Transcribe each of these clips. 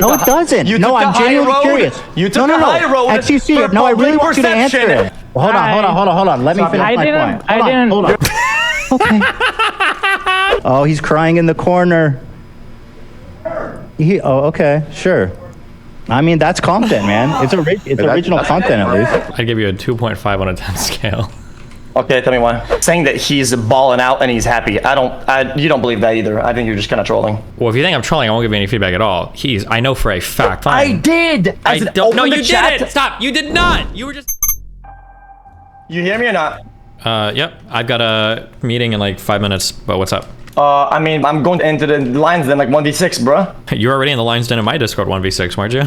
No, it doesn't. No, I'm genuinely curious. You took the high road. xQc, no, I really want you to answer it. Hold on. Let me finish my point. Hold on. Okay. Oh, he's crying in the corner. Okay, sure. I mean, that's content, man. It's original content, at least. I'd give you a 2.5 on a 10 scale. Okay, tell me why. Saying that he's balling out and he's happy. You don't believe that either. I think you're just kind of trolling. Well, if you think I'm trolling, I won't give you any feedback at all. I know for a fact. I did. I don't. No, you didn't. Stop. You did not. You were just. You hear me or not? Yep. I've got a meeting in like 5 minutes. But what's up? I mean, I'm going to enter the lines then, like 1v6, bro. You're already in the lines den in my Discord 1v6, weren't you?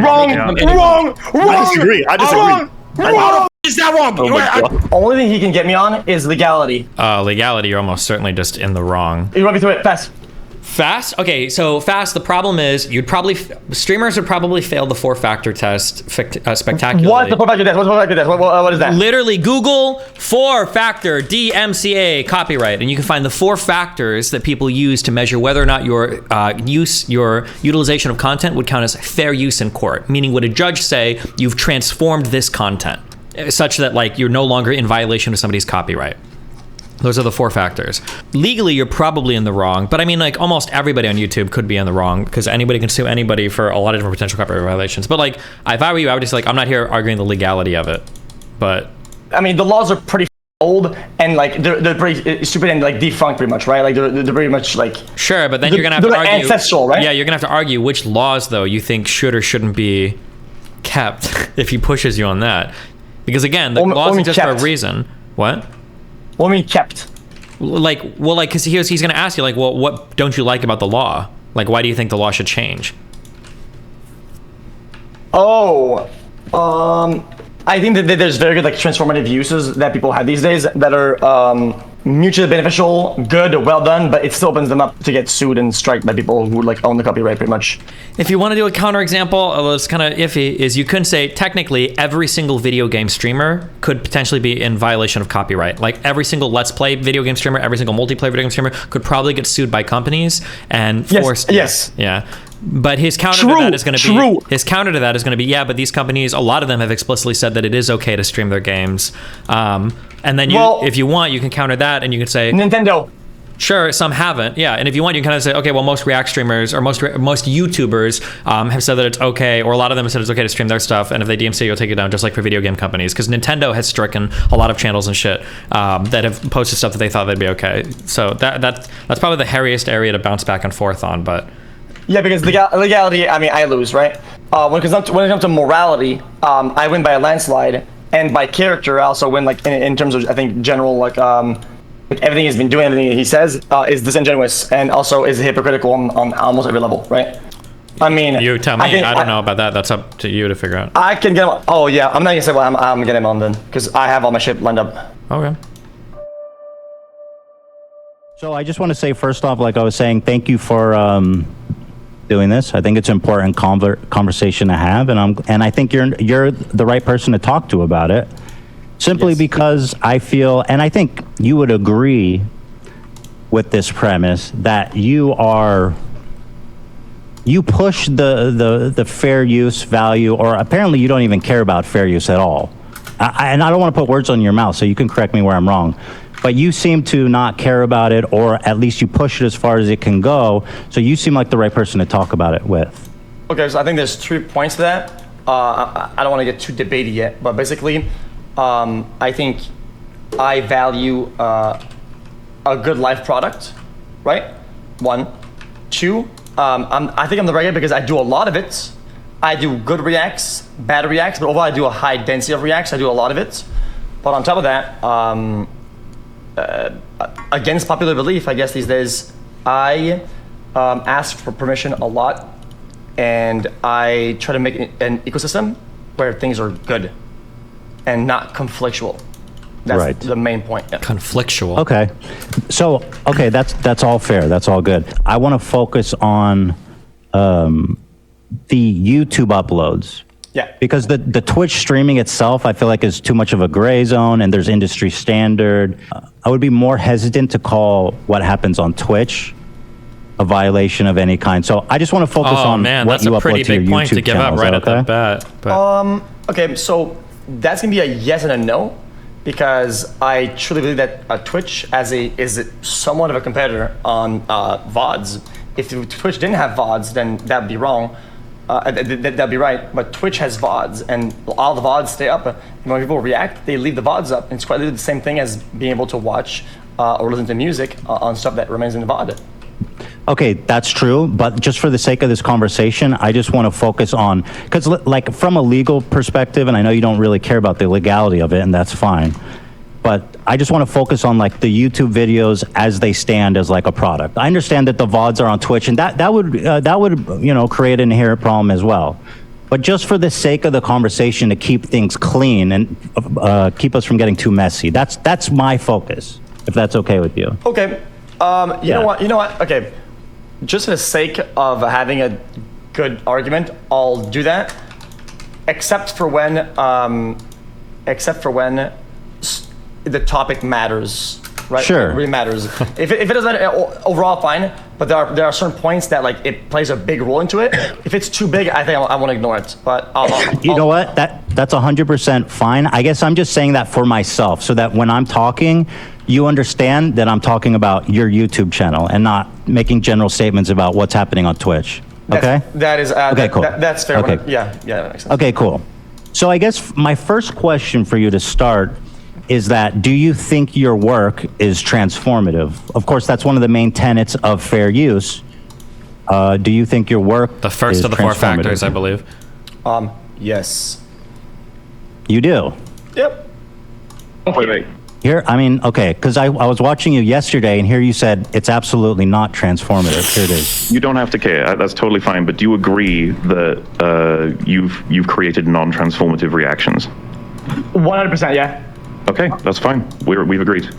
Wrong. I disagree. How is that wrong? Only thing he can get me on is legality. Legality, you're almost certainly just in the wrong. You run me through it fast. Fast? Okay, so fast, the problem is streamers would probably fail the 4-factor test spectacularly. What the 4-factor test? What is that? Literally Google 4-factor DMCA copyright, and you can find the 4 factors that people use to measure whether or not your utilization of content would count as fair use in court. Meaning, would a judge say you've transformed this content such that like you're no longer in violation of somebody's copyright? Those are the 4 factors. Legally, you're probably in the wrong, but I mean, like, almost everybody on YouTube could be in the wrong because anybody can sue anybody for a lot of different potential copyright violations. But like, if I were you, I would just like, I'm not here arguing the legality of it, but. I mean, the laws are pretty old and like they're pretty stupid and like defunct pretty much, right? Like they're pretty much like. Sure, but then you're gonna have to argue. Ancestral, right? Yeah, you're gonna have to argue which laws though you think should or shouldn't be kept if he pushes you on that, because again, the laws exist for a reason. What? What do you mean kept? Like, well, like, because he's going to ask you, like, well, what don't you like about the law? Like, why do you think the law should change? Oh, I think that there's very good, like, transformative uses that people have these days that are mutually beneficial, good, well done, but it still opens them up to get sued and striked by people who, like, own the copyright pretty much. If you want to do a counterexample, it's kind of iffy, is you couldn't say, technically, every single video game streamer could potentially be in violation of copyright. Like, every single Let's Play video game streamer, every single multiplayer video game streamer could probably get sued by companies and forced. Yes. Yeah. But his counter to that is going to be, yeah, but these companies, a lot of them have explicitly said that it is okay to stream their games. And then if you want, you can counter that and you can say Nintendo. Sure, some haven't, yeah. And if you want, you can kind of say, okay, well, most React streamers or most YouTubers have said that it's okay, or a lot of them have said it's okay to stream their stuff, and if they DMCA, you'll take it down, just like for video game companies, because Nintendo has stricken a lot of channels and shit that have posted stuff that they thought they'd be okay. So that's probably the hairiest area to bounce back and forth on, but. Yeah, because legality, I mean, I lose, right? When it comes to morality, I win by a landslide, and by character, I also win, like, in terms of, I think, general, like everything he's been doing, everything he says is disingenuous, and also is hypocritical on almost every level, right? I mean, you tell me. I don't know about that. That's up to you to figure out. I can get him. Oh yeah, I'm not gonna say what I'm gonna get him on then, because I have all my shit lined up. Okay. So I just want to say, first off, like I was saying, thank you for doing this. I think it's an important conversation to have, and I think you're the right person to talk to about it. Simply because I feel, and I think you would agree with this premise, that you push the fair use value, or apparently you don't even care about fair use at all. And I don't want to put words on your mouth, so you can correct me where I'm wrong. But you seem to not care about it, or at least you push it as far as it can go. So you seem like the right person to talk about it with. Okay, so I think there's 3 points to that. I don't want to get too debatey yet, but basically, I think I value a good live product, right? 1. 2, I think I'm the right guy because I do a lot of it. I do good reacts, bad reacts, but overall I do a high density of reacts. I do a lot of it. But on top of that, against popular belief, I guess these days, I ask for permission a lot, and I try to make an ecosystem where things are good and not conflictual. That's right. The main point. Yeah. Conflictual. Okay. So, okay, that's all fair. That's all good. I want to focus on the YouTube uploads. Yeah. Because the Twitch streaming itself, I feel like is too much of a gray zone, and there's industry standard. I would be more hesitant to call what happens on Twitch a violation of any kind. So I just want to focus Oh on man, what that's you a upload pretty to your big point YouTube to give channel. up right Is at that the okay? bat. But Okay, so that's gonna be a yes and a no, because I truly believe that Twitch is somewhat of a competitor on VODs. If Twitch didn't have VODs, then that'd be wrong. That'd be right. But Twitch has VODs, and all the VODs stay up. And when people react, they leave the VODs up. And it's quite literally the same thing as being able to watch or listen to music on stuff that remains in the VOD. Okay, that's true, but just for the sake of this conversation, I just want to focus on, because like from a legal perspective, and I know you don't really care about the legality of it, and that's fine, but I just want to focus on like the YouTube videos as they stand as like a product. I understand that the VODs are on Twitch, and that would create an inherent problem as well. But just for the sake of the conversation, to keep things clean and keep us from getting too messy, that's my focus, if that's okay with you. Okay. You know what? Okay. Just for the sake of having a good argument, I'll do that. Except for when the topic matters, right? Sure. It really matters. if it doesn't matter, overall, fine. But there are certain points that like it plays a big role into it. If it's too big, I think I want to ignore it. But You know what? That's 100% fine. I guess I'm just saying that for myself, so that when I'm talking, you understand that I'm talking about your YouTube channel and not making general statements about what's happening on Twitch. Okay? That is Okay, cool. That's fair. Okay. Yeah, that makes sense. Okay, cool. So I guess my first question for you to start is that, do you think your work is transformative? Of course, that's one of the main tenets of fair use. Do you think your work the first is of the four transformative? factors, I believe. Yes. You do? Yep. Wait. Here, I mean, okay, because I was watching you yesterday, and here you said it's absolutely not transformative. Here it is. You don't have to care. That's totally fine. But do you agree that you've created non-transformative reactions? 100%. Yeah. Okay, that's fine. We've agreed.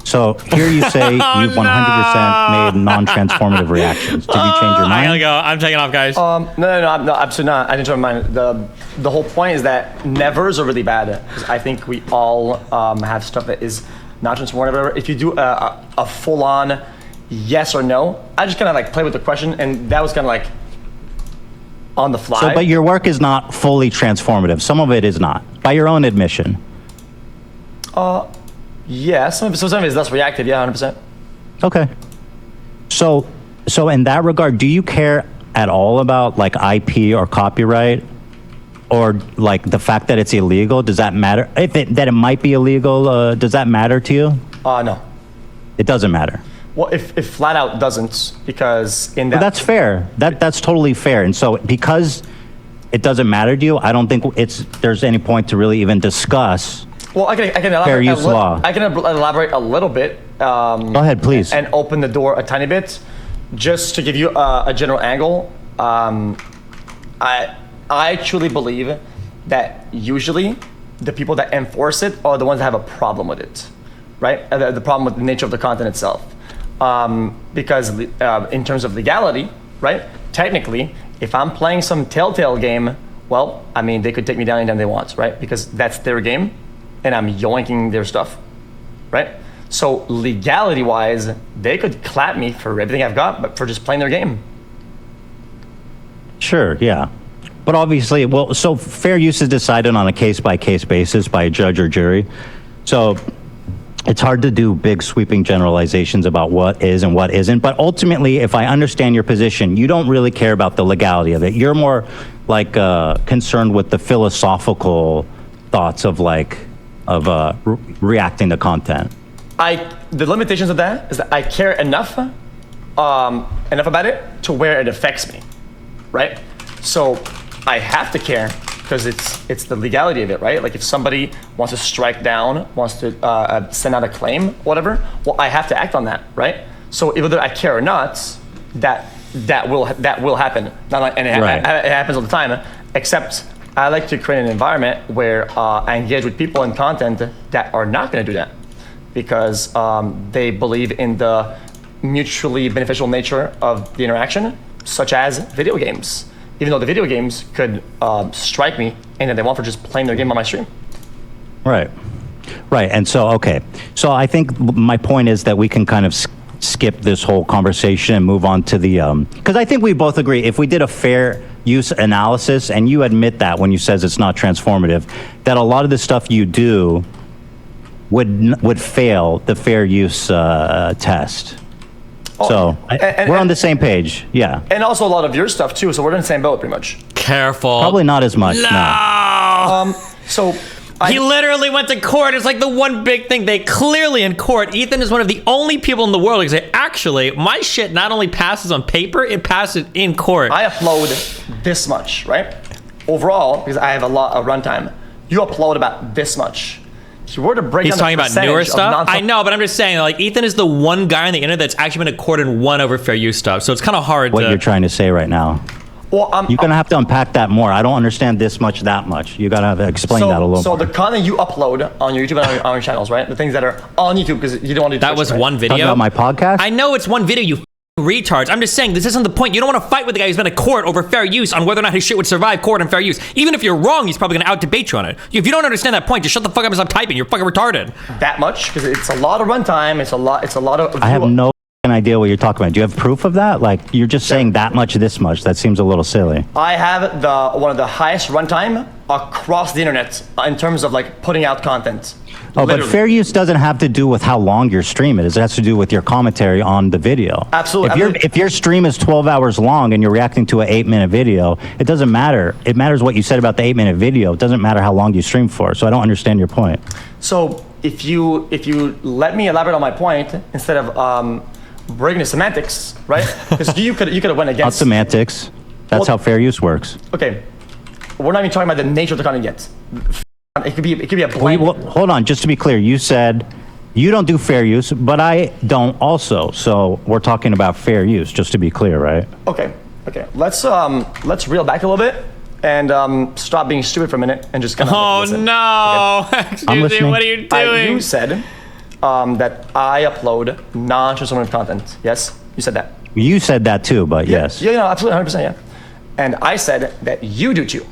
So here you say you've 100% made non-transformative reactions. Did you change your I gotta mind? go. I'm taking off, guys. No, absolutely not. I didn't change my mind. The whole point is that nevers are really bad, because I think we all have stuff that is not transformative. If you do a full-on yes or no, I just kind of like play with the question, and that was kind of like on the fly. So, but your work is not fully transformative. Some of it is not, by your own admission. Yeah, some of it is less reactive. Yeah, 100%. Okay. So in that regard, do you care at all about like IP or copyright, or like the fact that it's illegal? Does that matter? That it might be illegal, does that matter to you? No. It doesn't matter. Well, if flat out doesn't, because in that. But that's fair. That's totally fair. And so because it doesn't matter to you, I don't think there's any point to really even discuss. Well, I can elaborate. Fair use law. I can elaborate a little bit. Go ahead, please. And open the door a tiny bit, just to give you a general angle. I truly believe that usually the people that enforce it are the ones that have a problem with it, right? The problem with the nature of the content itself. Because in terms of legality, right? Technically, if I'm playing some Telltale game, well, I mean, they could take me down anytime they want, right? Because that's their game, and I'm yoinking their stuff, right? So legality-wise, they could clap me for everything I've got, but for just playing their game. Sure, yeah. But obviously, well, so fair use is decided on a case-by-case basis by a judge or jury. So it's hard to do big sweeping generalizations about what is and what isn't. But ultimately, if I understand your position, you don't really care about the legality of it. You're more like concerned with the philosophical thoughts of reacting to content. The limitations of that is that I care enough about it to where it affects me, right? So I have to care because it's the legality of it, right? Like if somebody wants to strike down, wants to send out a claim, whatever, well, I have to act on that, right? So whether I care or not, that will happen. Not like, and it happens all the time. Except I like to create an environment where I engage with people in content that are not going to do that, because they believe in the mutually beneficial nature of the interaction, such as video games. Even though the video games could strike me and that they want for just playing their game on my stream. Right. And so, okay. So I think my point is that we can kind of skip this whole conversation and move on to the, because I think we both agree, if we did a fair use analysis, and you admit that when you says it's not transformative, that a lot of the stuff you do would fail the fair use test. So we're on the same page, yeah. And also a lot of your stuff too, so we're in the same boat pretty much. Careful. Probably not as much, no. So He literally went to court. It's like the one big thing. They clearly in court, Ethan is one of the only people in the world who say, actually, my shit not only passes on paper, it passes in court. I upload this much, right? Overall, because I have a lot of runtime, you upload about this much. If you were to break He's down the talking about newer percentage of stuff. I know, but I'm just saying, like, Ethan is the one guy on the internet that's actually been to court and won over fair use stuff. So it's kind of hard What to. you're trying to say right now. Well, You're going to have to unpack that more. I don't understand this much, that much. You got to explain that a little So more. the content you upload on your YouTube and on your channels, right? The things that are on YouTube, because you don't want to do That Twitch, was right? one Talking video. about my podcast? I know it's one video, you retards. I'm just saying, this isn't the point. You don't want to fight with the guy who's been to court over fair use on whether or not his shit would survive court and fair use. Even if you're wrong, he's probably going to out-debate you on it. If you don't understand that point, just shut the fuck up and stop typing. You're fucking retarded. That much, because it's a lot of runtime. It's a lot of. I have no idea what you're talking about. Do you have proof of that? Like, you're just saying that much, this much. That seems a little silly. I have one of the highest runtime across the internet in terms of like putting out content. Oh, Literally. but fair use doesn't have to do with how long your stream is. It has to do with your commentary on the video. Absolutely. If your stream is 12 hours long and you're reacting to an 8-minute video, it doesn't matter. It matters what you said about the 8-minute video. It doesn't matter how long you stream for. So I don't understand your point. So if you let me elaborate on my point instead of breaking the semantics, right? Because you could have went Not against semantics. That's how fair use works. Okay, we're not even talking about the nature of the content yet. It could be a blank. Hold on, just to be clear, you said you don't do fair use, but I don't also. So we're talking about fair use, just to be clear, right? Okay. Let's reel back a little bit and stop being stupid for a minute and just kind of. Oh listen. no! Okay. Excuse I'm me, listening. what are you doing? You said that I upload non-transformative content. Yes, you said that. You said that too, but yes. Yeah, absolutely, 100%, yeah. And I said that you do too,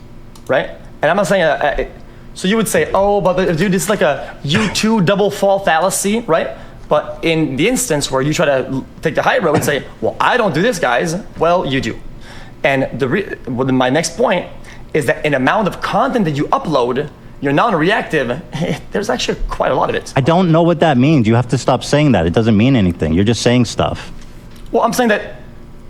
right? And I'm not saying so you would say, oh, but dude, this is like a you2 double fall fallacy, right? But in the instance where you try to take the high road and say, well, I don't do this, guys. Well, you do. And my next point is that in amount of content that you upload, you're non-reactive, there's actually quite a lot of it. I don't know what that means. You have to stop saying that. It doesn't mean anything. You're just saying stuff. Well, I'm saying that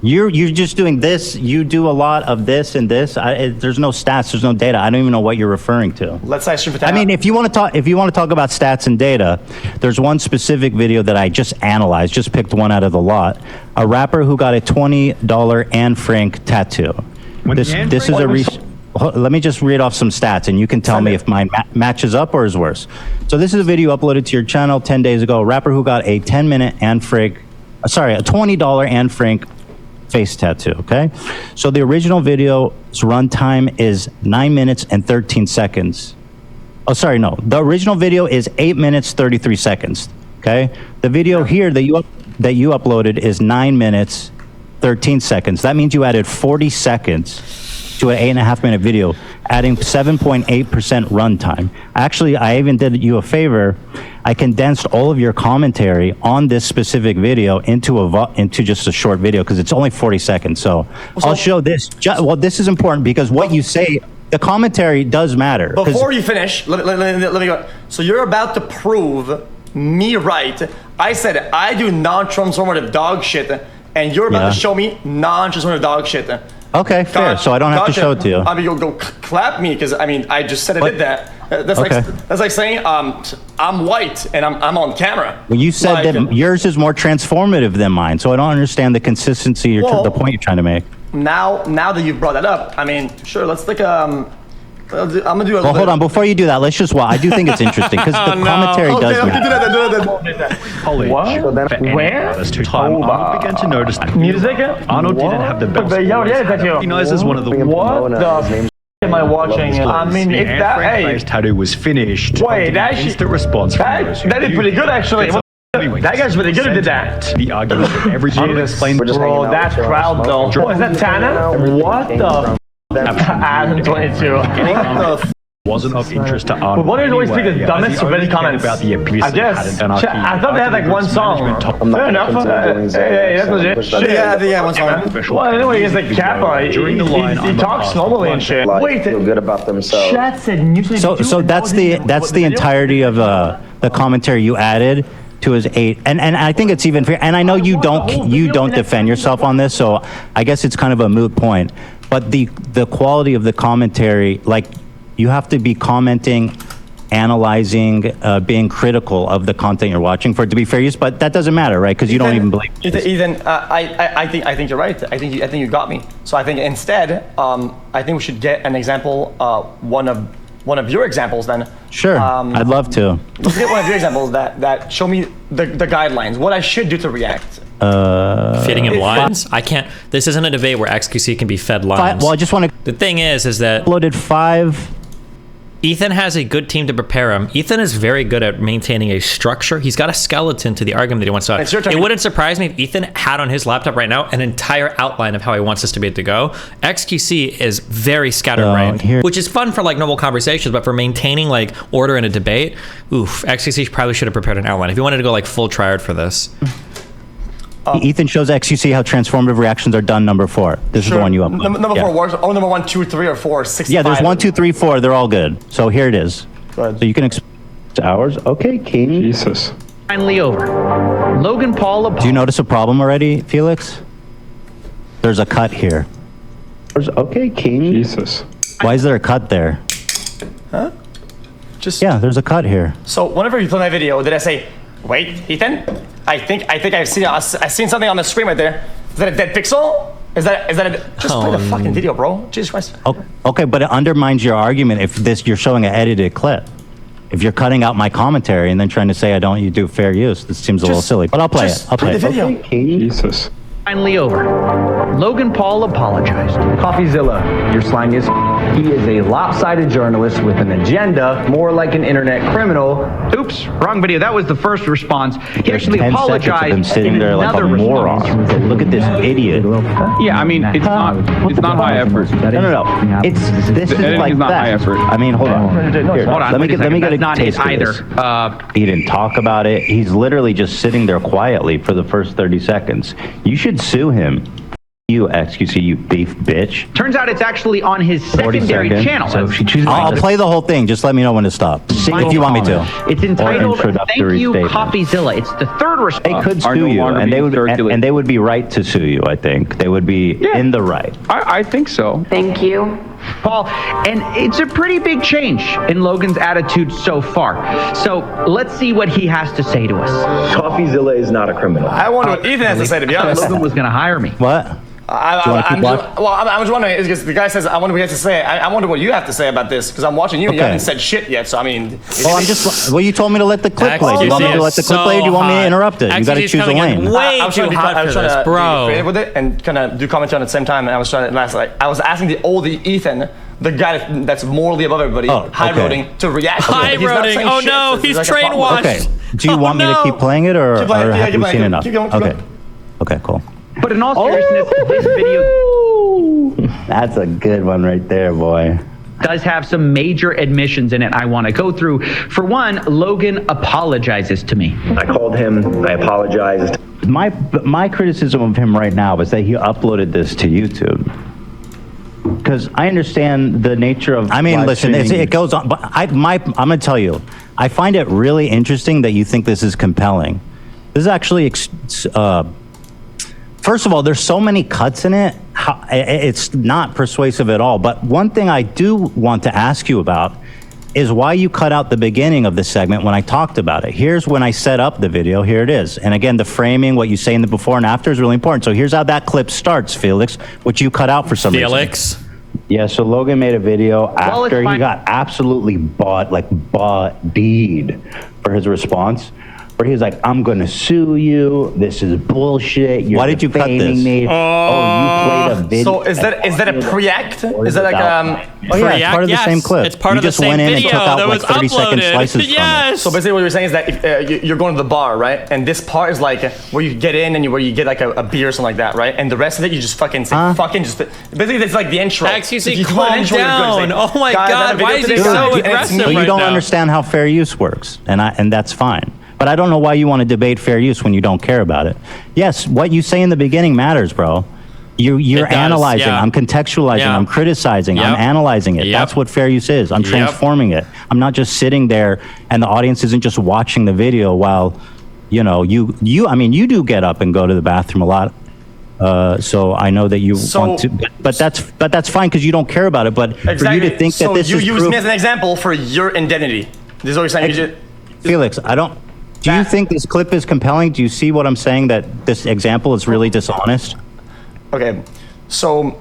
You're just doing this. You do a lot of this and this. There's no stats. There's no data. I don't even know what you're referring to. let's say I stream for 10 I mean, if you want to talk about stats and data, there's one specific video that I just analyzed, just picked one out of the lot. A rapper who got a $20 Anne Frank tattoo. This is a let me just read off some stats, and you can tell me if mine matches up or is worse. So this is a video uploaded to your channel 10 days ago. A rapper who got a 10-minute Anne Frank, a $20 Anne Frank face tattoo, okay? So the original video's runtime is 9 minutes and 13 seconds. Oh, sorry, no. The original video is 8 minutes, 33 seconds, okay? The video here that you uploaded is 9 minutes, 13 seconds. That means you added 40 seconds to an 8.5-minute video, adding 7.8% runtime. Actually, I even did you a favor. I condensed all of your commentary on this specific video into just a short video because it's only 40 seconds. So I'll show this. Well, this is important because what you say, the commentary does matter. Before you finish, let me go. So you're about to prove me right. I said I do non-transformative dog shit, and you're about to show me non-transformative dog shit. Okay, fair. So I don't have to show it to you. I mean, go clap me because I mean I just said I did that. That's like saying I'm white and I'm on camera. Well, you said that yours is more transformative than mine, so I don't understand the consistency or the point you're trying to make. Now that you've brought that up, I mean, sure, let's take I'm gonna do a Well, hold on. Before you do that, let's just. Well, I do think it's interesting because the commentary does matter. do that. College. What? So then Where? Time, Arnold began to notice that Music? Arnold didn't have the best voice, recognized as one of the What the am I watching? I mean, the if Anne that Frank hey, face tattoo was finished. Wait, that instant response from those who that is knew pretty good actually. It's a- That guy's really good at that. The argument that every Arnold explained Bro, that crowd though. What is that Tana? What the? Adam 22. What the? wasn't of interest to Arnold. But why do you always pick the anyway, dumbest as he of any only cared comments? about the abuse I that it had guess. in anarchy. I thought they had like one song. Fair enough. Hey, that's legit. Shit. Yeah, one song. Well, anyway, he's like Kappa. During the line, He I'm talks asked normally and one. shit. Like, feel good about themselves. Chat said usually. So that's the entirety of the commentary you added to his 8, and I think it's even fair. And I know you don't defend yourself on this, so I guess it's kind of a moot point. But the quality of the commentary, like, you have to be commenting, analyzing, being critical of the content you're watching for it to be fair use. But that doesn't matter, right? Because you don't even believe. Ethan, I think you're right. I think you got me. So I think instead, I think we should get an example, one of your examples then. Sure, I'd love to. Let's get one of your examples that show me the guidelines, what I should do to react. Feeding him lines? I can't. This isn't a debate where xQc can be fed lines. Well, I just want to. The thing is that Uploaded 5. Ethan has a good team to prepare him. Ethan is very good at maintaining a structure. He's got a skeleton to the argument that he wants to. It's your turn. It wouldn't surprise me if Ethan had on his laptop right now an entire outline of how he wants this debate to go. xQc is very scatterbrained, which is fun for like normal conversations, but for maintaining like order in a debate, xQc probably should have prepared an outline if you wanted to go like full triad for this. Ethan shows xQc how transformative reactions are done. Number 4. This is the one you uploaded. Number 4 works. Oh, number 1, 2, 3, or 4, 65. Yeah, there's 1, 2, 3, 4. They're all good. So here it is. Good. So you can hours. Okay, King. Jesus. Finally over. Logan Paul. Do you notice a problem already, Felix? There's a cut here. Okay, King. Jesus. Why is there a cut there? Huh? Just Yeah, there's a cut here. So whenever you play my video, did I say, "Wait, Ethan? I think I've seen something on the screen right there. Is that a dead pixel? Is that just play the fucking video, bro? Jesus Christ." Okay, but it undermines your argument if you're showing an edited clip. If you're cutting out my commentary and then trying to say you do fair use, this seems a little silly. But I'll play it. I'll play the it. video. Okay, King. Jesus. Finally over. Logan Paul apologized. Coffeezilla, your slang is. He is a lopsided journalist with an agenda, more like an internet criminal. Oops, wrong video. That was the first response. He There's actually 10 seconds of apologized him sitting in there like a another moron. response. Look at this idiot. Yeah, I mean, it's not high effort. No. This is editing like is not that. high effort. I mean, hold on. Here, Hold on, let me get a not taste it of either. this. He didn't talk about it. He's literally just sitting there quietly for the first 30 seconds. You should sue him. You xQc, you beef bitch. Turns out it's actually on his 40 secondary seconds. channel. So if she chooses, I'll play the whole thing. Just let me know when to stop. If you want me to. It's entitled Or "Thank introductory You, statement. Coffeezilla." It's the third They response. could are sue no you, longer and being they would be right to sue you. I think they would be in the right. I think so. Thank you. Paul, and it's a pretty big change in Logan's attitude so far. So let's see what he has to say to us. Coffeezilla is not a criminal. I wonder what Ethan has to say, to be honest. Logan was going to hire me. What? I'm just wondering, because the guy says, I wonder what he has to say. I wonder what you have to say about this, because I'm watching you and you Okay. haven't said shit yet, so I mean... Well, you told me to let the clip play. Do you want me to let the clip play, or do you want me to interrupt it? You got to choose a lane. Way I was too trying hot to for this, be bro. creative with it and kind of do commentary at the same time, and I was trying to, I was asking the old Ethan, the guy that's morally above everybody, high-roading, to react. High-roading. Oh no, he's train washed. Okay. Do you want me to keep playing it, or have we seen enough? Keep going. Okay, cool. But in all seriousness, this video That's a good one right there, boy. does have some major admissions in it I want to go through. For one, Logan apologizes to me. I called him. I apologized. My criticism of him right now is that he uploaded this to YouTube. Because I understand the nature of. I mean, listen, it goes on. But I'm going to tell you, I find it really interesting that you think this is compelling. This is actually. First of all, there's so many cuts in it. It's not persuasive at all. But one thing I do want to ask you about is why you cut out the beginning of this segment when I talked about it. Here's when I set up the video. Here it is. And again, the framing, what you say in the before and after is really important. So here's how that clip starts, Felix, which you cut out for some reason. Felix. Yeah, so Logan made a video after he got absolutely bodied for his response. where he was like, I'm going to sue you. This is bullshit. You're Why did you cut defaming this? Me. You played a video. So is that a pre-act? Is that like Oh yeah, it's part of the same clip. It's part you of the just same went in video and took out that like was 30-second uploaded. slices Yes. So basically what you're saying is that if, you're going to the bar, right? And this part is like where you get in and where you get like a beer or something like that, right? And the rest of it you just fucking say basically it's like the intro. xQc, If you put an calm intro, you're good. down. Say, Oh my "Guys, I have God, a video why is today, he so and it's aggressive me." So you right don't now? understand how fair use works, and that's fine. But I don't know why you want to debate fair use when you don't care about it. Yes, what you say in the beginning matters, bro. You're It does, analyzing. yeah. I'm contextualizing. Yeah. I'm criticizing. I'm Yep. analyzing it. Yep. That's what fair use is. I'm Yep. transforming it. I'm not just sitting there and the audience isn't just watching the video while, you do get up and go to the bathroom a lot. So I know that you want to, but that's fine because you don't care about it. But for you to think that this you is use proof, me as an example for your identity. This is what you're saying. Felix, do you think this clip is compelling? Do you see what I'm saying, that this example is really dishonest? Okay, so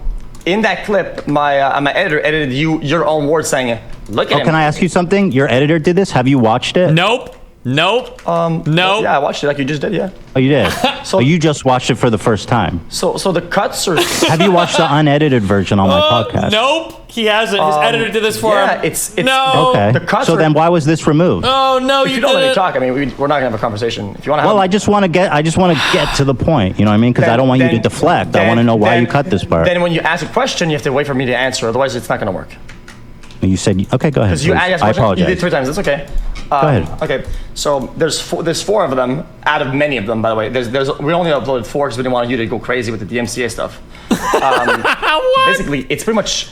in that clip, my editor edited your own words saying, "Look at him." Can I ask you something? Your editor did this. Have you watched it? Nope. Nope. Nope. Yeah, I watched it like you just did. Yeah. Oh, you did. So you just watched it for the first time. So the cuts are. Have you watched the unedited version on my podcast? Nope. He hasn't. His editor did this for him. It's no. Okay. The cuts so are, then why was this removed? Oh no, if you you don't let me didn't. talk, I mean, we're not gonna have a conversation. If you want to. Well, I just want to get to the point. You know what I mean? Because I don't want you to deflect. I want to know why you cut this part. Then when you ask a question, you have to wait for me to answer. Otherwise, it's not gonna work. You said okay. Go ahead. Because you please. asked a I question, apologize. you did 3 times. That's okay. Go ahead. Okay, so there's 4 of them out of many of them. By the way, we only uploaded 4 because we didn't want you to go crazy with the DMCA stuff. Basically, it's pretty much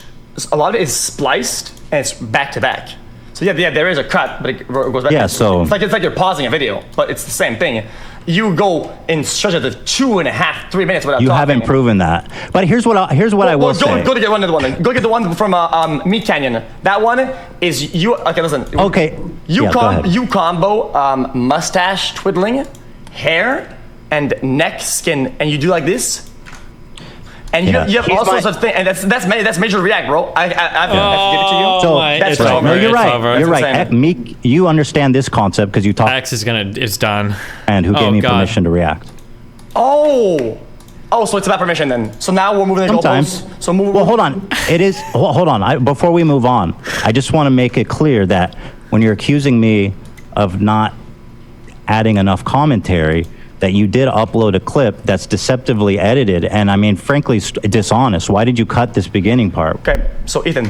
a lot of it is spliced and it's back to back. So yeah, there is a cut, but it goes back. Yeah, so it's like you're pausing a video, but it's the same thing. You go in stretches of 2.5, 3 minutes without you talking. haven't proven that. But here's what I will say. Go to get another one. Then. Go get the one from Meat Canyon. That one is you. Okay, listen. Okay. You Yeah, go ahead. you combo mustache twiddling, hair, and neck skin, and you do like this. And Yeah. you have all sorts of things, and that's major react, bro. I have to give it to you. So that's right. over. No, you're It's right. over. You're That's right. insane. Meek, you understand this concept because you talked. X is gonna. It's done. And who gave Oh, me God. permission to react? Oh, so it's about permission then. So now we're moving the Sometimes. goalposts. So move. Well, hold on. It is. Hold on. Before we move on, I just want to make it clear that when you're accusing me of not adding enough commentary, that you did upload a clip that's deceptively edited, and I mean, frankly, dishonest. Why did you cut this beginning part? Okay, so Ethan.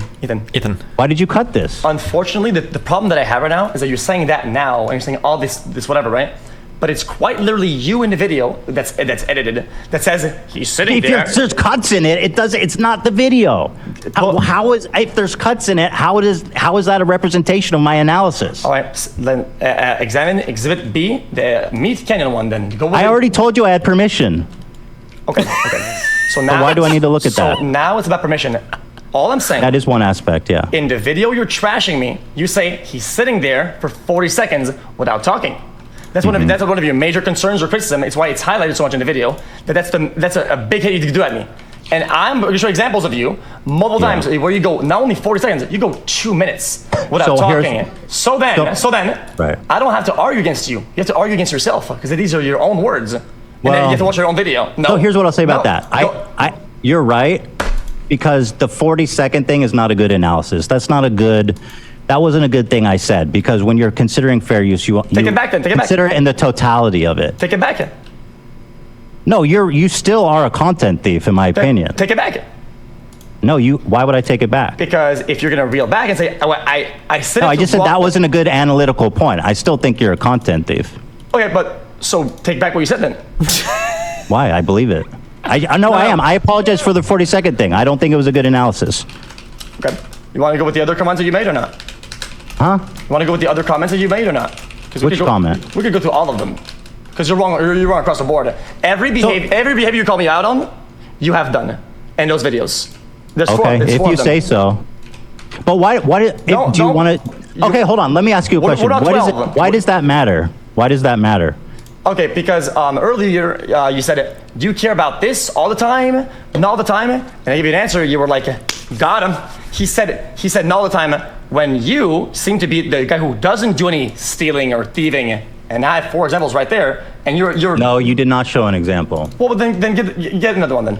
Why did you cut this? Unfortunately, the problem that I have right now is that you're saying that now, and you're saying all this whatever, right? But it's quite literally you in the video that's edited that says he's sitting there. If there's cuts in it, it's not the video. How is, if there's cuts in it, how is that a representation of my analysis? All right, then examine Exhibit B, the Meat Canyon one. Then go. With I it. already told you I had permission. Okay. So now. why do I need to look at that? So now it's about permission. All I'm saying. That is one aspect, yeah. In the video, you're trashing me. You say he's sitting there for 40 seconds without talking. That's one of your major concerns or criticism. It's why it's highlighted so much in the video. That's a big hit you can do at me. And I'm going to show examples of you multiple times where you go not only 40 seconds, you go 2 minutes without talking. So then, right. I don't have to argue against you. You have to argue against yourself because these are your own words. And then you have to watch your own video. No. So here's what I'll say about that. You're right, because the 40-second thing is not a good analysis. That wasn't a good thing I said, because when you're considering fair use, you Take it back then. Take it back. consider it in the totality of it. Take it back. No, you still are a content thief, in my opinion. Take it back. No, why would I take it back? Because if you're going to reel back and say, I said No, I just said that wasn't a good analytical point. I still think you're a content thief. Okay, but so take back what you said then. Why? I believe it. I know I am. I apologize for the 40-second thing. I don't think it was a good analysis. Okay. You want to go with the other comments that you made or not? Huh? You want to go with the other comments that you made or not? Which comment? We could go through all of them. Because you're wrong. You're wrong across the board. Every behavior you call me out on, you have done in those videos. There's okay, four, if you say so. But why do you want to? Okay, hold on. Let me ask you a question. Why does that matter? Why does that matter? Okay, because earlier you said, do you care about this all the time? Not all the time? And I gave you an answer. You were like, got him. He said not all the time when you seem to be the guy who doesn't do any stealing or thieving and I have 4 examples right there, and you're No, you did not show an example. well, then get another one then.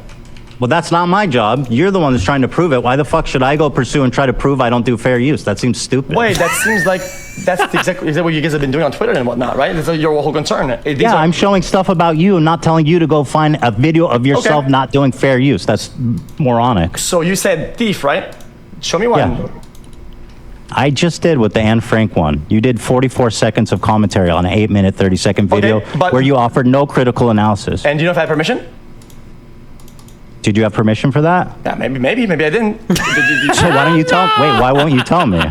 Well, that's not my job. You're the one that's trying to prove it. Why the fuck should I go pursue and try to prove I don't do fair use? That seems stupid. Wait, that seems like that's exactly what you guys have been doing on Twitter and whatnot, right? That's your whole concern. Yeah, I'm showing stuff about you and not telling you to go find a video of yourself not doing fair use. That's moronic. So you said thief, right? Show me one. Yeah. I just did with the Anne Frank one. You did 44 seconds of commentary on an 8-minute, 30-second video but- where you offered no critical analysis. And do you know if I had permission? Did you have permission for that? Yeah, maybe I didn't. So why don't you tell? Wait, why won't you tell me?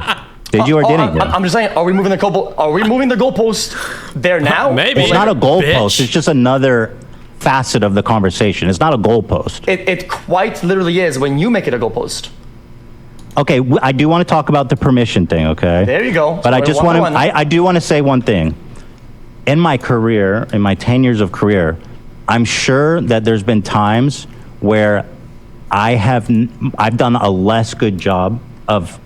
Did you or didn't you? I'm just saying, are we moving the goalpost there now? Maybe. It's not a goalpost. It's just another facet of the conversation. It's not a goalpost. It quite literally is when you make it a goalpost. Okay, I do want to talk about the permission thing, okay? There you go. But I just want to, one. I do want to say one thing. In my career, in my 10 years of career, I'm sure that there's been times where I've done a less good job of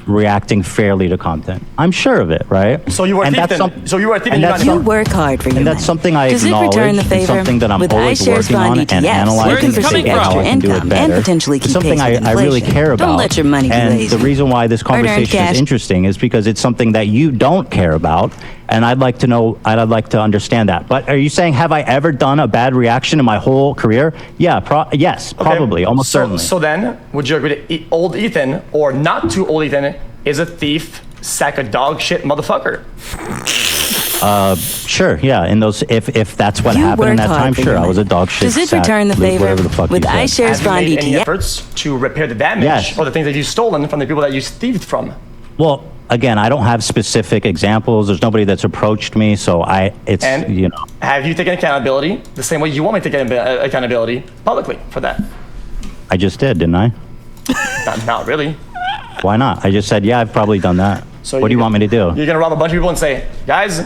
reacting fairly to content. I'm sure of it, right? So you were a thief then. So you were a thief and you're not You work hard for your And money. that's something I Does it acknowledge, return the and favor? something that I'm With always iShares working on Bond and ETFs, analyzing you can to pursue see how extra I can do it income better. and potentially It's keep something pace with I really inflation. care about. Don't let your money be and lazy. the reason why this Hard-earned conversation cash. is interesting is because it's something that you don't care about, and I'd like to know, I'd like to understand that. But are you saying, have I ever done a bad reaction in my whole career? Yeah, yes, probably, almost certainly. So then, would you agree that old Ethan, or not too old Ethan, is a thief, sack of dog shit motherfucker? Sure, yeah. In those, if that's what You happened in work that hard time, for sure, your I was a money. dog shit. Does it sack, return the favor? whatever the fuck With you said. iShares Have you Bond made any ETF? efforts to repair the damage Yes. or the things that you've stolen from the people that you thieved from? Well, again, I don't have specific examples. There's nobody that's approached me, so it's, And you know. have you taken accountability the same way you want me to take accountability publicly for that? I just did, didn't I? Not really. Why not? I just said, yeah, I've probably done that. So What do you want me to do? You're gonna rob a bunch of people and say, guys,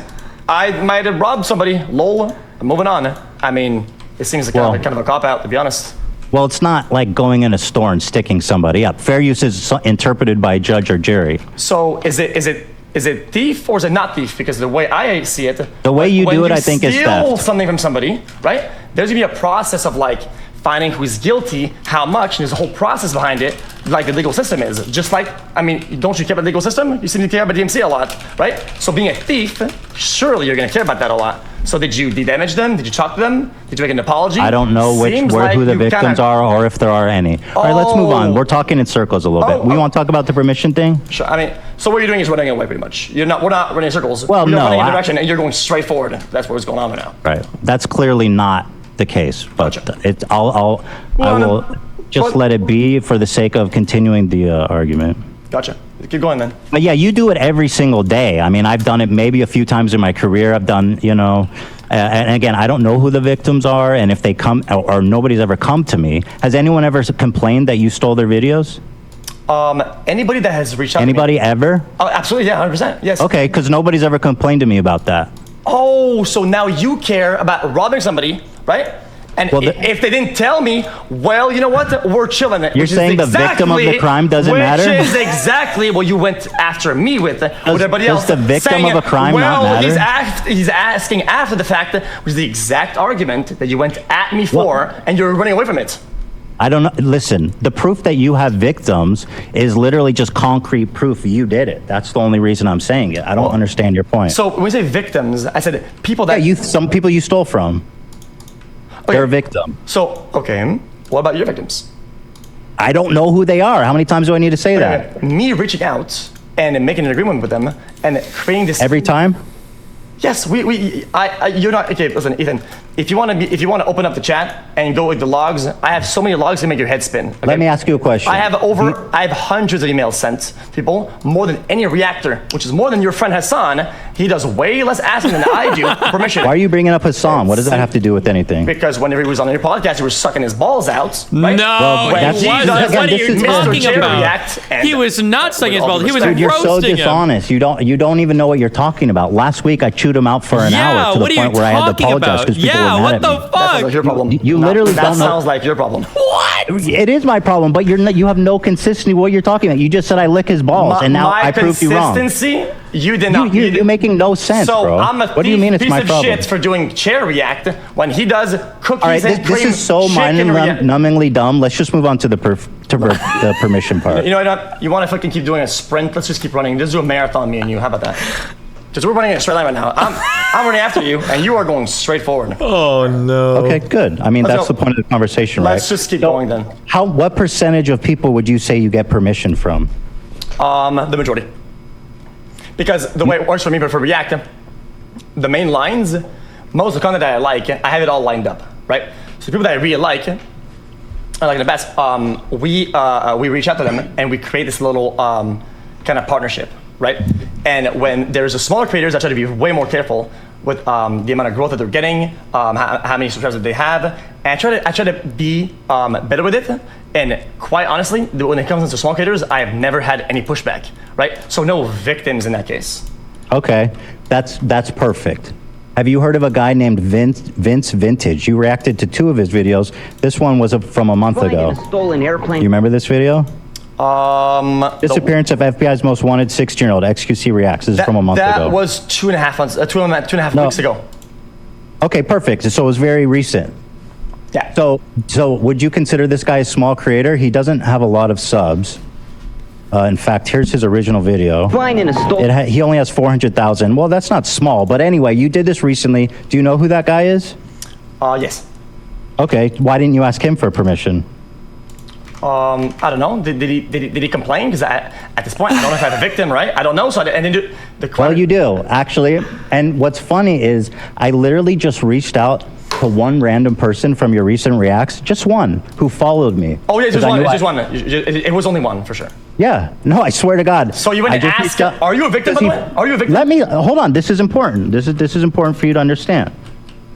I might have robbed somebody. Lol. I'm moving on. I mean, it seems like kind of a cop out, to be honest. Well, it's not like going in a store and sticking somebody up. Fair use is interpreted by a judge or jury. So is it thief or is it not thief? Because the way I see it, The way you do it, I think, is When you steal theft. something from somebody, right? There's gonna be a process of like finding who's guilty, how much, and there's a whole process behind it, like the legal system is. Just like, I mean, don't you care about the legal system? You seem to care about DMC a lot, right? So being a thief, surely you're gonna care about that a lot. So did you de-damage them? Did you talk to them? Did you make an apology? I don't know Seems like who the you victims kinda- are or if there are any. All right, let's move on. Oh. We're talking in circles a little bit. We want to talk about the permission thing? Sure. I mean, so what you're doing is running away pretty much. We're not running in circles. Well, You're no, running in a I- direction and you're going straight forward. That's what's going on right now. Right. That's clearly not the case, but Gotcha. I will just but- let it be for the sake of continuing the argument. Gotcha. Keep going then. But yeah, you do it every single day. I mean, I've done it maybe a few times in my career. I've done, and again, I don't know who the victims are, and if they come, or nobody's ever come to me. Has anyone ever complained that you stole their videos? Anybody that has reached out Anybody to me. ever? Oh, absolutely, yeah, 100%. Yes. Okay, because nobody's ever complained to me about that. Oh, so now you care about robbing somebody, right? And Well, if they didn't tell me, well, you know what? We're chilling. You're saying the victim of the crime doesn't matter? Which is exactly what you went after me with everybody does else. the victim saying, of a crime not well, matter? he's asking after the fact, which is the exact argument that you went at me for, and you're running away from it. I don't know. Listen, the proof that you have victims is literally just concrete proof you did it. That's the only reason I'm saying it. I don't understand your point. So when we say victims, I said people that some people you stole from. They're a victim. So, okay, what about your victims? I don't know who they are. How many times do I need to say that? Me reaching out and making an agreement with them and creating this Every time? Yes, you're not okay. Listen, Ethan. If you want to open up the chat and go with the logs, I have so many logs to make your head spin. Okay? Let me ask you a question. I have hundreds of emails sent to people, more than any reactor, which is more than your friend Hassan. He does way less asking than I do for permission. Why are you bringing up Hassan? What does that have to do with anything? Because whenever he was on your podcast, you were sucking his balls out. Right? No, When he he wasn't. does- What are this you is- talking Mr. about? React and- He was not sucking his balls. He was Dude, you're so roasting him. dishonest. You don't even know what you're talking about. Last week I chewed him out for an hour to the what are you point where I had to talking apologize about? because people Yeah, were mad what at the me. That sounds like fuck? your problem. You literally that don't know. sounds like your problem. It is my problem, but you have no consistency. What you're talking about? You just said I lick his balls, and now I proved you wrong. Consistency, you did not. You're making no sense, so bro. I'm a What do you mean it's piece my of problem? shit for doing chair react when he does cookies All right, and this cream is so chicken react. mind-numbingly dumb. Let's just move on to the permission part. You know what? You want to fucking keep doing a sprint? Let's just keep running. Just do a marathon, me and you. How about that? Because we're running in a straight line right now. I'm running after you, and you are going straight forward. Oh no. Okay, good. I mean, that's the point of the conversation, right? Let's just keep going then. What percentage of people would you say you get permission from? The majority. Because the way it works for me, but for React, the main lines, most of the content that I like, I have it all lined up, right? So the people that I really like, I like the best, we reach out to them and we create this little kind of partnership, right? And when there's a smaller creators, I try to be way more careful with the amount of growth that they're getting, how many subscribers that they have, and I try to be better with it. And quite honestly, when it comes to small creators, I have never had any pushback, right? So no victims in that case. Okay, that's perfect. Have you heard of a guy named Vince Vintage? You reacted to 2 of his videos. This one was from a month ago. Stolen airplane. You remember this video? Disappearance of FBI's most wanted 16-year-old. xQc reacts. This is from a month ago. That was 2.5 months, 2.5 weeks ago. Okay, perfect. So it was very recent. Yeah. So would you consider this guy a small creator? He doesn't have a lot of subs. In fact, here's his original video. Flying in a stolen. He only has 400,000. Well, that's not small. But anyway, you did this recently. Do you know who that guy is? Yes. Okay. Why didn't you ask him for permission? I don't know. Did he complain? Because at this point, I don't know if I have a victim, right? I don't know. So I didn't do the. Well, you do actually. And what's funny is I literally just reached out to one random person from your recent reacts, just one, who followed me. Oh yeah, just one. It's just one. It was only one for sure. Yeah. No, I swear to God. So you went to ask? Are you a victim? By the way? Are you a victim? Let me hold on. This is important. This is important for you to understand.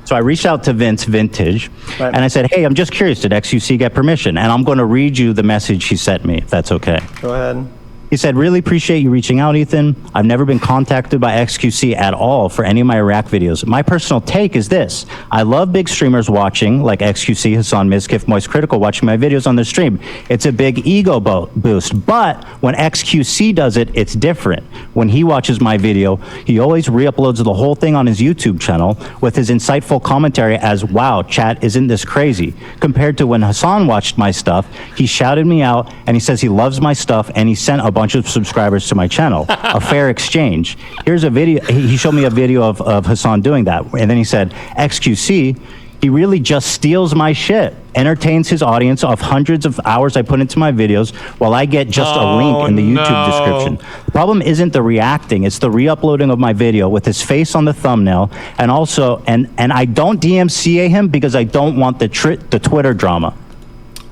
So I reached out to Vince Vintage, and I said, "Hey, I'm just curious. Did xQc get permission?" And I'm going to read you the message he sent me, if that's okay. Go ahead. He said, "Really appreciate you reaching out, Ethan. I've never been contacted by xQc at all for any of my React videos. My personal take is this. I love big streamers watching, like xQc, Hassan Mizkif, Moist Critical, watching my videos on their stream. It's a big ego boost. But when xQc does it, it's different. When he watches my video, he always re-uploads the whole thing on his YouTube channel with his insightful commentary as, wow, chat, isn't this crazy? Compared to when Hassan watched my stuff, he shouted me out, and he says he loves my stuff, and he sent a bunch of subscribers to my channel. A fair exchange. Here's a video. He showed me a video of Hassan doing that. And then he said, xQc, he really just steals my shit. Entertains his audience of hundreds of hours I put into my videos while I get just a link in the YouTube description. The problem isn't the reacting, it's the re-uploading of my video with his face on the thumbnail. And also, and I don't DMCA him because I don't want the Twitter drama.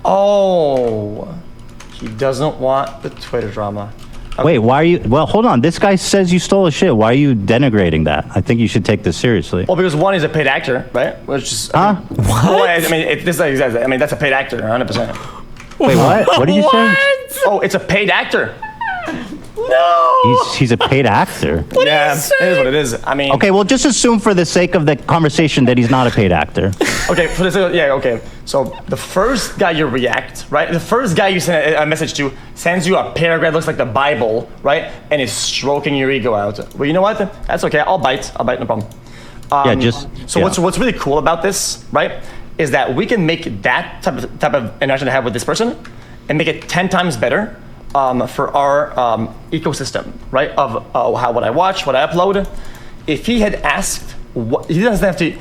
Oh. He doesn't want the Twitter drama. Okay. Wait, why are you? Well, hold on. This guy says you stole his shit. Why are you denigrating that? I think you should take this seriously. Well, because one is a paid actor, right? Which is what? I mean, that's a paid actor, 100%. Wait, what? What did you say? Oh, it's a paid actor. No. He's a paid actor. Yeah, it is what it is. I mean. Okay, well, just assume for the sake of the conversation that he's not a paid actor. Okay, okay. So the first guy you react, right? The first guy you send a message to sends you a paragraph, looks like the Bible, right? And is stroking your ego out. Well, you know what? That's okay. I'll bite, no problem. What's really cool about this, right, is that we can make that type of interaction I have with this person and make it 10 times better for our ecosystem, right? Of what I watch, what I upload. If he had asked, he doesn't have to.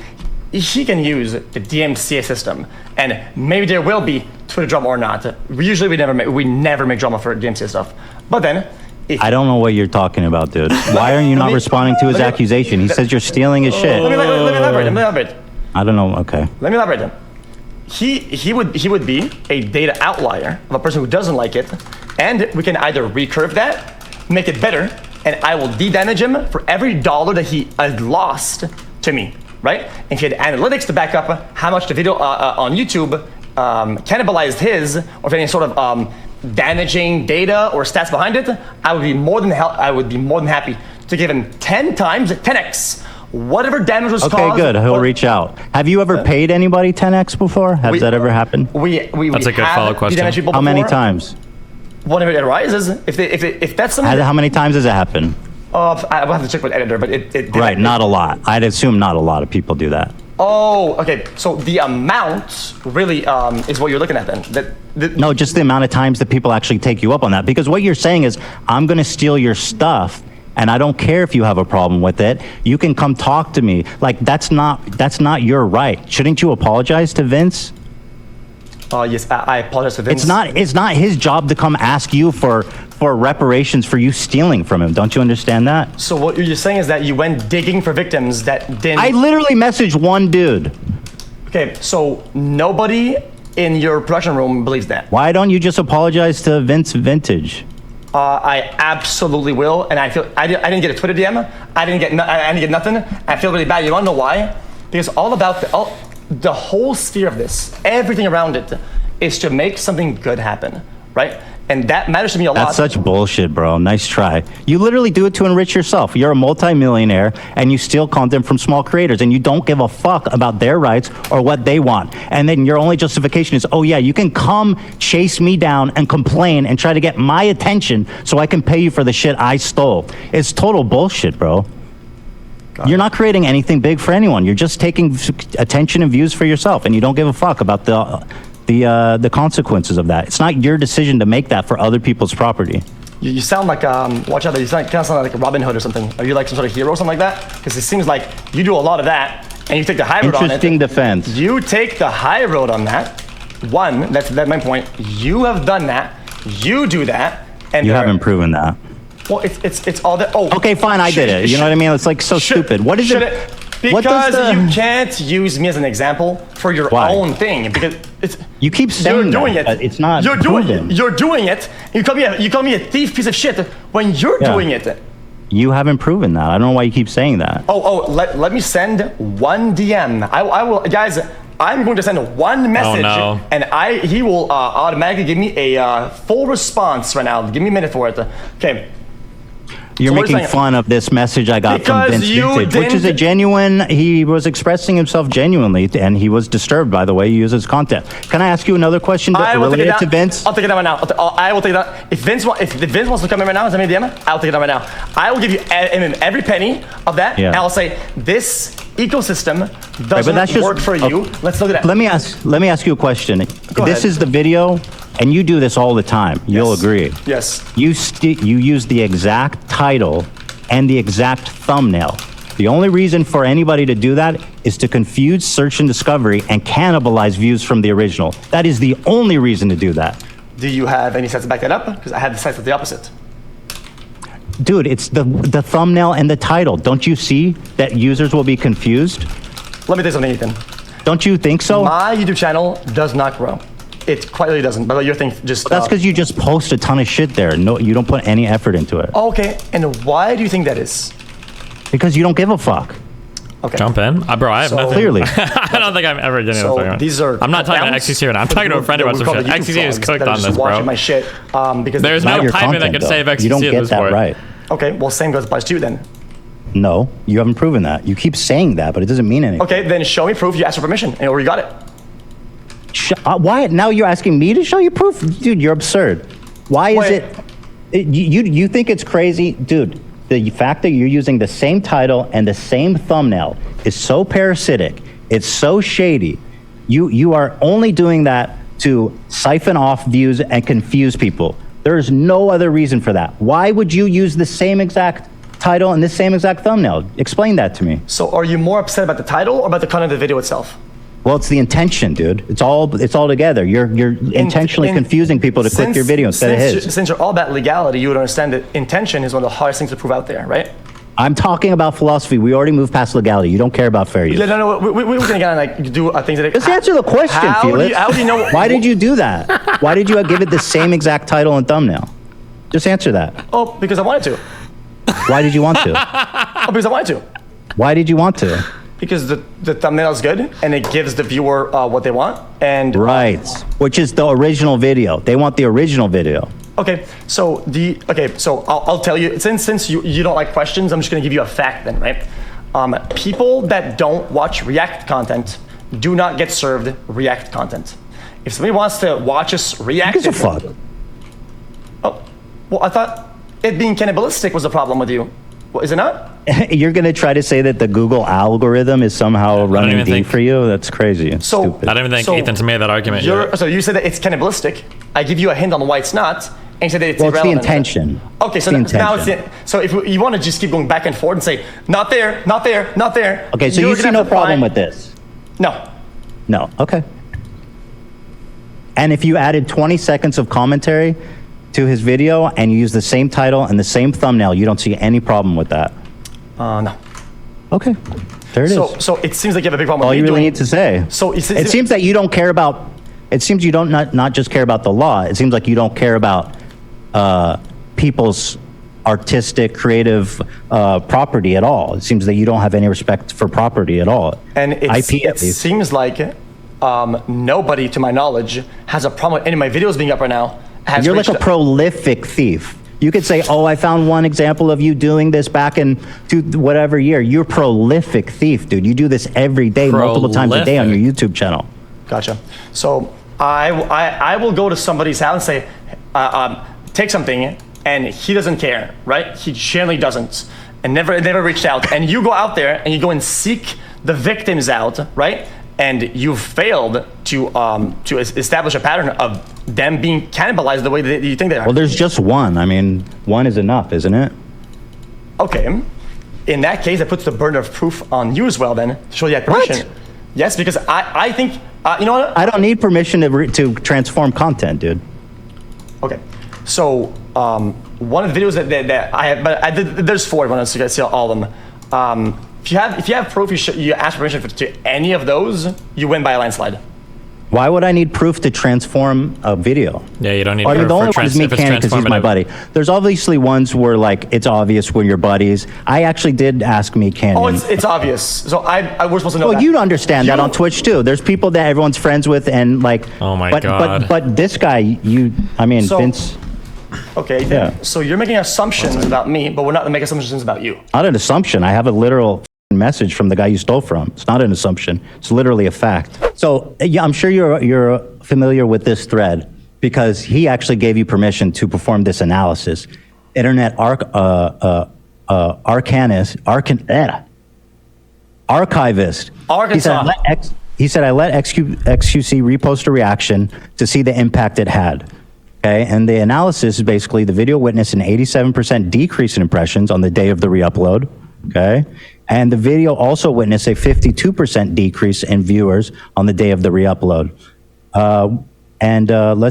He can use the DMCA system, and maybe there will be Twitter drama or not. Usually, we never make drama for DMCA stuff. But then, I don't know what you're talking about, dude. Why are you not responding to his accusation? He says you're stealing his shit. Let me elaborate. I don't know. Okay. Let me elaborate then. He would be a data outlier of a person who doesn't like it, and we can either recurve that, make it better, and I will de-damage him for every dollar that he has lost to me, right? If he had analytics to back up how much the video on YouTube cannibalized his, or if any sort of damaging data or stats behind it, I would be more than happy to give him 10x Whatever damage was Okay, caused. good. He'll reach out. Have you ever paid anybody 10x before? Has that ever happened? That's a good have follow-up question. damaged people How many before. times? Whenever it arises, if that's something. How many times has it happened? I will have to check with editor, but it Right, not a lot. I'd assume not a lot of people do that. Oh, okay. So the amount really is what you're looking at then. No, just the amount of times that people actually take you up on that. Because what you're saying is, I'm going to steal your stuff, and I don't care if you have a problem with it. You can come talk to me. Like, that's not your right. Shouldn't you apologize to Vince? Yes, I apologize to Vince. It's not his job to come ask you for reparations for you stealing from him. Don't you understand that? So what you're saying is that you went digging for victims that didn't. I literally messaged one dude. Okay, so nobody in your production room believes that. Why don't you just apologize to Vince Vintage? I absolutely will, and I feel I didn't get a Twitter DM. I didn't get nothing. I feel really bad. You want to know why? Because all about the whole sphere of this, everything around it, is to make something good happen, right? And that matters to me a lot. That's such bullshit, bro. Nice try. You literally do it to enrich yourself. You're a multimillionaire and you steal content from small creators and you don't give a fuck about their rights or what they want. And then your only justification is, oh yeah, you can come chase me down and complain and try to get my attention so I can pay you for the shit I stole. It's total bullshit, bro. You're not creating anything big for anyone. You're just taking attention and views for yourself, and you don't give a fuck about the consequences of that. It's not your decision to make that for other people's property. You sound like watch out! You kind of sound like a Robin Hood or something. Are you like some sort of hero or something like that? Because it seems like you do a lot of that, and you take the high road on it. Interesting defense. You take the high road on that. One, that's my point. You have done that. You do that, and You haven't proven that. Well, it's all that. Oh, Okay, fine, I did it. You know what I mean? It's like so stupid. What is it? What does Because you can't use me as an example for your Why? own thing. Because it's You keep saying you're doing that, it. but it's not You're doing proven. it. You're doing it. You call me a thief, piece of shit when you're Yeah. doing it. You haven't proven that. I don't know why you keep saying that. Let me send one DM. I will, guys. I'm going to send one message, no. and he will automatically give me a full response right now. Give me a minute for it. Okay. You're So what are you making saying? fun of this message I got Because from Vince you Vintage, which is a didn't- genuine, he was expressing himself genuinely, and he was disturbed by the way you use his content. Can I ask you another question I will take it related down. to Vince? I'll take it down right now. I will take it down. If Vince wants to come in right now and send me a DM, I'll take it down right now. I will give you every penny of that, Yeah. and I'll say this ecosystem Right, doesn't but that's just work for you. okay. Let's look at that. Let me ask you a question. Go This ahead. is the video, and you do this all the time. You'll Yes. agree. Yes. You use the exact title and the exact thumbnail. The only reason for anybody to do that is to confuse search and discovery and cannibalize views from the original. That is the only reason to do that. Do you have any sites to back that up? Because I have the sites of the opposite. Dude, it's the thumbnail and the title. Don't you see that users will be confused? Let me tell you something, Ethan. Don't you think so? My YouTube channel does not grow. It quite really doesn't. But your thing just. That's because you just post a ton of shit there. No, you don't put any effort into it. Okay, and why do you think that is? Because you don't give a fuck. Okay. Jump in, bro. I have nothing. Clearly. I don't think I'm ever doing So anything. these are. I'm not talking about accounts XQC right now. I'm for talking to a people friend that about we some call shit. the YouTube XQC is frogs cooked that are on just this, watching bro. my shit, because There's Not no your piping that content, could though. save XQC You don't at get this that point. right. Okay, well, same goes applies to you then. No, you haven't proven that. You keep saying that, but it doesn't mean anything. Okay, then show me proof you asked for permission and or you got it. Why? Now you're asking me to show you proof? Dude, you're absurd. Why is Wait. you think it's crazy? Dude, the fact that you're using the same title and the same thumbnail is so parasitic. It's so shady. You are only doing that to siphon off views and confuse people. There is no other reason for that. Why would you use the same exact title and the same exact thumbnail? Explain that to me. So are you more upset about the title or about the content of the video itself? Well, it's the intention, dude. It's all together. You're intentionally confusing people to click your video instead of his. Since you're all about legality, you would understand that intention is one of the hardest things to prove out there, right? I'm talking about philosophy. We already moved past legality. You don't care about fair use. No, we're gonna kind of like do things that. Just answer the question, Felix. How do you know? Why did you do that? Why did you give it the same exact title and thumbnail? Just answer that. Oh, because I wanted to. Why did you want to? Oh, because I wanted to. Why did you want to? Because the thumbnail is good and it gives the viewer what they want. And Right, which is the original video. They want the original video. Okay, so I'll tell you, since you don't like questions, I'm just gonna give you a fact then, right? People that don't watch React content do not get served React content. If somebody wants to watch us react, Who gives a fuck? oh, well, I thought it being cannibalistic was the problem with you. Well, is it not? You're going to try to say that the Google algorithm is somehow running even D think- for you? That's crazy. It's So- stupid. I don't even think So Ethan's made that argument yet. So you said that it's cannibalistic. I give you a hint on why it's not, and you said that it's Well, it's the irrelevant. intention. Okay, so It's the now it's intention. so if you want to just keep going back and forth and say not there, not there, not there. Okay, so you're you gonna see have no to problem find- with this? No. No. Okay. And if you added 20 seconds of commentary to his video and you use the same title and the same thumbnail, you don't see any problem with that? No. Okay. There it is. So it seems like you have a big problem All with you me really doing. need to say. So It seems that you don't care about. It seems you don't not just care about the law. It seems like you don't care about people's artistic, creative property at all. It seems that you don't have any respect for property at all. And IP at it least. seems like nobody, to my knowledge, has a problem with any of my videos being up right now. You're like a prolific thief. You could say, "Oh, I found one example of you doing this back in whatever year." You're a prolific thief, dude. You do this every day, multiple times a day on your YouTube channel. Gotcha. So I will go to somebody's house and say, take something, and he doesn't care, right? He generally doesn't, and never reached out. And you go out there and you go and seek the victims out, right? And you've failed to establish a pattern of them being cannibalized the way that you think they are. Well, there's just one. I mean, one is enough, isn't it? Okay. In that case, that puts the burden of proof on you as well, then, to show you had permission. What? Yes, because I think, you know what? I don't need permission to transform content, dude. Okay. So, one of the videos that I have, but there's 4 when I see all of them. If you have proof, you ask permission to any of those, you win by a landslide. Why would I need proof to transform a video? Yeah, you don't need I mean, proof the only for one is me if it's canning because he's my transformative. buddy. There's obviously ones where like it's obvious when you're buddies. I actually did ask me canning. Oh, it's obvious. So we're supposed to know Well, that. you understand that on Twitch too. There's people that everyone's friends with, and like. Oh my but, God. But this guy, So- Vince. Okay, Yeah. so you're making assumptions about me, but we're not making assumptions about you. Not an assumption. I have a literal message from the guy you stole from. It's not an assumption. It's literally a fact. So yeah, I'm sure you're familiar with this thread because he actually gave you permission to perform this analysis. Internet archivist. Arkansas. He said I let xQc repost a reaction to see the impact it had. Okay, and the analysis is basically the video witnessed an 87% decrease in impressions on the day of the re-upload. Okay, and the video also witnessed a 52% decrease in viewers on the day of the re-upload.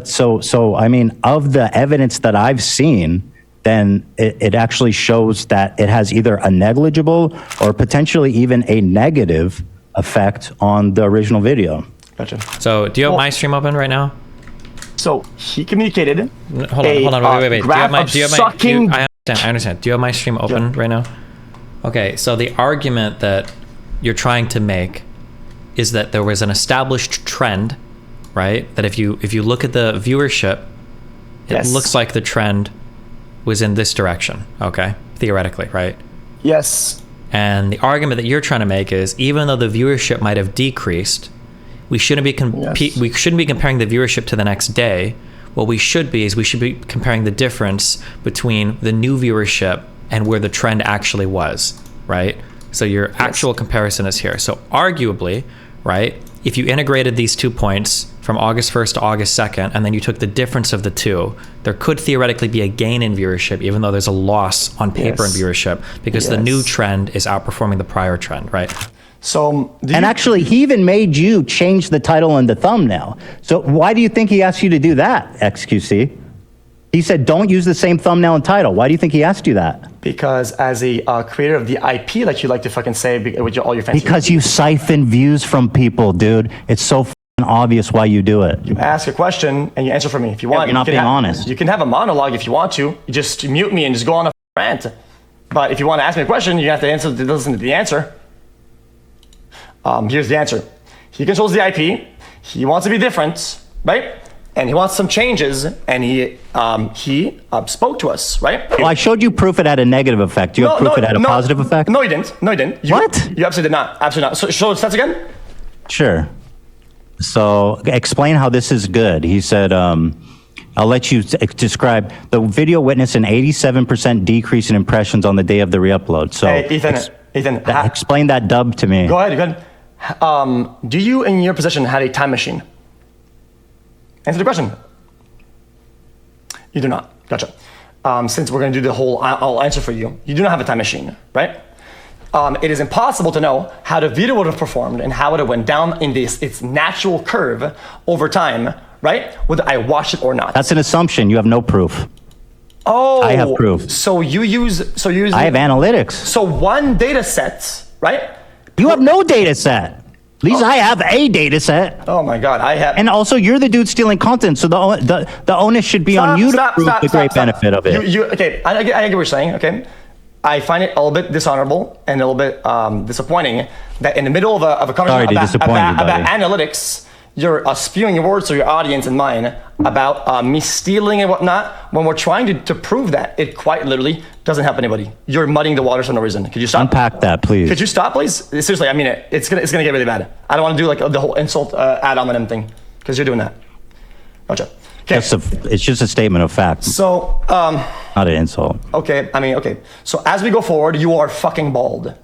So I mean, of the evidence that I've seen, then it actually shows that it has either a negligible or potentially even a negative effect on the original video. Gotcha. So, do you have my stream open right now? So he communicated. Hold on, wait. Graph of sucking. I understand. Do you have my stream open right now? Okay, so the argument that you're trying to make is that there was an established trend, right? That if you look at the viewership, it looks like the trend was in this direction, okay? Theoretically, right? Yes. And the argument that you're trying to make is even though the viewership might have decreased, we shouldn't be comparing the viewership to the next day. What we should be comparing the difference between the new viewership and where the trend actually was, right? So your actual comparison is here. So arguably, right, if you integrated these 2 points from August 1st to August 2nd, and then you took the difference of the two, there could theoretically be a gain in viewership, even though there's a loss on paper in viewership, because the new trend is outperforming the prior trend, right? So, Actually, he even made you change the title and the thumbnail. So why do you think he asked you to do that, xQc? He said, don't use the same thumbnail and title. Why do you think he asked you that? Because as a creator of the IP, like you like to fucking say with all your fancy. Because you siphon views from people, dude. It's so obvious why you do it. You ask a question and you answer for me if you want. You're not being honest. You can have a monologue if you want to. You just mute me and just go on a rant. But if you want to ask me a question, you have to listen to the answer. Here's the answer. He controls the IP. He wants to be different, right? and he wants some changes, and he spoke to us, right? Well, I showed you proof it had a negative effect. Do you have proof it had a positive effect? No, you didn't. No, you didn't. What? You absolutely did not. Absolutely not. So show the stats again. Sure. So explain how this is good. He said, I'll let you describe the video witnessed an 87% decrease in impressions on the day of the re-upload. So Hey, Ethan, explain that dub to me. Go ahead. Do you, in your position, had a time machine? Answer the question. You do not. Gotcha. Since we're going to do the whole, I'll answer for you. You do not have a time machine, right? It is impossible to know how the video would have performed and how it went down in its natural curve over time, right? Whether I watched it or not. That's an assumption. You have no proof. Oh, I have proof. So you use. I have analytics. So one data set, right? You have no data set. At least I have a data set. Oh my God, I have. And also, you're the dude stealing content, so the onus should be on you to prove the great benefit of it. Okay, I get what you're saying. Okay, I find it a little bit dishonorable and a little bit disappointing that in the middle of a conversation about analytics, you're spewing your words to your audience and mine about me stealing and whatnot, when we're trying to prove that it quite literally doesn't help anybody. You're muddying the waters for no reason. Could you stop? Unpack that, please. Could you stop, please? Seriously, I mean it. It's gonna get really bad. I don't want to do like the whole insult ad hominem thing, because you're doing that. Gotcha. Okay. It's just a statement of fact. So, not an insult. Okay, okay. So as we go forward, you are fucking bald.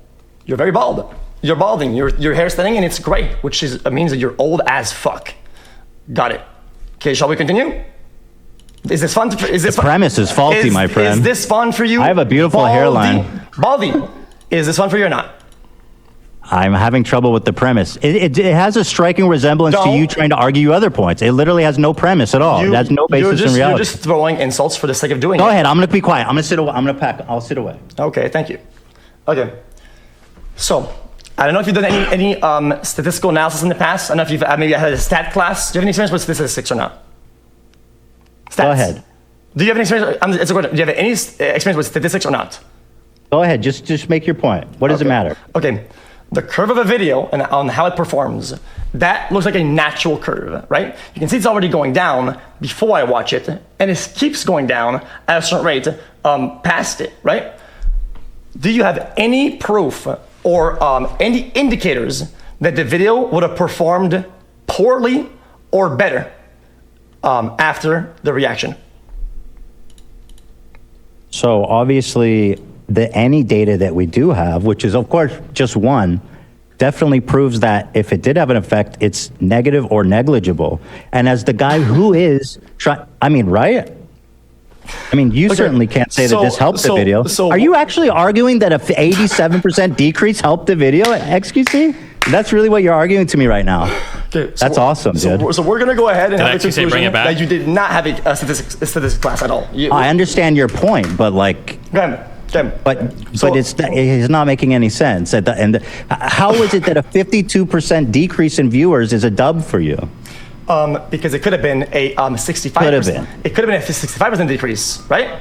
You're very bald. You're balding. Your hair's thinning and it's gray, which means that you're old as fuck. Got it. Okay, shall we continue? Is this fun? The premise is faulty, my friend. Is this fun for you? I have a beautiful hairline. Baldy, is this fun for you or not? I'm having trouble with the premise. It has a striking resemblance to you trying to argue other points. It literally has no premise at all. It has no basis in reality. You're just throwing insults for the sake of doing it. Go ahead. I'm going to be quiet. I'm going to sit away. I'll sit away. Okay, thank you. Okay. So, I don't know if you've done any statistical analysis in the past. I don't know if you've maybe had a stat class. Do you have any experience with statistics or not? Stats. Go ahead. Do you have any experience? Do you have any experience with statistics or not? Go ahead. Just make your point. What does it matter? Okay. The curve of a video and on how it performs, that looks like a natural curve, right? You can see it's already going down before I watch it, and it keeps going down at a certain rate past it, right? Do you have any proof or any indicators that the video would have performed poorly or better after the reaction? So obviously, any data that we do have, which is of course just one, definitely proves that if it did have an effect, it's negative or negligible. And as the guy who is right? I mean, you certainly can't say that this helped the video. Are you actually arguing that a 87% decrease helped the video at xQc? That's really what you're arguing to me right now. Okay, That's awesome, dude. So we're going to go ahead and have the XQC bring conclusion it back? that you did not have a statistics class at all. I understand your point, but like... But it's not making any sense. How is it that a 52% decrease in viewers is a dub for you? Because it could have been a 65%. Could have been. It could have been a 65% decrease, right?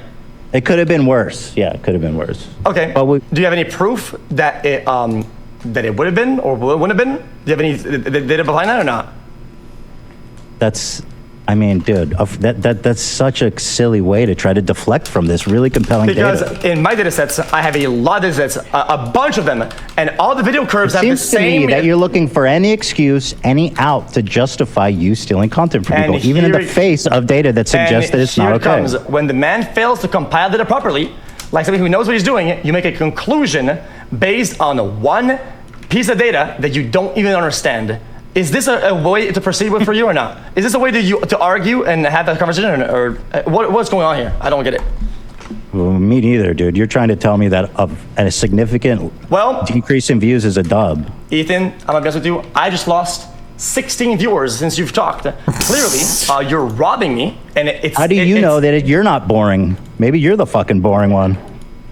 It could have been worse. Yeah, it could have been worse. Okay. But do you have any proof that it would have been or wouldn't have been? Do you have any data behind that or not? I mean, dude, that's such a silly way to try to deflect from this really compelling data. Because in my data sets, I have a lot of data sets, a bunch of them, and all the video curves have the Seems to same. me that you're looking for any excuse, any out to justify you stealing content from people, even in the face of data that suggests that it's not okay. Comes when the man fails to compile data properly, like somebody who knows what he's doing, you make a conclusion based on one piece of data that you don't even understand. Is this a way to proceed with for you or not? Is this a way to argue and have that conversation, or what's going on here? I don't get it. Well, me neither, dude. You're trying to tell me that a significant decrease in views is a dub. Ethan, I'm gonna be honest with you. I just lost 16 viewers since you've talked. Clearly, you're robbing me, and it's. How do you know that you're not boring? Maybe you're the fucking boring one.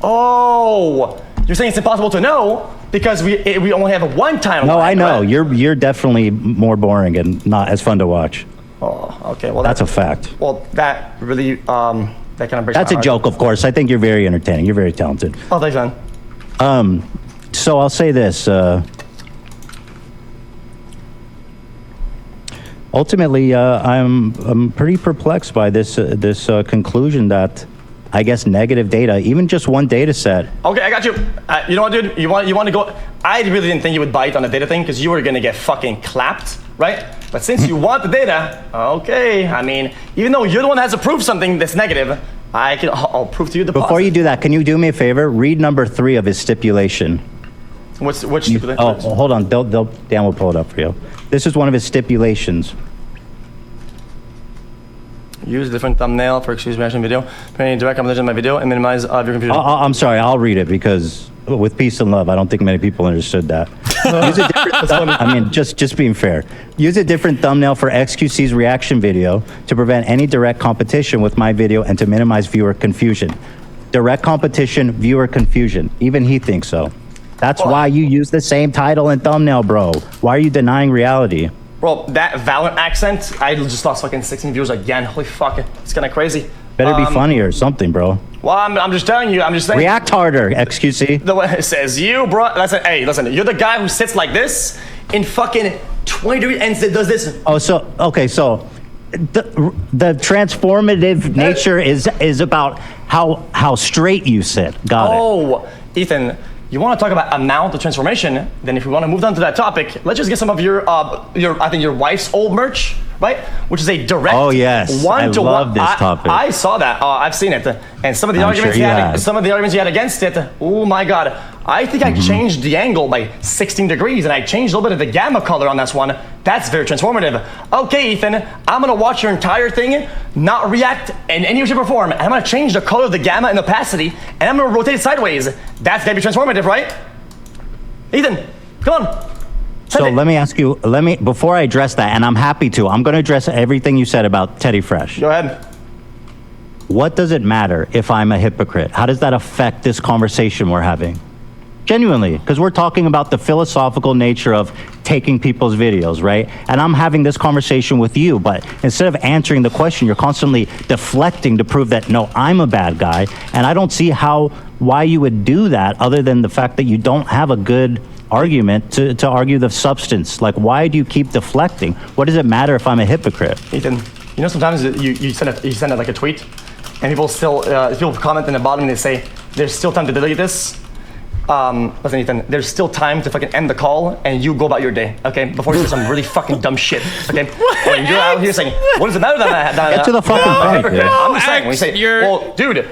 Oh, you're saying it's impossible to know because we only have a one timeline. No, I know. Right? You're definitely more boring and not as fun to watch. Oh, okay. Well, that's a fact. Well, that really that kind of breaks my heart. That's a joke, of course. I think you're very entertaining. You're very talented. Oh, thanks, man. So I'll say this. ultimately, I'm pretty perplexed by this conclusion that, I guess, negative data, even just one data set. Okay, I got you. You know what, dude? You want to go? I really didn't think you would bite on the data thing because you were gonna get fucking clapped, right? But since you want the data, okay. I mean, even though you're the one that has to prove something that's negative, I'll prove to you the positive. Before you do that, can you do me a favor? Read number 3 of his stipulation. Which stipulation? Oh, hold on. Dan will pull it up for you. This is one of his stipulations. Use a different thumbnail for XQc reaction video, create direct competition in my video, and minimize your confusion. I'm sorry, I'll read it because with peace and love, I don't think many people understood that. Use a different, I mean, just being fair. Use a different thumbnail for XQC's reaction video to prevent any direct competition with my video and to minimize viewer confusion. Direct competition, viewer confusion. Even he thinks so. That's why you use the same title and thumbnail, bro. Why are you denying reality? Bro, that Valorant accent, I just lost fucking 16 viewers again. Holy fuck, it's kind of crazy. Better be funny or something, bro. Well, I'm just telling you, I'm just saying. React harder, XQC. The way it says you, bro. Listen, hey, listen, you're the guy who sits like this in fucking 20 degrees and does this. Oh, so, okay, so the transformative nature is about how straight you sit. Got it. Oh, Ethan, you want to talk about amount of transformation? Then if we want to move on to that topic, let's just get some of your I think your wife's old merch, right? Which is a direct one-to-one. I love this topic. I saw that. I've seen it, and some of the arguments you had against it. Oh my God! I think I changed the angle by 16 degrees, and I changed a little bit of the gamma color on this one. That's very transformative. Okay, Ethan, I'm gonna watch your entire thing, not react in any way, shape, or form, and I'm gonna change the color of the gamma and opacity, and I'm gonna rotate it sideways. That's gonna be transformative, right? Ethan, come on. So let me ask you, before I address that, and I'm happy to, I'm going to address everything you said about Teddy Fresh. Go ahead. What does it matter if I'm a hypocrite? How does that affect this conversation we're having? Genuinely, because we're talking about the philosophical nature of taking people's videos, right? And I'm having this conversation with you, but instead of answering the question, you're constantly deflecting to prove that, no, I'm a bad guy. And I don't see why you would do that other than the fact that you don't have a good argument to argue the substance. Like, why do you keep deflecting? What does it matter if I'm a hypocrite? Ethan, you know sometimes you send it like a tweet, and people still people comment in the bottom and they say there's still time to delete this. Listen, Ethan, there's still time to fucking end the call and you go about your day, okay? Before you say some really fucking dumb shit, okay? And you're out here saying, what does it matter that Get to the fucking point, dude. I'm just saying, when you say, well, dude,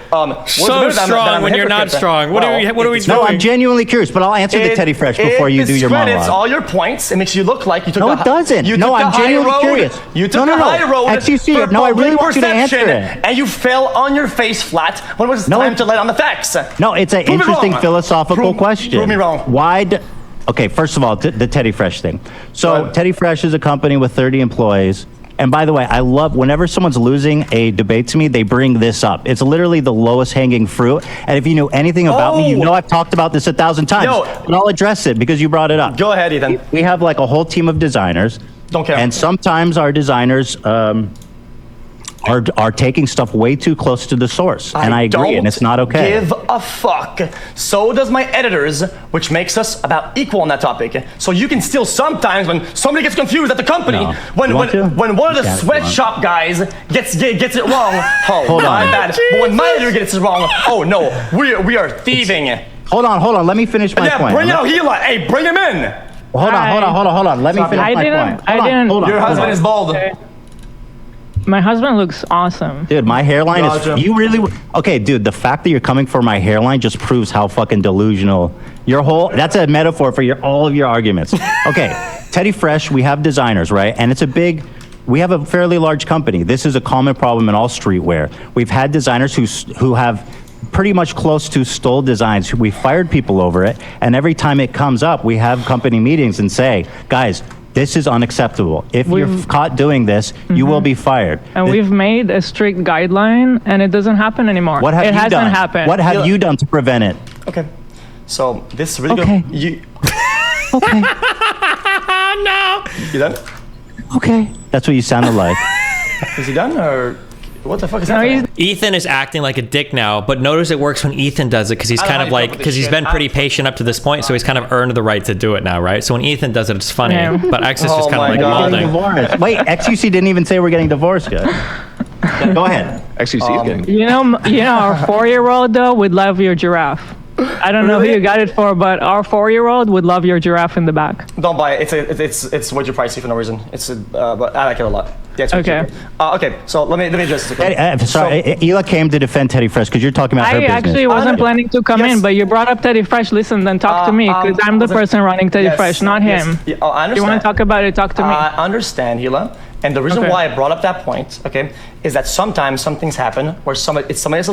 so strong when you're not strong. What are we doing? No, I'm genuinely curious, but I'll answer the Teddy Fresh before you do your monologue. It discredits all your points. It makes you look like you took No, it doesn't. No, I'm genuinely curious. You took the high road. XQC, no, I really want you to answer it. And you fell on your face flat when it was time to let on the facts. No, it's an interesting philosophical question. Prove me wrong. Okay, first of all, the Teddy Fresh thing. So Teddy Fresh is a company with 30 employees. And by the way, I love whenever someone's losing a debate to me, they bring this up. It's literally the lowest hanging fruit. And if you knew anything about me, you know I've talked about this 1,000 times. But I'll address it because you brought it up. Go ahead, Ethan. We have like a whole team of designers. Don't care. And sometimes our designers are taking stuff way too close to the source. And I agree, and it's not okay. Give a fuck. So does my editors, which makes us about equal on that topic. So you can still sometimes, when somebody gets confused at the company, when one of the sweatshop guys gets it wrong, Hold on. my bad. But when my editor gets it wrong, oh no, we are thieving. Hold on. Let me finish my point. Bring out Hila. Hey, bring him in. Hold on. Let me finish my point. Hold on. Your husband is bald. Okay. My husband looks awesome. Dude, my hairline is... You really... Okay, dude, the fact that you're coming for my hairline just proves how fucking delusional your whole... That's a metaphor for all of your arguments. Okay, Teddy Fresh, we have designers, right? And it's a big... We have a fairly large company. This is a common problem in all streetwear. We've had designers who have pretty much close to stole designs. We fired people over it. And every time it comes up, we have company meetings and say, guys... This is unacceptable. If you're caught doing this, you will be fired. And we've made a strict guideline, and it doesn't happen anymore. What have you done? It hasn't happened. What have you done to prevent it? Okay. So this is really good. Okay. No. You done? Okay. That's what you sounded like. Is he done or? What the fuck is No, happening? Ethan is acting like a dick now, but notice it works when Ethan does it because he's I don't kind know of how you like, come up with because this he's shit. been pretty patient up to this point, so he's kind of earned the right to do it now, right? So when Ethan does it, it's funny, Yeah. but X is Oh just kind my of like God. Getting mauling. divorced. Wait, xQc didn't even say we're getting divorced yet. Go ahead. xQc is getting. You know, our 4-year-old though would love your giraffe. I don't know who you got it for, but our 4-year-old would love your giraffe in the back. Don't buy it. It's way too pricey for no reason. But I like it a lot. Yeah, it's way Okay. cheaper. Okay, so let me address this. Okay? Sorry, Hila came to defend Teddy Fresh because you're talking about her I business. actually wasn't planning to come in, but you brought up Teddy Fresh. Listen, then talk to me, because I'm the person running Teddy Fresh, not him. Yes. I understand. You want to talk about it, talk to me. I understand, Hila. And the reason Okay. why I brought up that point, okay, is that sometimes some things happen where it's somebody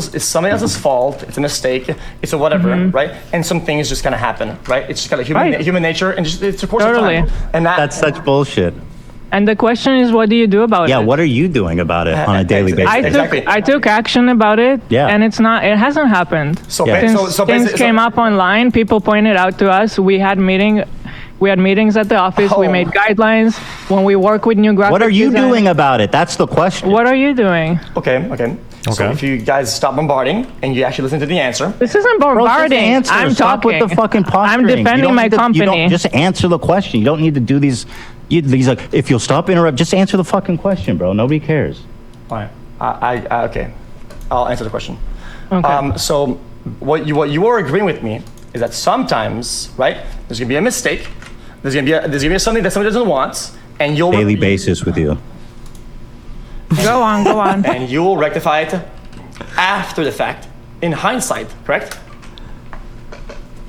else's fault, it's a mistake, it's a whatever, right? And some things just kind of happen, right? It's just kind of human nature, and just, it's a course Totally. of time. And That's such bullshit. And the question is, what do you do about Yeah, it? what are you doing about it on a daily basis? I took action about it, Yeah. and it hasn't happened. So, Yeah. Since things came up online, people pointed out to us. We had meetings at the office. We Oh. made guidelines. When we work with new graphic What are you design- doing about it? That's the question. What are you doing? Okay. So if you guys stop bombarding and you actually listen to the answer, This isn't Bro, just bombarding. answer. I'm Stop talking. with the fucking posturing. I'm You defending don't my need to- you don't- company. Just answer the question. You don't need to do these like, if you'll stop interrupt, just answer the fucking question, bro. Nobody cares. all right. Okay, I'll answer the question. Okay. So what you are agreeing with me is that sometimes, right? There's gonna be a mistake. There's gonna be something that somebody doesn't want, and you'll Daily basis with you. Go on. and you will rectify it after the fact, in hindsight. Correct?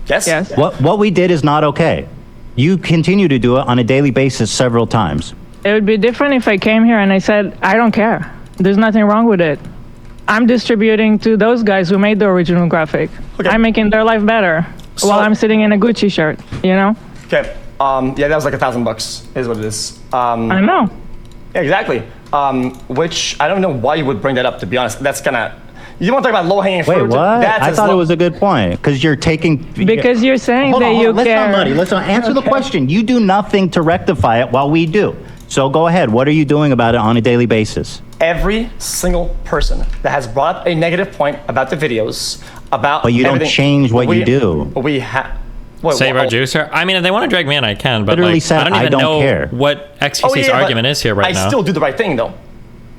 Yes. Yes. What we did is not okay. You continue to do it on a daily basis several times. It would be different if I came here and I said, I don't care. There's nothing wrong with it. I'm distributing to those guys who made the original graphic. Okay. I'm making their life better So- while I'm sitting in a Gucci shirt, you know? Okay. Yeah, that was like $1,000. Is what it is. I know. Yeah, exactly. Which I don't know why you would bring that up. To be honest, that's kind of. You want to talk about low-hanging fruit? Wait, what? That's I as thought it low- was a good point because you're taking. Because you're saying Hold that on, you let's care. not muddy. Let's not answer the Okay. question. You do nothing to rectify it while we do. So go ahead. What are you doing about it on a daily basis? Every single person that has brought up a negative point about the videos, about. But you don't everything, change what you do. We have. Saber juicer. I mean, if they want to drag me in, I can, but Literally like, said, I don't I even don't know care. what xQc's argument is here right now. I still do the right thing though.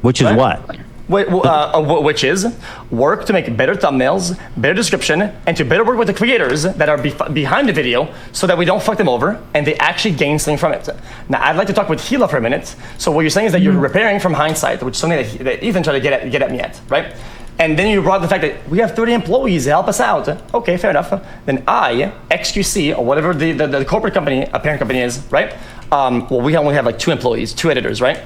Which is what? Which is work to make better thumbnails, better description, and to better work with the creators that are behind the video so that we don't fuck them over and they actually gain something from it. Now, I'd like to talk with Hila for a minute. So what you're saying is that you're repairing from hindsight, which is something that Ethan tried to get at me at, right? And then you brought the fact that we have 30 employees, help us out. Okay, fair enough. Then I, xQc, or whatever the corporate company, a parent company is, right? Well, we only have like 2 employees, 2 editors, right?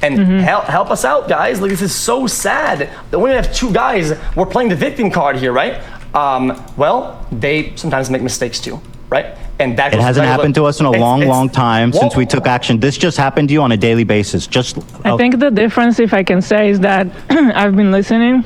And help us out, guys. Like, this is so sad. We only have 2 guys. We're playing the victim card here, right? Well, they sometimes make mistakes too, right? And that It hasn't happened to us in a long time since we Whoa. took action. This just happened to you on a daily basis. I think the difference, if I can say, is that I've been listening,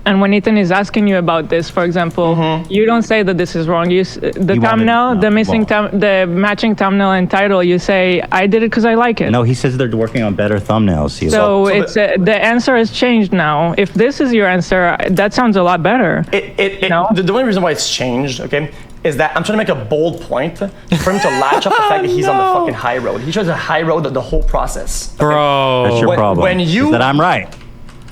and when Ethan is asking you about this, for example, you don't say that this is wrong. The thumbnail, the matching thumbnail and title, you say, I did it because I like it. No, he says they're working on better thumbnails. Hila. So it's the answer has changed now. If this is your answer, that sounds a lot better. The only reason why it's changed, okay, is that I'm trying to make a bold point for him to latch up the fact that he's on the fucking high road. He tries to high road the whole process. Okay? Bro. That's your problem. When you is that I'm right.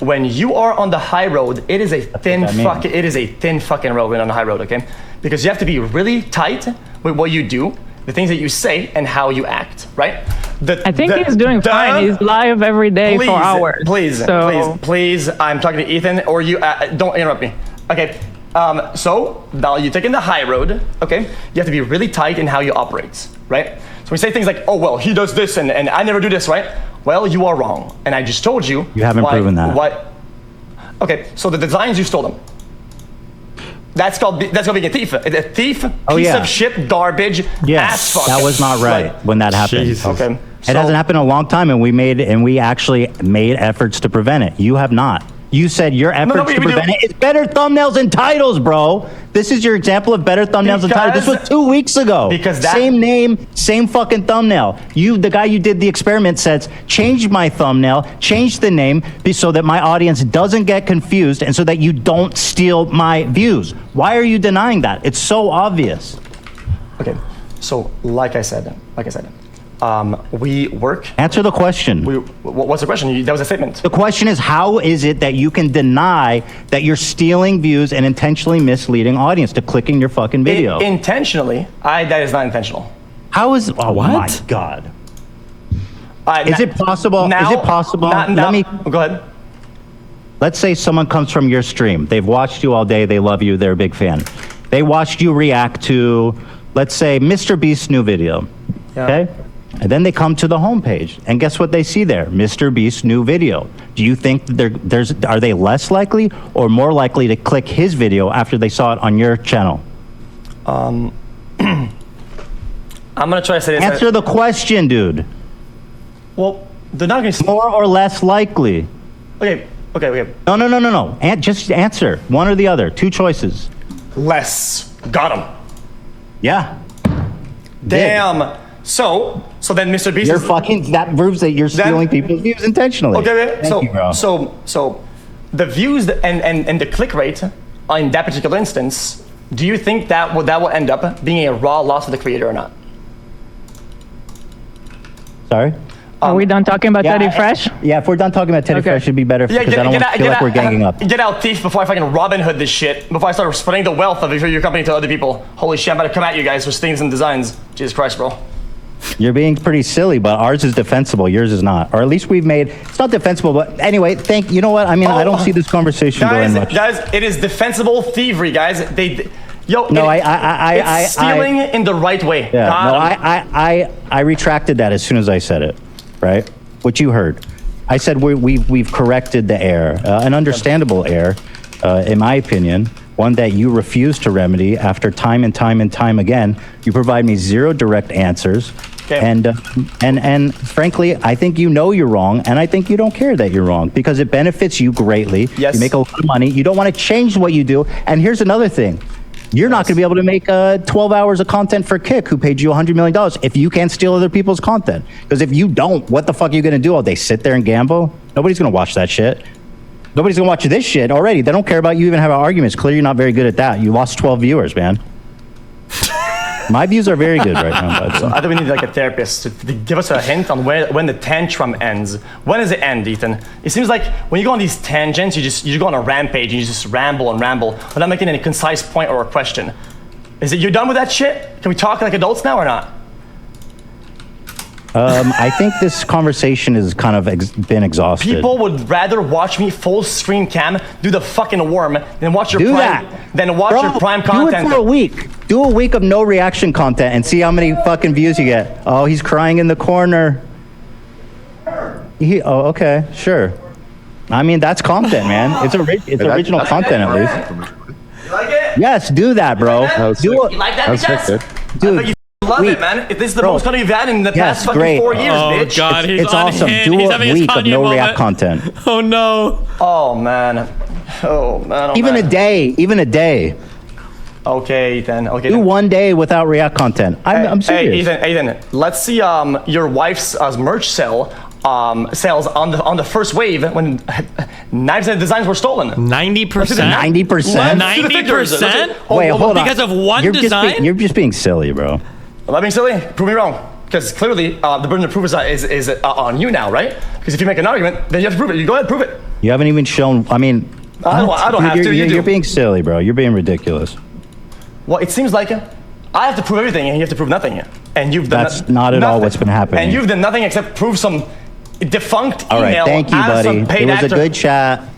When you are on the high road, it is a thin fucking road when on the high road, okay? Because you have to be really tight with what you do, the things that you say, and how you act, right? I think he's doing fine. He's live every day for hours. Please, I'm talking to Ethan, or you, don't interrupt me. Okay, so now you're taking the high road, okay? You have to be really tight in how you operate, right? So we say things like, oh, well, he does this, and I never do this, right? Well, you are wrong, and I just told you. You haven't proven that. Okay, so the designs, you stole them. That's called being a thief. A thief, piece of shit, garbage, ass fuck. That was not right when that happened. Jesus. Okay. It hasn't happened in a long time, and we actually made efforts to prevent it. You have not. You said your efforts to prevent it. It's better thumbnails and titles, bro. This is your example of better thumbnails and titles. This was 2 weeks ago. Because that, same name, same fucking thumbnail. The guy you did the experiment says, change my thumbnail, change the name so that my audience doesn't get confused and so that you don't steal my views. Why are you denying that? It's so obvious. Okay, so like I said, we work. Answer the question. What's the question? That was a statement. The question is, how is it that you can deny that you're stealing views and intentionally misleading audience to clicking your fucking video? Intentionally, that is not intentional. How is? Oh my God. Is it possible? Now, is it possible? Let me go ahead. Let's say someone comes from your stream. They've watched you all day. They love you. They're a big fan. They watched you react to, let's say, Mr. Beast's new video. Yeah. Okay. And then they come to the homepage, and guess what they see there? Mr. Beast's new video. Do you think are they less likely or more likely to click his video after they saw it on your channel? I'm gonna try to say this. Answer the question, dude. Well, they're not gonna. More or less likely. Okay. No. Just answer one or the other. 2 choices. Less. Got him. Yeah. Damn. So then Mr. Beast that proves that you're stealing people's views intentionally. Okay, Thank you, bro. So the views and the click rate in that particular instance, do you think that will end up being a raw loss for the creator or not? Sorry? Are we done talking about Teddy Fresh? Yeah, if we're done talking about Teddy Fresh, it'd be better because I don't want to feel like we're ganging up. Get out, thief, before I fucking Robin Hood this shit, before I start spreading the wealth of your company to other people. Holy shit, I'm about to come at you guys for things and designs. Jesus Christ, bro. You're being pretty silly, but ours is defensible. Yours is not. Or at least we've made, it's not defensible, but anyway, you know what? I mean, I don't see this conversation going much. Guys, it is defensible thievery, guys. It's stealing in the right way. Yeah, I retracted that as soon as I said it, right? What you heard. I said we've corrected the error, an understandable error, in my opinion, one that you refuse to remedy after time and time again. You provide me 0 direct answers. Okay. And frankly, I think you know you're wrong, and I think you don't care that you're wrong because it benefits you greatly. Yes. You make a lot of money. You don't want to change what you do. And here's another thing. You're not going to be able to make 12 hours of content for Kick, who paid you $100 million, if you can't steal other people's content. Because if you don't, what the fuck are you going to do all day? Sit there and gamble? Nobody's going to watch that shit. Nobody's going to watch this shit already. They don't care about you even having arguments. Clearly, you're not very good at that. You lost 12 viewers, man. My views are very good right now. But, I think we need like a therapist to give us a hint on when the tantrum ends. When does it end, Ethan? It seems like when you go on these tangents, you go on a rampage and you just ramble without making any concise point or a question. You're done with that shit? Can we talk like adults now or not? I think this conversation has kind of been exhausted. People would rather watch me full screen cam do the fucking worm than watch your prime content. Do it for a week. Do a week of no reaction content and see how many fucking views you get. Oh, he's crying in the corner. Oh, okay, sure. I mean, that's content, man. It's original content at least. You like it? Yes, do that, bro. You like that, because? Dude. Love it, man. This is the most content you've had in the past fucking 4 years, bitch. Oh, God, it's awesome. Do a week of no react content. Oh, no. Oh, man. Even a day. Okay, Ethan. Okay. Do 1 day without react content. I'm serious. Hey, Ethan. Let's see your wife's merch sales on the first wave when knives and designs were stolen. 90%? 90%? 90%? Wait, hold on. Because of one design? You're just being silly, bro. Am I being silly? Prove me wrong. Because clearly the burden of proof is on you now, right? Because if you make an argument, then you have to prove it. You go ahead, prove it. You haven't even shown. I mean, I don't have to. You're being silly, bro. You're being ridiculous. Well, it seems like I have to prove everything, and you have to prove nothing. And you've done That's not at all what's been happening. And you've done nothing except prove some defunct email. All right, thank you, buddy. It was a good chat.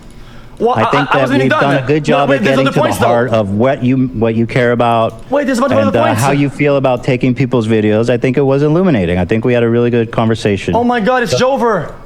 Well, I think that we've done a good job at getting to the heart of what you care about. Wait, there's a bunch of other points. How you feel about taking people's videos. I think it was illuminating. I think we had a really good conversation. Oh my God, it's over.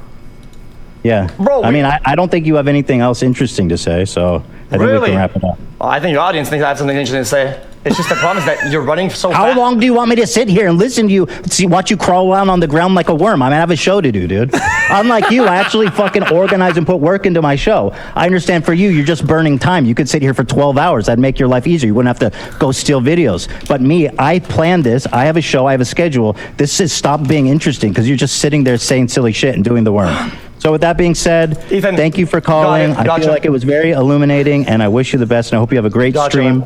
Yeah. Bro, I mean, I don't think you have anything else interesting to say, so I think we can wrap it up. Oh, I think your audience thinks I have something interesting to say. It's just the problem is that you're running so How fast. long do you want me to sit here and listen to you, watch you crawl around on the ground like a worm? I have a show to do, dude. Unlike you, I actually fucking organize and put work into my show. I understand for you, you're just burning time. You could sit here for 12 hours. That'd make your life easier. You wouldn't have to go steal videos. But me, I planned this. I have a show. I have a schedule. This is stop being interesting because you're just sitting there saying silly shit and doing the worm. So with that being said, Ethan, thank you for calling. I gotcha. feel like it was very illuminating, and I wish you the best, and I hope you have a great stream.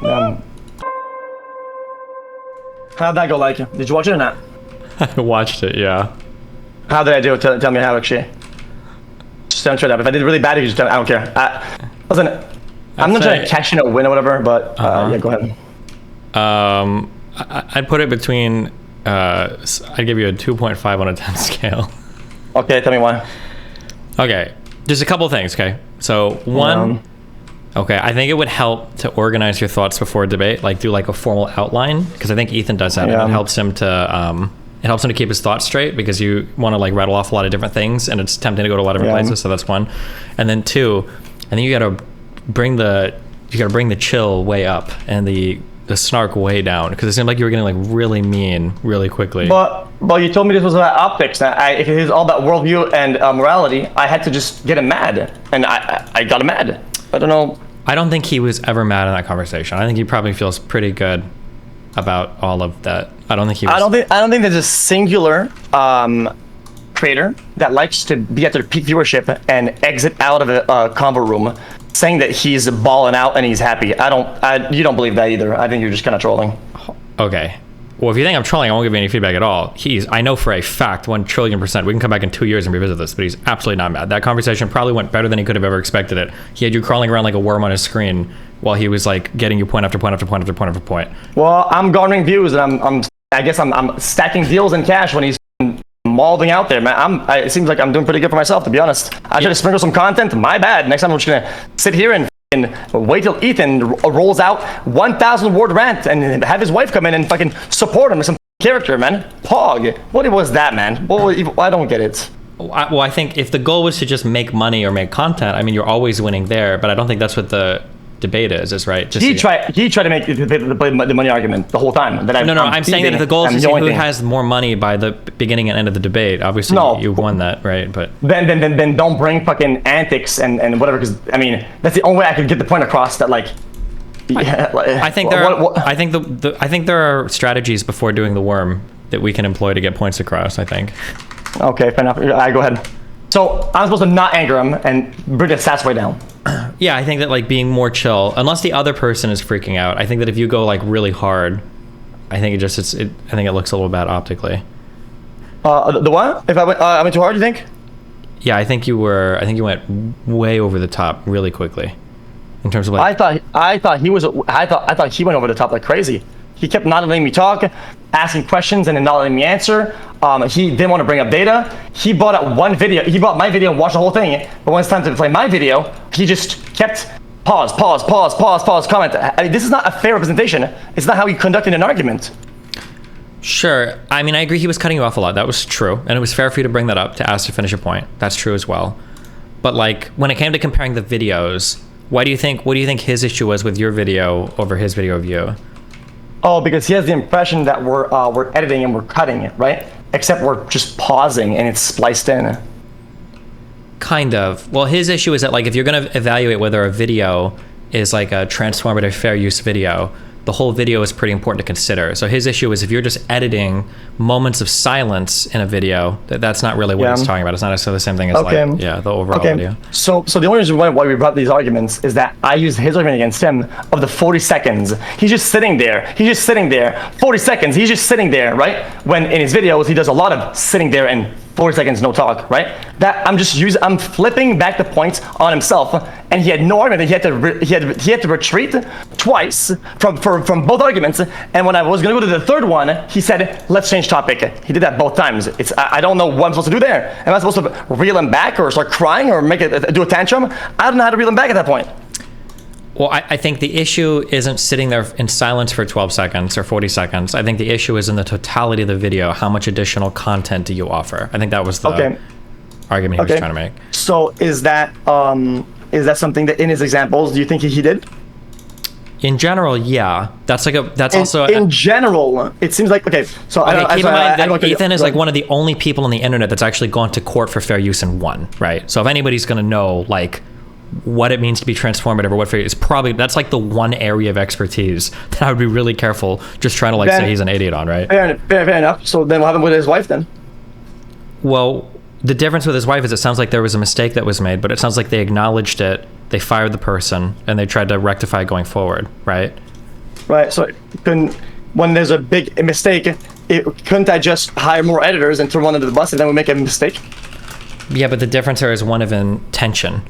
How'd that go, like? Did you watch it or not? I watched it, yeah. How did I do? Tell me how, actually. Just don't try that. If I did really bad, you just tell me. I don't care. Listen, I'm not trying to cash in a win or whatever, but yeah, go ahead. I'd put it between, I'd give you a 2.5 on a 10 scale. Okay, tell me why. Okay, just a couple things, okay? So one, okay, I think it would help to organize your thoughts before a debate, like do like a formal outline, because I think Ethan does that, and it helps him to keep his thoughts straight, because you want to like rattle off a lot of different things, and it's tempting to go to a lot of different places. So that's one. And then two, I think you gotta bring the chill way up and the snark way down, because it seemed like you were getting like really mean really quickly. But you told me this was about optics. If it is all about worldview and morality, I had to just get him mad, and I got him mad. I don't know. I don't think he was ever mad in that conversation. I think he probably feels pretty good about all of that. I don't think he was. I don't think there's a singular creator that likes to be at their peak viewership and exit out of a convo room saying that he's balling out and he's happy. You don't believe that either. I think you're just kind of trolling. Okay. Well, if you think I'm trolling, I won't give you any feedback at all. I know for a fact, 1,000,000,000%, we can come back in 2 years and revisit this, but he's absolutely not mad. That conversation probably went better than he could have ever expected it. He had you crawling around like a worm on his screen while he was like getting you point after point after point after point after point. Well, I'm garnering views, and I guess I'm stacking deals in cash when he's mauling out there, man. It seems like I'm doing pretty good for myself, to be honest. I try to sprinkle some content. My bad. Next time I'm just gonna sit here and wait till Ethan rolls out 1,000 word rant and have his wife come in and fucking support him as some character, man. Pog. What was that, man? I don't get it. Well, I think if the goal was to just make money or make content, I mean, you're always winning there, but I don't think that's what the debate is right? He tried to make the money argument the whole time. That I'm saying that if the goal is to see who has more money by the beginning and end of the debate, obviously you won that, right? But then don't bring fucking antics and whatever, because I mean that's the only way I could get the point across. That like, yeah, I think I think there are strategies before doing the worm that we can employ to get points across. I think. Okay, fair enough. Go ahead. So I'm supposed to not anger him and bring the sass way down. Yeah, I think that like being more chill, unless the other person is freaking out. I think that if you go like really hard, I think I think it looks a little bad optically. The what? If I went too hard, you think? Yeah, I think you went way over the top really quickly. In terms of like, I thought he went over the top like crazy. He kept not letting me talk, asking questions and then not letting me answer. He didn't want to bring up data. He bought out one video. He bought my video and watched the whole thing. But when it's time to play my video, he just kept pause, comment. I mean, this is not a fair representation. It's not how you conducted an argument. Sure. I mean, I agree he was cutting you off a lot. That was true. And it was fair for you to bring that up, to ask to finish a point. That's true as well. But like, when it came to comparing the videos, what do you think his issue was with your video over his video of you? Oh, because he has the impression that we're editing and we're cutting it, right? Except we're just pausing and it's spliced in. Kind of. Well, his issue is that like if you're going to evaluate whether a video is like a transformative fair use video, the whole video is pretty important to consider. So his issue is if you're just editing moments of silence in a video, that's not really what he's talking about. It's not necessarily the same thing as the overall video. So the only reason why we brought these arguments is that I used his argument against him of the 40 seconds. He's just sitting there. 40 seconds. He's just sitting there, right? When in his videos, he does a lot of sitting there and 40 seconds, no talk, right? That I'm flipping back the points on himself, and he had no argument. He had to retreat twice from both arguments. And when I was going to go to the third one, he said, "Let's change topic." He did that both times. I don't know what I'm supposed to do there. Am I supposed to reel him back or start crying or do a tantrum? I don't know how to reel him back at that point. Well, I think the issue isn't sitting there in silence for 12 seconds or 40 seconds. I think the issue is in the totality of the video. How much additional content do you offer? I think that was the argument he was trying to make. So is that something that in his examples, do you think he did? In general, yeah. That's like in general, it seems like okay. So keep in mind that Ethan is like one of the only people on the internet that's actually gone to court for fair use and won, right? So if anybody's going to know like what it means to be transformative or what fair use, probably that's like the one area of expertise that I would be really careful just trying to like say he's an idiot on, right? Fair enough. So then what happened with his wife then? Well, the difference with his wife is it sounds like there was a mistake that was made, but it sounds like they acknowledged it, they fired the person, and they tried to rectify it going forward, right? Right. So when there's a big mistake, couldn't I just hire more editors and throw one under the bus and then we make a mistake? Yeah, but the difference there is one of intention,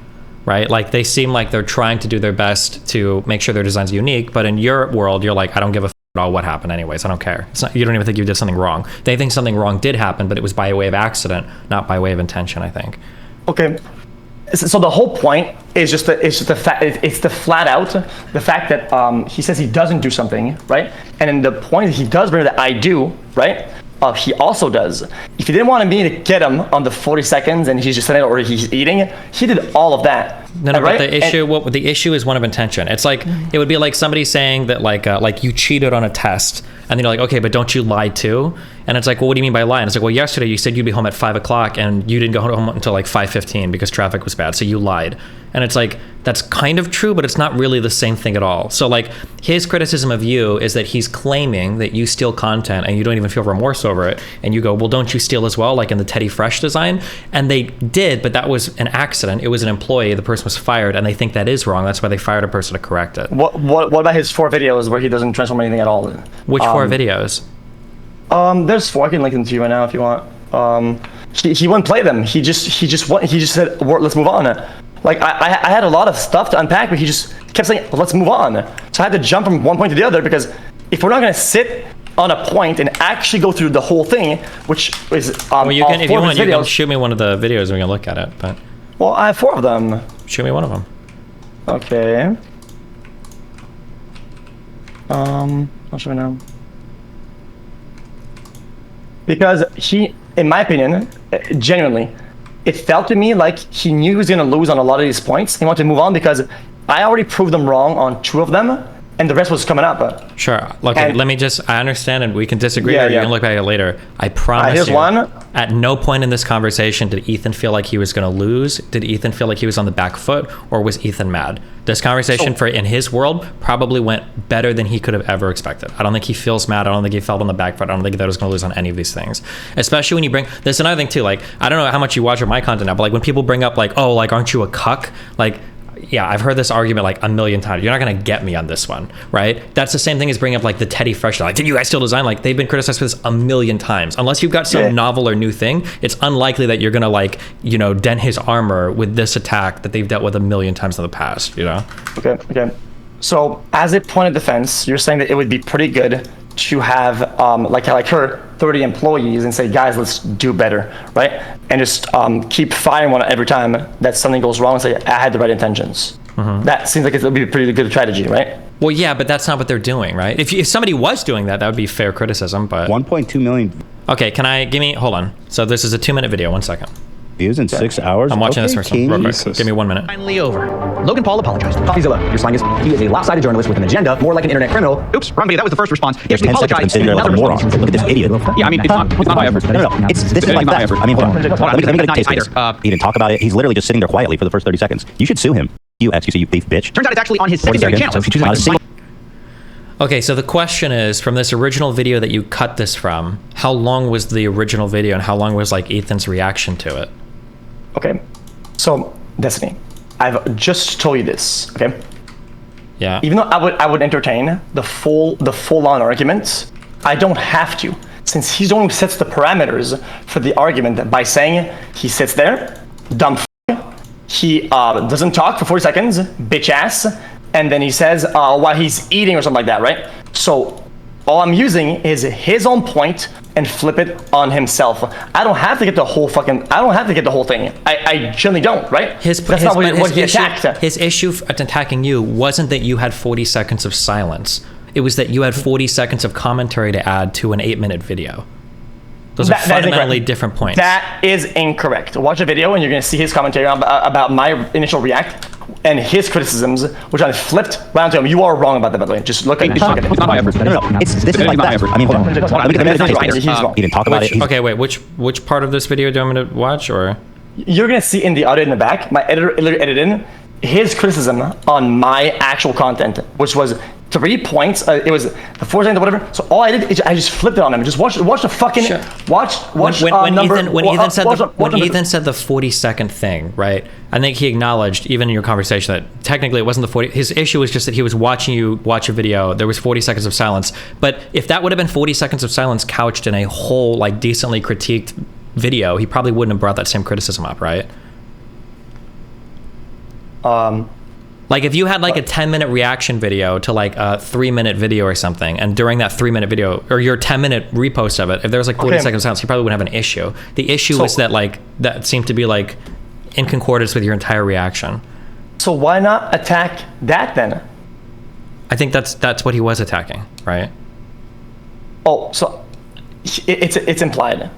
right? Like they seem like they're trying to do their best to make sure their design's unique, but in your world, you're like, I don't give a at all what happened anyways. I don't care. It's not, you don't even think you did something wrong. They think something wrong did happen, but it was by way of accident, not by way of intention, I think. Okay. So the whole point is just the fact it's the flat out the fact that he says he doesn't do something, right? And then the point is he does bring that I do, right? He also does. If he didn't want me to get him on the 40 seconds and he's just sitting there or he's eating, he did all of that. No, right? But the issue is one of intention. It's like it would be like somebody saying that like you cheated on a test, and then you're like, okay, but don't you lie too? And it's like, well, what do you mean by lying? It's like, well, yesterday you said you'd be home at 5 o'clock and you didn't go home until like 5:15 because traffic was bad, so you lied. And it's like, that's kind of true, but it's not really the same thing at all. So like his criticism of you is that he's claiming that you steal content and you don't even feel remorse over it. And you go, well, don't you steal as well? Like in the Teddy Fresh design. And they did, but that was an accident. It was an employee. The person was fired and they think that is wrong. That's why they fired a person to correct it. What about his 4 videos where he doesn't transform anything at all? Which 4 videos? There's 4. I can link them to you right now if you want. He wouldn't play them. He just said, let's move on. Like I had a lot of stuff to unpack, but he just kept saying, let's move on. So I had to jump from one point to the other because if we're not going to sit on a point and actually go through the whole thing, which is well, you can, if you want, you can shoot me one of the videos and we can look at it. But well, I have 4 of them. Show me one of them. Okay. I'll show you now. Because he, in my opinion, genuinely, it felt to me like he knew he was going to lose on a lot of these points. He wanted to move on because I already proved them wrong on 2 of them, and the rest was coming up. Sure. Okay, let me just, I understand, and we can disagree, or you can look back at it later. I promise here's you, one. At no point in this conversation did Ethan feel like he was going to lose. Did Ethan feel like he was on the back foot, or was Ethan mad? This conversation, in his world, probably went better than he could have ever expected. I don't think he feels mad. I don't think he felt on the back foot. I don't think that was going to lose on any of these things. Especially when you bring, there's another thing too, like, I don't know how much you watch of my content now, but like when people bring up like, oh, like, aren't you a cuck? Like, yeah, I've heard this argument like a million times. You're not going to get me on this one, right? That's the same thing as bringing up like the Teddy Fresh. Like, did you guys still design? Like, they've been criticized for this a million times. Unless you've got some novel or new thing, it's unlikely that you're going to like, you know, dent his armor with this attack that they've dealt with a million times in the past, you know? Okay. So as a point of defense, you're saying that it would be pretty good to have like her 30 employees and say, guys, let's do better, right? And just keep firing one every time that something goes wrong and say, I had the right intentions. That seems like it would be a pretty good strategy, right? Well, yeah, but that's not what they're doing, right? If somebody was doing that, that would be fair criticism, but... 1.2 million Okay, hold on. So this is a 2-minute video, 1 second. views in 6 hours? I'm watching this for some real quick. Give me 1 minute. Finally over. Logan Paul apologized. Coffeezilla, your slang is, he is a lopsided journalist with an agenda, more like an internet criminal. Oops, wrong video, that was the first response. He actually apologized. Like a moron. Look at this idiot. Yeah, I mean, it's not high effort. No. This is like that. I mean, hold on. Let me taste this. He didn't talk about it. He's literally just sitting there quietly for the first 30 seconds. You should sue him. You xQc, you thief bitch. Turns out it's actually on his secondary channel. Okay, so the question is, from this original video that you cut this from, how long was the original video and how long was like Ethan's reaction to it? Okay, so Destiny, I've just told you this, okay? Yeah. Even though I would entertain the full-on argument, I don't have to, since he's the one who sets the parameters for the argument by saying he sits there, dumb f***, he doesn't talk for 40 seconds, bitch ass, and then he says while he's eating or something like that, right? So all I'm using is his own point and flip it on himself. I don't have to get the whole thing. I generally don't, right? That's not what he attacked. His issue attacking you wasn't that you had 40 seconds of silence. It was that you had 40 seconds of commentary to add to an 8-minute video. Those are fundamentally different points. That is incorrect. Watch a video and you're going to see his commentary about my initial react. and his criticisms, which I flipped around to him. You are wrong about that, by the way. Just look at it. It's not high effort. No. This is like that. I mean, hold on. Let me get the He's wrong. He didn't talk about it. Okay, wait. Which part of this video do you want me to watch, or? You're gonna see in the audio in the back, my editor edited in his criticism on my actual content, which was 3 points. It was the 4 seconds or whatever. So all I did is I just flipped it on him. Just watch the fucking watch when Ethan said Ethan said the 40-second thing, right? I think he acknowledged, even in your conversation, that technically it wasn't the 40. His issue was just that he was watching you watch a video. There was 40 seconds of silence. But if that would have been 40 seconds of silence couched in a whole, like, decently critiqued video, he probably wouldn't have brought that same criticism up, right? Like if you had like a 10-minute reaction video to like a 3-minute video or something, and during that 3-minute video or your 10-minute repost of it, if there was like 40 seconds of silence, you probably wouldn't have an issue. The issue was that like that seemed to be like in concordance with your entire reaction. So why not attack that then? I think that's what he was attacking, right? Oh, so it's implied,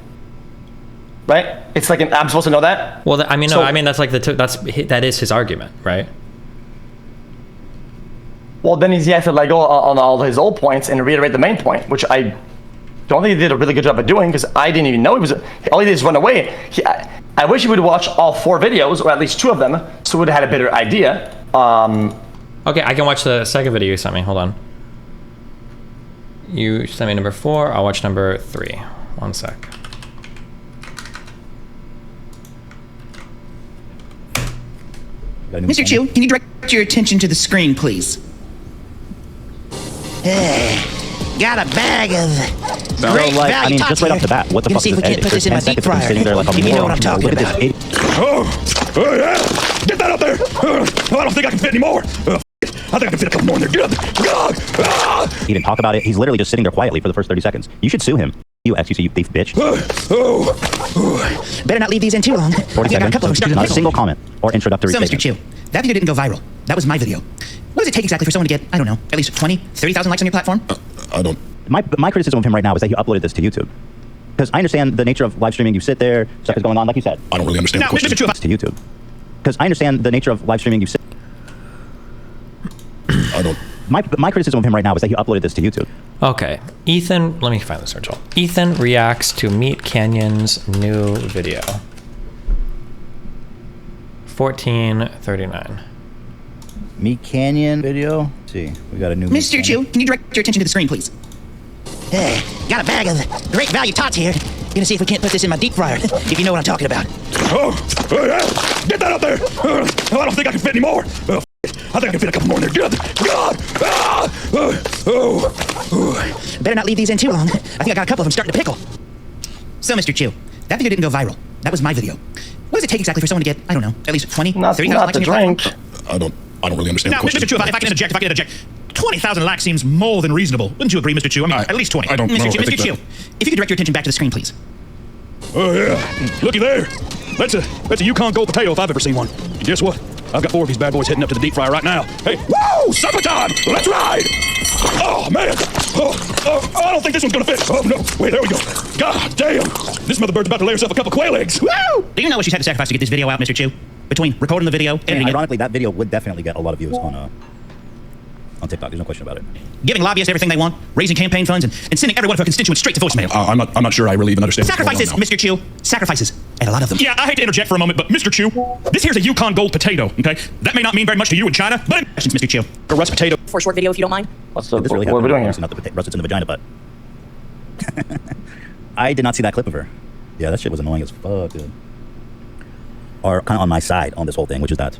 right? It's like I'm supposed to know that. Well, I mean, no, I mean that's like that is his argument, right? Well, then he has to like go on all his old points and reiterate the main point, which I don't think he did a really good job of doing because I didn't even know he was. All he did is run away. I wish he would watch all 4 videos, or at least 2 of them, so we would have had a better idea. Okay, I can watch the second video you sent me. Hold on. You sent me number 4. I'll watch number 3. 1 sec. Mr. Chu, can you direct your attention to the screen, please? Got a bag of great value top just right off the bat, what the fuck see if we is can't put this in my deep fryer. Sitting there like If you know what I'm talking about. Oh, yeah. Get that up there. I don't think I can fit any more. I think I can fit a couple more in there. He didn't talk about it. He's literally just sitting there quietly for the first 30 seconds. You should sue him. You xQc, you thief bitch. Better not leave these in too long. 40 got a couple of them seconds. starting to Not a pickle. single comment or introductory So, Mr. statement. Chu, that video didn't go viral. That was my video. What does it take exactly for someone to get, I don't know, at least 20, 30,000 likes on your platform? I don't. My criticism of him right now is that he uploaded this to YouTube. Because I understand the nature of live streaming. You sit there, stuff is going on, like you said. I don't really understand the question. Mr. Chu, to YouTube. Because I understand the nature of live streaming. You sit. I don't. My criticism of him right now is that he uploaded this to YouTube. Okay, Ethan, let me find this result. Ethan reacts to Meat Canyon's new video. 1439. Meat Canyon video. Let's see, we got a new. Mr. Chu, can you direct your attention to the screen, please? Got a bag of great value tots here. Gonna see if we can't put this in my deep fryer, if you know what I'm talking about. Oh, yeah. Get that up there. I don't think I can fit any more. I think I can fit a couple more in there. Better not leave these in too long. I think I got a couple of them starting to pickle. So, Mr. Chu, that video didn't go viral. That was my video. What does it take exactly for someone to get, I don't know, at least 20, 30,000 likes on your platform? I don't really understand the question. Mr. Chu, if I can interject. 20,000 likes seems more than reasonable. Wouldn't you agree, Mr. Chu? I mean, at least 20. I don't know. Mr. Chu, if you could direct your attention back to the screen, please. Oh, yeah. Looky there. That's a Yukon Gold potato if I've ever seen one. And guess what? I've got 4 of these bad boys heading up to the deep fryer right now. Hey, woo! Summertime! Let's ride! Oh, man! Oh, I don't think this one's gonna fit. Oh, no. Wait, there we go. God damn! This mother bird's about to lay herself a couple quail eggs. Woo! Do you know what she's had to sacrifice to get this video out, Mr. Chu? Between recording the video, editing it, ironically, that video would definitely get a lot of views on TikTok. There's no question about it. giving lobbyists everything they want, raising campaign funds, and sending every one of her constituents straight to voicemail. I'm not sure I really even understand. Sacrifices, Mr. Chu. Sacrifices. And a lot of them. Yeah, I hate to interject for a moment, but Mr. Chu, this here's a Yukon Gold potato, okay? That may not mean very much to you in China, but... Questions, Mr. Chu. A rust potato. For a short video, if you don't mind. What are we doing here? Not the rust, it's in the vagina, but... I did not see that clip of her. Yeah, that shit was annoying as fuck, dude. Or kind of on my side on this whole thing, which is that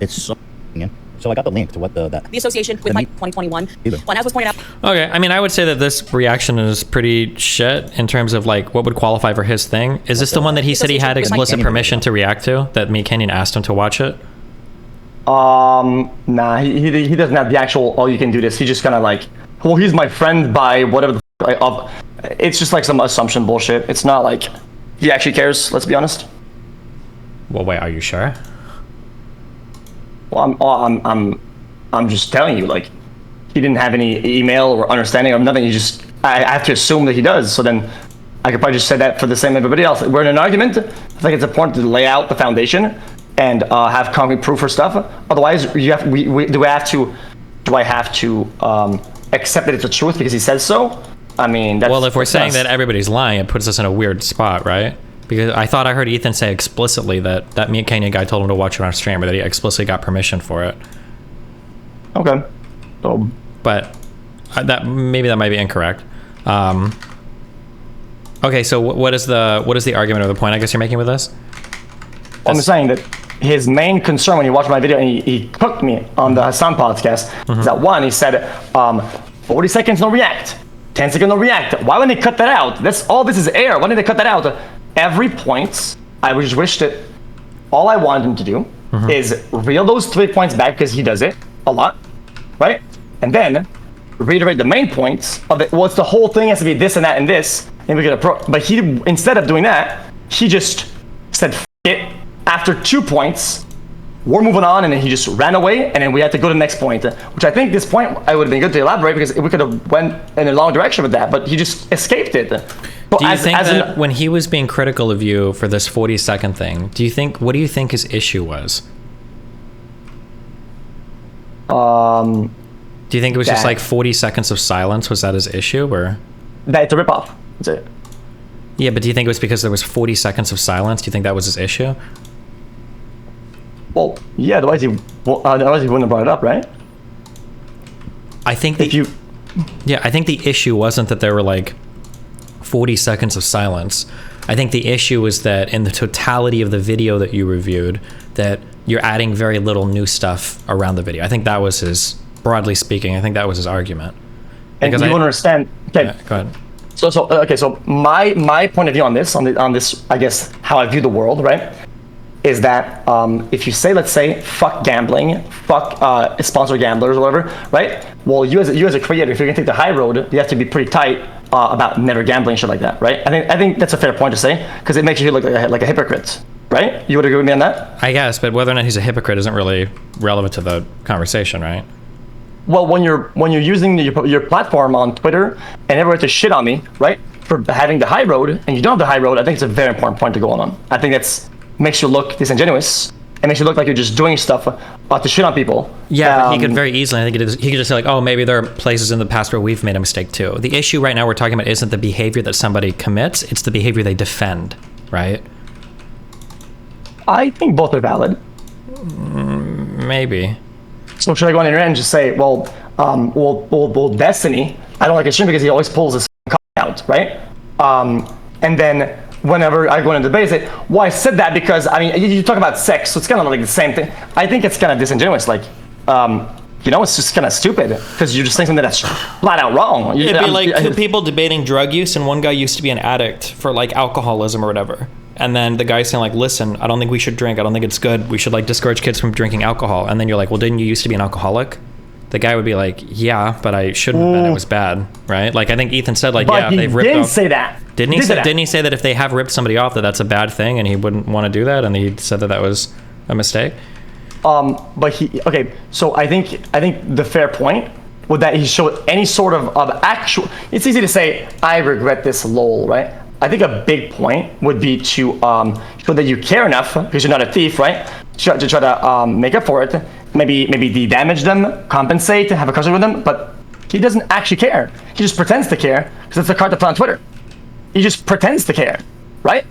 it's so... So I got the link to what the association with my 2021. When as was pointed out. Okay, I mean, I would say that this reaction is pretty shit in terms of like what would qualify for his thing. Is this the one that he said he had explicit permission to react to? That me Kenyon asked him to watch it? Nah, he doesn't have the actual. Oh, you can do this. He just kind of like, well, he's my friend by whatever. It's just like some assumption bullshit. It's not like he actually cares. Let's be honest. Well, wait, are you sure? Well, I'm just telling you, like, he didn't have any email or understanding of nothing. I have to assume that he does. So then I could probably just say that for the same everybody else. We're in an argument. I think it's important to lay out the foundation. and have concrete proof for stuff. Otherwise, do I have to accept that it's the truth because he says so? I mean, that's, well, if we're saying that everybody's lying, it puts us in a weird spot, right? Because I thought I heard Ethan say explicitly that me and Kenya guy told him to watch it on stream, or that he explicitly got permission for it. Okay. So, but that maybe that might be incorrect. Okay, so what is the argument or the point I guess you're making with this? I'm saying that his main concern when he watched my video and he cooked me on the Hassan podcast is that one, he said 40 seconds no react, 10 seconds no react. Why wouldn't they cut that out? This is air. Why didn't they cut that out? Every point, I just wish that all I wanted him to do is reel those 3 points back because he does it a lot, right? And then reiterate the main points of it. Well, it's the whole thing has to be this and that and this. And we get but he, instead of doing that, he just said F it. After 2 points, we're moving on, and then he just ran away, and then we had to go to the next point, which I think this point I would have been good to elaborate because we could have went in a long direction with that, but he just escaped it. But do you think that when he was being critical of you for this 40-second thing, what do you think his issue was? Do you think it was just like 40 seconds of silence? Was that his issue, or? That it's a ripoff. That's it. Yeah, but do you think it was because there was 40 seconds of silence? Do you think that was his issue? Well, yeah. Otherwise he wouldn't have brought it up, right? I think I think the issue wasn't that there were like 40 seconds of silence. I think the issue was that in the totality of the video that you reviewed, that you're adding very little new stuff around the video. I think that was his, broadly speaking, I think that was his argument. And you won't understand. Okay. Yeah, go ahead. So my point of view on this, I guess how I view the world, right, is that if you say, let's say, fuck gambling, fuck sponsor gamblers or whatever, right? Well, you as a creator, if you're gonna take the high road, you have to be pretty tight about never gambling, shit like that, right? I think that's a fair point to say because it makes you look like a hypocrite, right? You would agree with me on that? I guess, but whether or not he's a hypocrite isn't really relevant to the conversation, right? Well, when you're using your platform on Twitter and everywhere to shit on me, right, for having the high road, and you don't have the high road, I think it's a very important point to go on. I think that's makes you look disingenuous. It makes you look like you're just doing stuff to shit on people. Yeah, but he could very easily, I think he could just say like, oh, maybe there are places in the past where we've made a mistake too. The issue right now we're talking about isn't the behavior that somebody commits, it's the behavior they defend, right? I think both are valid. Maybe. So should I go on the internet and just say, well, Destiny, I don't like his stream because he always pulls his out, right? And then whenever I go into debate, I say, well, I said that because, I mean, you talk about sex, so it's kind of like the same thing. I think it's kind of disingenuous, like, it's just kind of stupid because you're just saying something that's flat out wrong. It'd be like two people debating drug use, and one guy used to be an addict for like alcoholism or whatever. And then the guy's saying like, listen, I don't think we should drink. I don't think it's good. We should like discourage kids from drinking alcohol. And then you're like, well, didn't you used to be an alcoholic? The guy would be like, yeah, but I shouldn't have been. It was bad, right? Like I think Ethan said like, but yeah, they've ripped off. He didn't say that. Didn't he say that if they have ripped somebody off, that's a bad thing, and he wouldn't want to do that, and he said that was a mistake? So I think the fair point would that he showed any sort of actual. It's easy to say I regret this, lol, right? I think a big point would be to show that you care enough because you're not a thief, right? To try to make up for it, maybe de-damage them, compensate, have a conversation with them, but he doesn't actually care. He just pretends to care because it's the card to put on Twitter. He just pretends to care, right?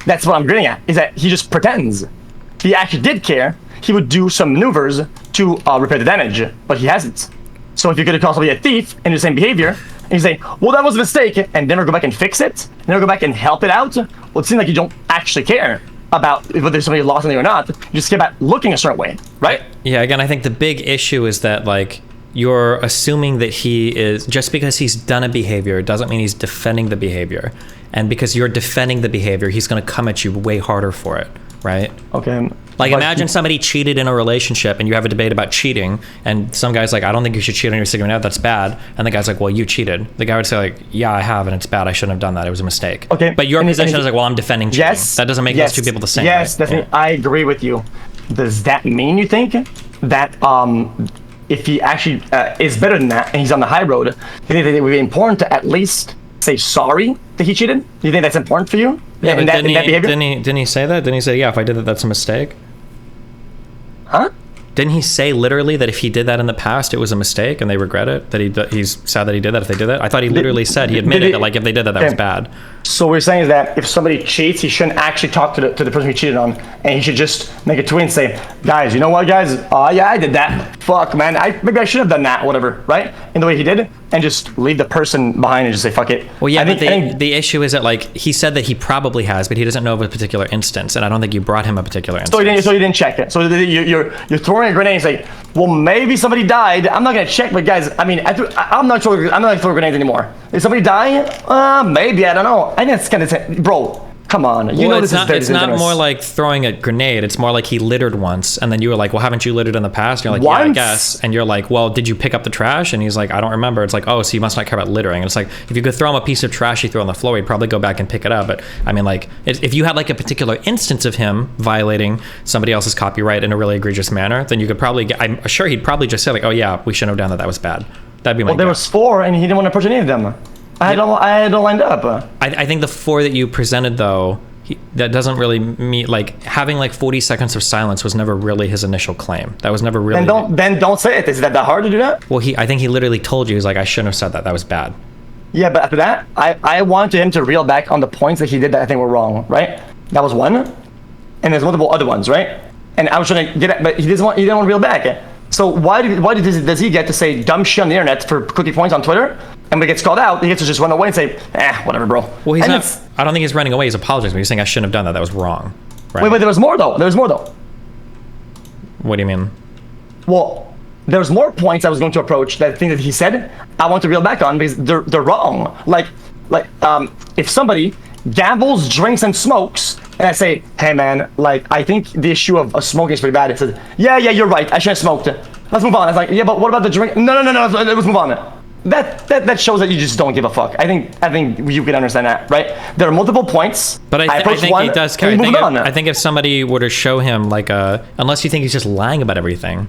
That's what I'm getting at, is that he just pretends. If he actually did care, he would do some maneuvers to repair the damage, but he hasn't. So if you're going to call somebody a thief and the same behavior, and you say, well, that was a mistake, and never go back and fix it, never go back and help it out, well, it seems like you don't actually care about whether somebody lost something or not. You just care about looking a certain way, right? Yeah, again, I think the big issue is that, like, you're assuming that he is, just because he's done a behavior doesn't mean he's defending the behavior. And because you're defending the behavior, he's going to come at you way harder for it, right? Okay. Like, imagine somebody cheated in a relationship and you have a debate about cheating, and some guy's like, I don't think you should cheat on your significant other, that's bad. And the guy's like, well, you cheated. The guy would say, like, yeah, I have, and it's bad. I shouldn't have done that. It was a mistake. Okay. But your position is like, well, I'm defending cheating. Yes. That doesn't make those two people the same. Yes, right? definitely. Yeah. I agree with you. Does that mean you think that if he actually is better than that and he's on the high road, do you think that it would be important to at least say sorry that he cheated? Do you think that's important for you? Yeah, in that behavior? Didn't he say that? Didn't he say, yeah, if I did that, that's a mistake? Huh? Didn't he say literally that if he did that in the past, it was a mistake and they regret it? That he's sad that he did that if they did that? I thought he literally said, he admitted that like if they did that, that was bad. So what we're saying is that if somebody cheats, he shouldn't actually talk to the person he cheated on, and he should just make a tweet and say, guys, you know what, guys? Yeah, I did that. Fuck, man. Maybe I should have done that, whatever, right? In the way he did, and just leave the person behind and just say, fuck it. Well, yeah, but the issue is that, like, he said that he probably has, but he doesn't know of a particular instance, and I don't think you brought him a particular instance. So you didn't check it. So you're throwing a grenade and say, well, maybe somebody died. I'm not gonna check, but guys, I mean, I'm not gonna throw grenades anymore. Did somebody die? Maybe, I don't know. I think it's kind of, bro, come on. You know this is dirty. It's not more like throwing a grenade. It's more like he littered once, and then you were like, well, haven't you littered in the past? And you're like, yeah, I guess. And you're like, well, did you pick up the trash? And he's like, I don't remember. It's like, oh, so you must not care about littering. And it's like, if you could throw him a piece of trash you throw on the floor, he'd probably go back and pick it up. But I mean, like, if you had like a particular instance of him violating somebody else's copyright in a really egregious manner, then you could probably I'm sure he'd probably just say like, oh yeah, we shouldn't have done that. That was bad. That'd be my guess. There was 4, and he didn't want to approach any of them. I had it lined up. I think the 4 that you presented, though, that doesn't really mean, like, having like 40 seconds of silence was never really his initial claim. That was never really. Then don't say it. Is that hard to do that? Well, I think he literally told you, he's like, I shouldn't have said that. That was bad. Yeah, but after that, I wanted him to reel back on the points that he did that I think were wrong, right? That was one, and there's multiple other ones, right? And I was trying to get it, but he didn't want to reel back. So why does he get to say dumb shit on the internet for cookie points on Twitter? And when he gets called out, he gets to just run away and say, whatever, bro. Well, he's not. I don't think he's running away. He's apologizing. He's saying I shouldn't have done that. That was wrong. Right? Wait, there was more though. What do you mean? Well, there's more points I was going to approach that thing that he said I want to reel back on because they're wrong. Like if somebody gambles, drinks, and smokes, and I say, hey man, like I think the issue of smoking is pretty bad. It says, yeah, you're right. I shouldn't have smoked. Let's move on. It's like, yeah, but what about the drink? No. Let's move on. That shows that you just don't give a fuck. I think you can understand that, right? There are multiple points. But I think he does care. I think if somebody were to show him like unless you think he's just lying about everything.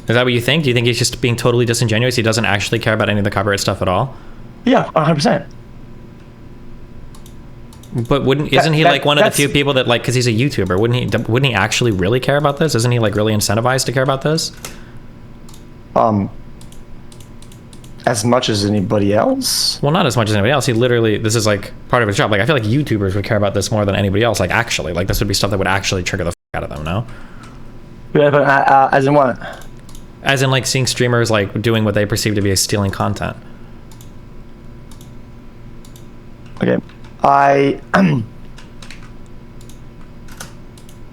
Is that what you think? Do you think he's just being totally disingenuous? He doesn't actually care about any of the copyright stuff at all? Yeah, 100%. But isn't he like one of the few people that, like, because he's a YouTuber, wouldn't he actually really care about this? Isn't he like really incentivized to care about this? As much as anybody else? Well, not as much as anybody else. He literally, this is like part of his job. Like, I feel like YouTubers would care about this more than anybody else. Like, actually, like this would be stuff that would actually trigger the out of them, no? Yeah, but as in what? As in like seeing streamers like doing what they perceive to be as stealing content. Okay.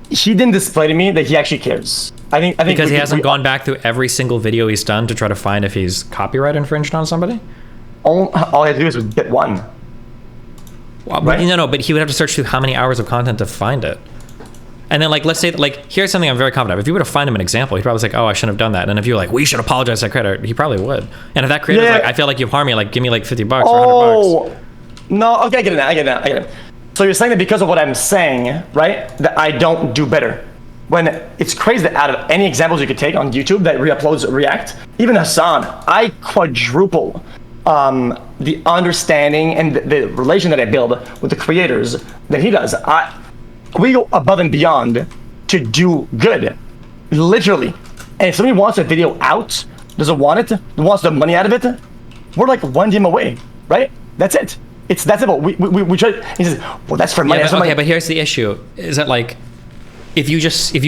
He didn't display to me that he actually cares. I think because he hasn't gone back through every single video he's done to try to find if he's copyright infringed on somebody. All he had to do is get one. Well, right? No, but he would have to search through how many hours of content to find it. And then, like, let's say, like, here's something I'm very confident of. If you were to find him an example, he'd probably say, like, oh, I shouldn't have done that. And if you're like, well, you should apologize to that creator, he probably would. And if that creator's like, I feel like you've harmed me, like, give me like $50 or $100. No, okay, I get it. So you're saying that because of what I'm saying, right, that I don't do better. When it's crazy that out of any examples you could take on YouTube that re-uploads React, even Hassan, I quadruple the understanding and the relation that I build with the creators that he does. We go above and beyond to do good, literally. And if somebody wants a video out, doesn't want it, wants the money out of it, we're like one DM away, right? That's it. That's it. We try. He says, well, that's for money. Yeah, but here's the issue: is that like, if you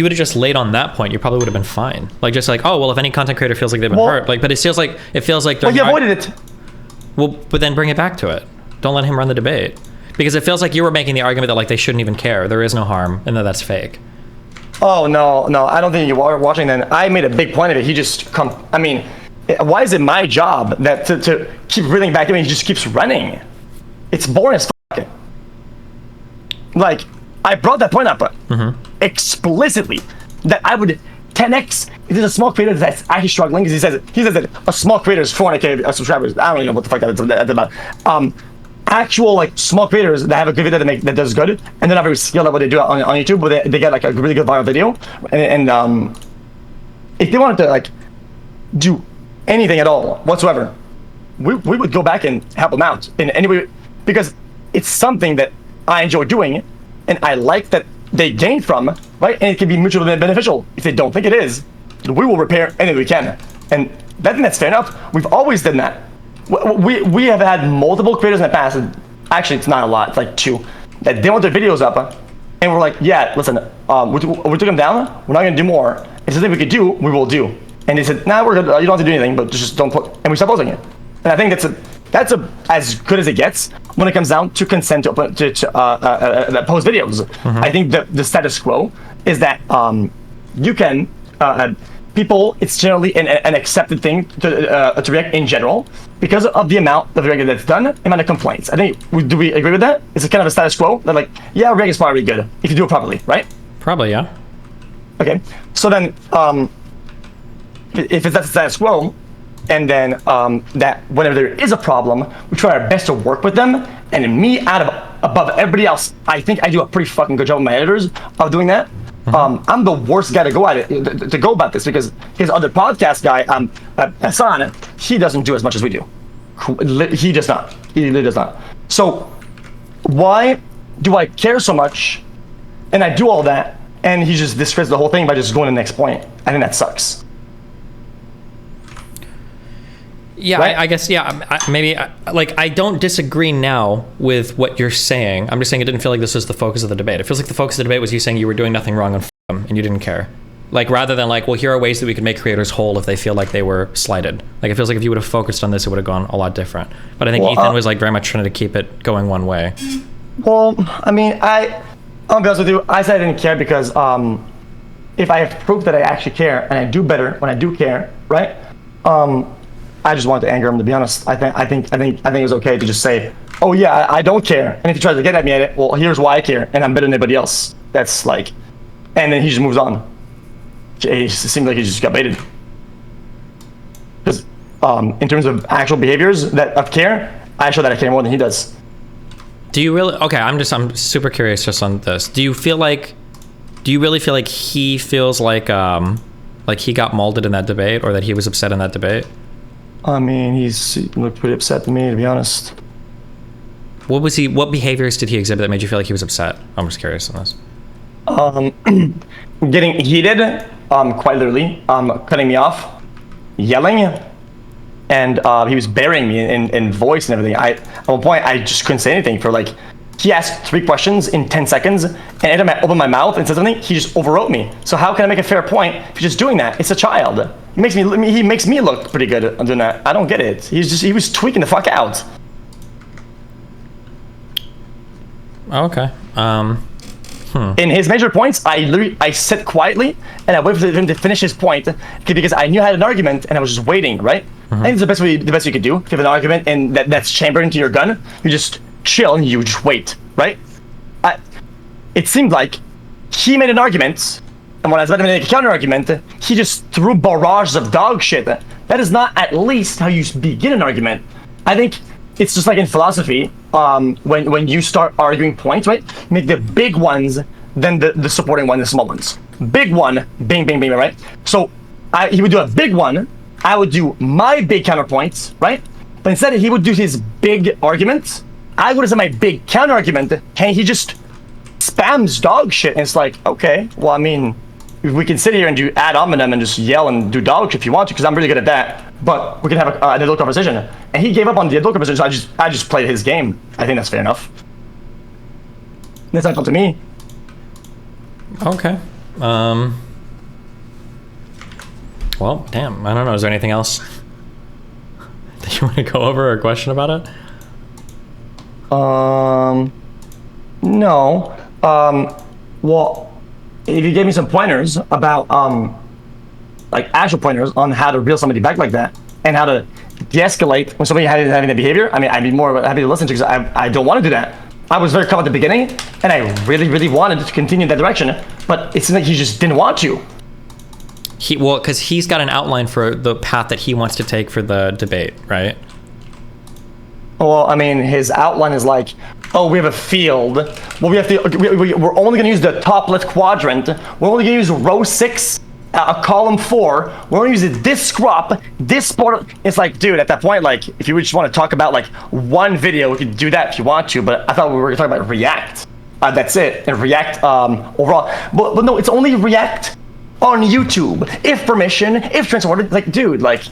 would have just laid on that point, you probably would have been fine. Like just like, oh well, if any content creator feels like they've been hurt, like, but it feels like they're. Well, you avoided it. Well, but then bring it back to it. Don't let him run the debate, because it feels like you were making the argument that like they shouldn't even care. There is no harm, and that's fake. Oh no, I don't think you are watching. Then I made a big point of it. He just I mean, why is it my job that to keep reeling back to me? He just keeps running. It's boring as fuck. Like, I brought that point up explicitly, that I would 10x if there's a small creator that's actually struggling, because he says that a small creator is 400k subscribers. I don't even know what the fuck that's about. Actual like small creators that have a good video that does good, and they're not very skilled at what they do on YouTube, but they get like a really good viral video, and if they wanted to like do anything at all whatsoever, we would go back and help them out in any way. Because it's something that I enjoy doing, and I like that they gain from, right? And it can be mutually beneficial. If they don't think it is, we will repair anything we can. And I think that's fair enough. We've always done that. We have had multiple creators in the past, and actually it's not a lot, it's like 2, that they want their videos up, and we're like, yeah, listen, we took them down, we're not gonna do more. If there's something we could do, we will do. And they said, nah, we're good, you don't have to do anything, but just don't put, and we stopped posting it. And I think that's as good as it gets when it comes down to consent to post videos. I think the status quo is that you can, people, it's generally an accepted thing to react in general because of the amount of react that's done, amount of complaints. I think, do we agree with that? It's a kind of a status quo that like, yeah, react is probably good if you do it properly, right? Probably, yeah. Okay, so then, if it's that status quo, and then that whenever there is a problem, we try our best to work with them, and me above everybody else, I think I do a pretty fucking good job with my editors of doing that. I'm the worst guy to go at it, to go about this, because his other podcast guy, Hassan, he doesn't do as much as we do. He does not. He really does not. So why do I care so much, and I do all that, and he just discredits the whole thing by just going to the next point? I think that sucks. Yeah, right? I guess, yeah, maybe, like, I don't disagree now with what you're saying. I'm just saying it didn't feel like this was the focus of the debate. It feels like the focus of the debate was you saying you were doing nothing wrong and you didn't care. Like, rather than like, well, here are ways that we could make creators whole if they feel like they were slighted. Like, it feels like if you would have focused on this, it would have gone a lot different. But I think Ethan was like very much trying to keep it going one way. Well, I mean, I'll be honest with you, I said I didn't care because if I have proof that I actually care and I do better when I do care, right? I just wanted to anger him, to be honest. I think it was okay to just say, oh yeah, I don't care. And if he tries to get at me at it, well, here's why I care, and I'm better than anybody else. That's like, and then he just moves on. It seemed like he just got baited. Because in terms of actual behaviors of care, I show that I care more than he does. Do you really? Okay, I'm super curious just on this. Do you really feel like he feels like he got molded in that debate, or that he was upset in that debate? I mean, he looked pretty upset to me, to be honest. What behaviors did he exhibit that made you feel like he was upset? I'm just curious on this. Getting heated, quite literally, cutting me off, yelling, and he was burying me in voice and everything. At one point, I just couldn't say anything for like, he asked 3 questions in 10 seconds, and every time I opened my mouth and said something, he just overwrote me. So how can I make a fair point if he's just doing that? It's a child. He makes me look pretty good on doing that. I don't get it. He was tweaking the fuck out. Okay. In his major points, I sit quietly and I waited for him to finish his point because I knew I had an argument and I was just waiting, right? I think it's the best you could do. If you have an argument and that's chambered into your gun, you just chill and you just wait, right? It seemed like he made an argument, and when I was about to make a counter argument, he just threw barrages of dog shit. That is not at least how you begin an argument. I think it's just like in philosophy, when you start arguing points, right? Make the big ones, then the supporting one, the small ones. Big one, bing, bing, bing, right? So he would do a big one, I would do my big counterpoints, right? But instead he would do his big arguments, I would have said my big counter argument, and he just spams dog shit, and it's like, okay, well, I mean, we can sit here and do ad hominem and just yell and do dog shit if you want to, because I'm really good at that. But we can have an adult conversation. And he gave up on the adult conversation, so I just played his game. I think that's fair enough. That's not up to me. Okay. Well, damn. I don't know. Is there anything else that you want to go over or question about it? No. Well, if you gave me some pointers about like actual pointers on how to reel somebody back like that and how to de-escalate when somebody having that behavior, I mean, I'd be more happy to listen to, because I don't want to do that. I was very calm at the beginning, and I really, really wanted to continue in that direction, but it seemed like he just didn't want to. Well, because he's got an outline for the path that he wants to take for the debate, right? Well, I mean, his outline is like, oh, we have a field. Well, we're only going to use the top left quadrant. We're only going to use row 6, column 4. We're going to use this crop, this part. It's like, dude, at that point, like, if you just want to talk about like one video, we could do that if you want to. But I thought we were talking about React. That's it. And React overall. But no, it's only React on YouTube. If permission, if transported. Like, dude, like,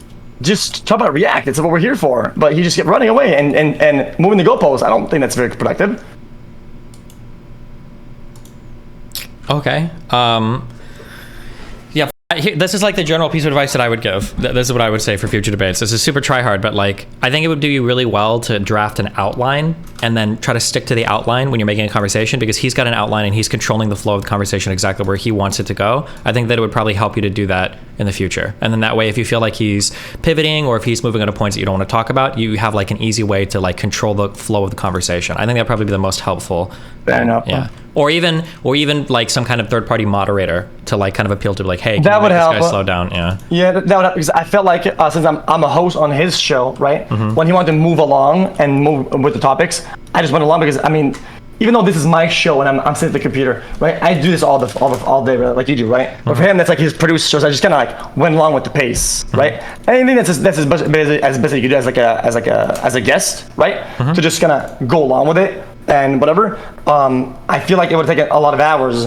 just talk about React. It's what we're here for. But he just kept running away and moving the goalposts. I don't think that's very productive. Okay. Yeah. This is like the general piece of advice that I would give. This is what I would say for future debates. This is super try hard, but like, I think it would do you really well to draft an outline and then try to stick to the outline when you're making a conversation, because he's got an outline and he's controlling the flow of the conversation exactly where he wants it to go. I think that it would probably help you to do that in the future. And then that way, if you feel like he's pivoting or if he's moving on to points that you don't want to talk about, you have like an easy way to like control the flow of the conversation. I think that'd probably be the most helpful. Fair enough. Yeah. Or even like some kind of third-party moderator to like kind of appeal to like, hey, can that you would make help. this guy slow down? Yeah. Yeah, that would help, because I felt like since I'm a host on his show, right? When he wanted to move along and move with the topics, I just went along because I mean, even though this is my show and I'm sitting at the computer, right? I do this all day, right? Like you do, right? But for him, that's like his produced show. So I just kind of like went along with the pace, right? Anything that's as best as you could do as a guest, right? To just kind of go along with it and whatever. I feel like it would take a lot of hours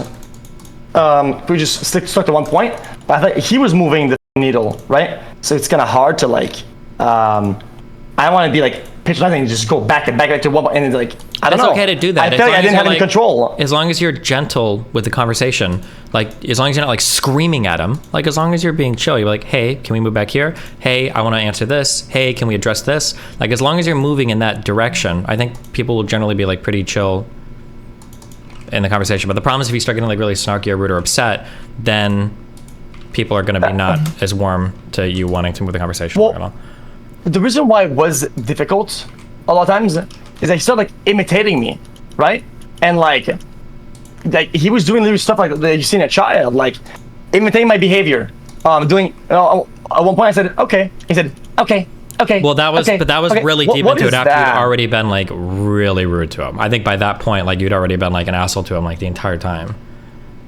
if we just stuck to one point. But I thought he was moving the needle, right? So it's kind of hard to like. I want to be like patronizing and just go back to one point and it's like I don't know. It's okay to do that. I feel like I didn't have any control. As long as you're gentle with the conversation, like as long as you're not like screaming at him, like as long as you're being chill, you're like, hey, can we move back here? Hey, I want to answer this. Hey, can we address this? Like as long as you're moving in that direction, I think people will generally be like pretty chill in the conversation. But the problem is if you start getting like really snarky or rude or upset, then people are going to be not as warm to you wanting to move the conversation along. The reason why it was difficult a lot of times is that he started like imitating me, right? And like he was doing little stuff like that you see in a child, like imitating my behavior. Doing at one point I said okay. He said okay. Well, that was really deep into it after that? you'd already been like really rude to him. I think by that point, like you'd already been like an asshole to him like the entire time.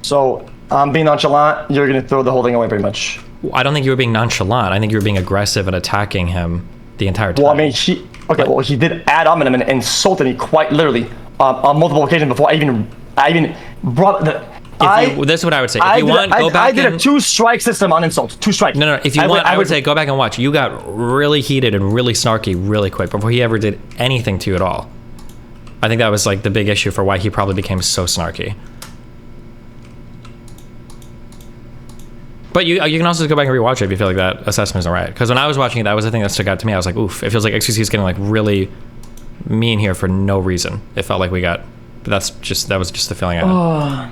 So being nonchalant, you're gonna throw the whole thing away pretty much. I don't think you were being nonchalant. I think you were being aggressive and attacking him the entire time. Well, I mean, he did ad hominem and insulted me quite literally on multiple occasions before I even brought the. This is what I would say. If you want, go back. I did a 2-strike system on insults. 2 strikes. No. If you want, I would say go back and watch. You got really heated and really snarky really quick before he ever did anything to you at all. I think that was like the big issue for why he probably became so snarky. But you can also go back and rewatch it if you feel like that assessment isn't right. Because when I was watching it, that was the thing that stuck out to me. I was like, oof, it feels like xQc is getting like really mean here for no reason. It felt like we got, but that was just the feeling I had.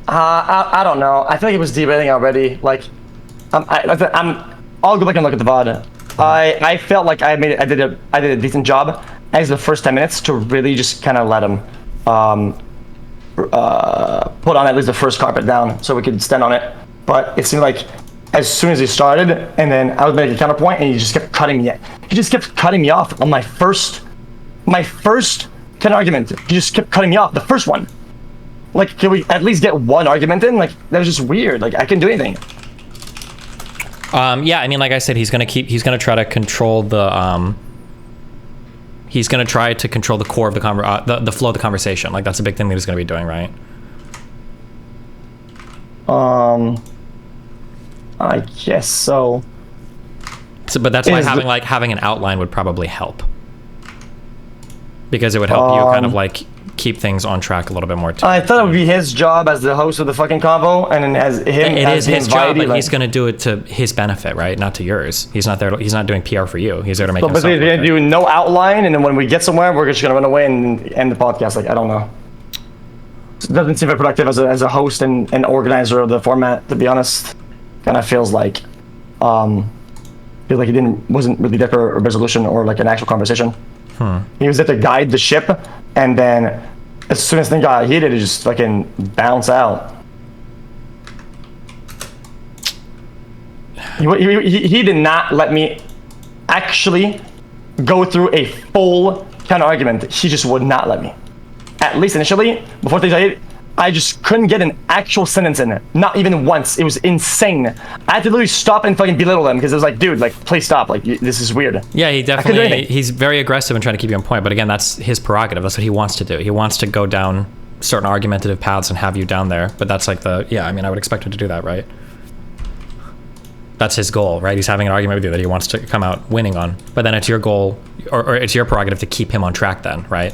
I don't know. I feel like it was debating already. Like, I'll go back and look at the VOD. I felt like I did a decent job as the first 10 minutes to really just kind of let him put on at least the first carpet down so we could stand on it. But it seemed like as soon as he started, and then I was making a counterpoint, and he just kept cutting me. He just kept cutting me off on my first kind of argument. He just kept cutting me off. The first one. Like, can we at least get one argument in? Like, that was just weird. Like, I couldn't do anything. Yeah, I mean, like I said, he's gonna try to control the he's gonna try to control the core of the flow of the conversation. Like that's a big thing that he's gonna be doing, right? I guess so. But that's why having an outline would probably help, because it would help you kind of like keep things on track a little bit more too. I thought it would be his job as the host of the fucking convo, and then as him. It is his job, but like, he's going to do it to his benefit, right? Not to yours. He's not there. He's not doing PR for you. He's there to make. But he's going to do no outline, and then when we get somewhere, we're just going to run away and end the podcast. Like I don't know. It doesn't seem very productive as a host and organizer of the format. To be honest, kind of feels like he wasn't really there for a resolution or like an actual conversation. He was there to guide the ship, and then as soon as things got heated, it just fucking bounce out. He did not let me actually go through a full counter argument. He just would not let me. At least initially, before things got heated, I just couldn't get an actual sentence in it. Not even once. It was insane. I had to literally stop and fucking belittle them because it was like, dude, like, please stop. Like, this is weird. Yeah, he definitely, he's very aggressive in trying to keep you on point. But again, that's his prerogative. That's what he wants to do. He wants to go down certain argumentative paths and have you down there. But that's like I mean, I would expect him to do that, right? That's his goal, right? He's having an argument with you that he wants to come out winning on. But then it's your goal, or it's your prerogative to keep him on track then, right?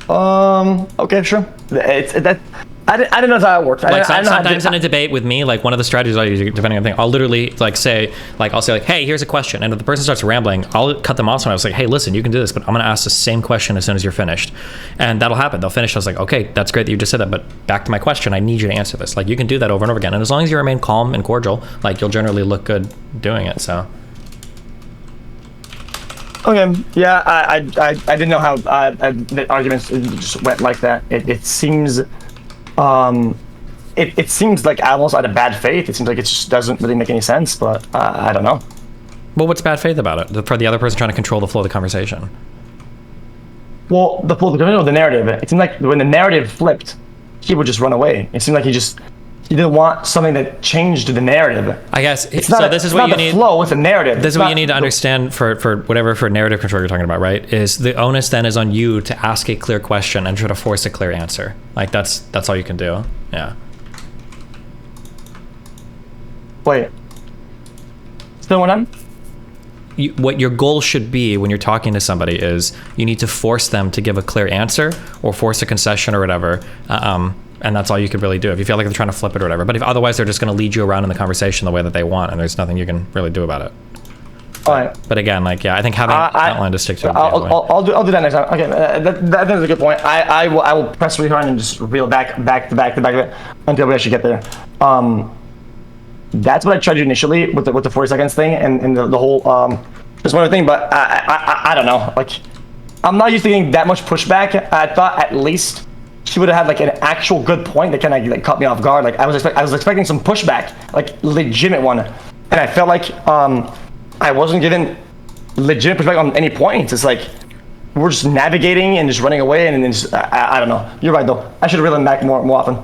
Okay, sure. I didn't know how it worked. Like sometimes in a debate with me, like one of the strategies I use, depending on the thing, I'll literally like say, hey, here's a question, and if the person starts rambling, I'll cut them off. And I was like, hey, listen, you can do this, but I'm gonna ask the same question as soon as you're finished, and that'll happen. They'll finish. I was like, okay, that's great that you just said that, but back to my question. I need you to answer this. Like you can do that over and over again, and as long as you remain calm and cordial, like you'll generally look good doing it. So. Okay. Yeah, I didn't know how the arguments just went like that. It seems, it seems like almost out of bad faith. It seems like it just doesn't really make any sense. But I don't know. Well, what's bad faith about it? For the other person trying to control the flow of the conversation. Well, the narrative. It seemed like when the narrative flipped, he would just run away. It seemed like he didn't want something that changed the narrative. I guess this is what you need. Flow with the narrative. This is what you need to understand for narrative control you're talking about, right? Is the onus then is on you to ask a clear question and try to force a clear answer. Like that's all you can do. Yeah. Wait. Still one time? What your goal should be when you're talking to somebody is you need to force them to give a clear answer or force a concession or whatever. And that's all you could really do if you feel like they're trying to flip it or whatever. But if otherwise they're just going to lead you around in the conversation the way that they want, and there's nothing you can really do about it. All right. But again, like I think having an outline to stick to. I'll do that next time. Okay, that is a good point. I will press really hard and just reel back to back until we actually get there. That's what I tried to do initially with the 40 seconds thing and the whole just one other thing. But I don't know. Like I'm not used to getting that much pushback. I thought at least she would have had like an actual good point that kind of like caught me off guard. Like I was expecting some pushback, like legitimate one, and I felt like I wasn't given legitimate pushback on any points. It's like we're just navigating and just running away, and then just, I don't know. You're right though. I should have reeled them back more often.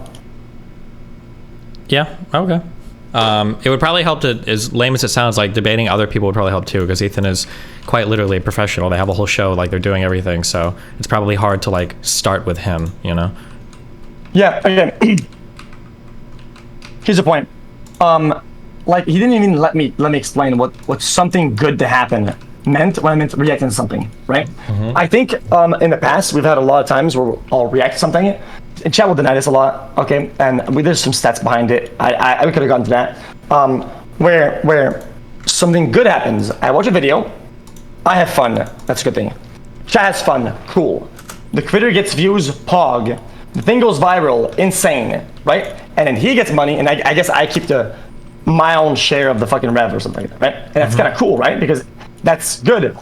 Yeah. Okay. It would probably help to, as lame as it sounds, like debating other people would probably help too, because Ethan is quite literally a professional. They have a whole show, like they're doing everything, so it's probably hard to like start with him, you know? Yeah, okay. Here's the point. Like he didn't even let me explain what something good to happen meant when I meant reacting to something, right? Mm-hmm. I think in the past we've had a lot of times where I'll react to something. And chat will deny this a lot, okay? And there's some stats behind it. We could have gotten to that. Where something good happens. I watch a video. I have fun. That's a good thing. Chat has fun. Cool. The creator gets views. Pog. The thing goes viral. Insane, right? And then he gets money, and I guess I keep my own share of the fucking rev or something like that, right? And that's kind of cool, right? Because that's good.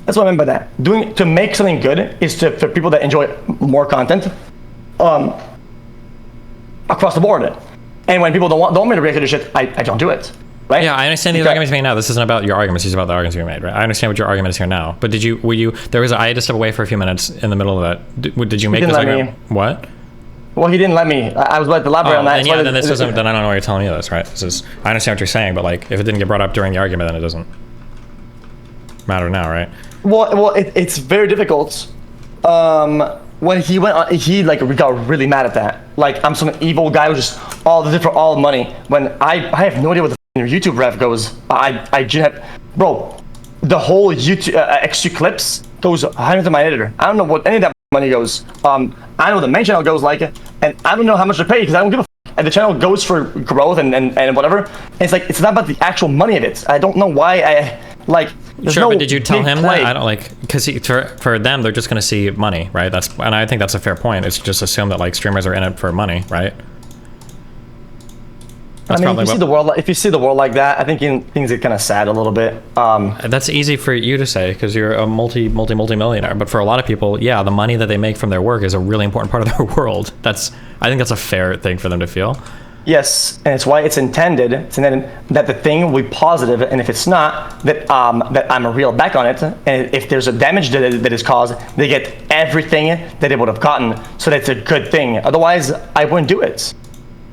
That's what I mean by that. To make something good is for people that enjoy more content. Across the board. And when people don't want me to react to this shit, I don't do it. Right? Yeah, I understand the arguments you made now. This isn't about your arguments, it's about the arguments you made, right? I understand what your argument is here now. But I had to step away for a few minutes in the middle of that. Did you make this argument? What? Well, he didn't let me. I was about to elaborate on that. Then I don't know why you're telling me this, right? I understand what you're saying, but like, if it didn't get brought up during the argument, then it doesn't matter now, right? Well, it's very difficult. When he went on, he like got really mad at that. Like I'm some evil guy who just all money. When I have no idea what the YouTube rev goes. I just have, bro. The whole YouTube xQc clips goes 100 to my editor. I don't know what any of that money goes. I know the main channel goes like it, and I don't know how much to pay because I don't give a. And the channel goes for growth and whatever. And it's like it's not about the actual money of it. I don't know why I like. Sure, but did you tell him that? I don't like because for them they're just going to see money, right? And I think that's a fair point. It's just assume that like streamers are in it for money, right? That's if you see the world like that, I think things get kind of sad a little bit. That's easy for you to say because you're a multi-millionaire. But for a lot of people, yeah, the money that they make from their work is a really important part of their world. I think that's a fair thing for them to feel. Yes, and it's why it's intended that the thing will be positive, and if it's not, that I'm a real back on it, and if there's a damage that is caused, they get everything that it would have gotten, so that's a good thing. Otherwise, I wouldn't do it.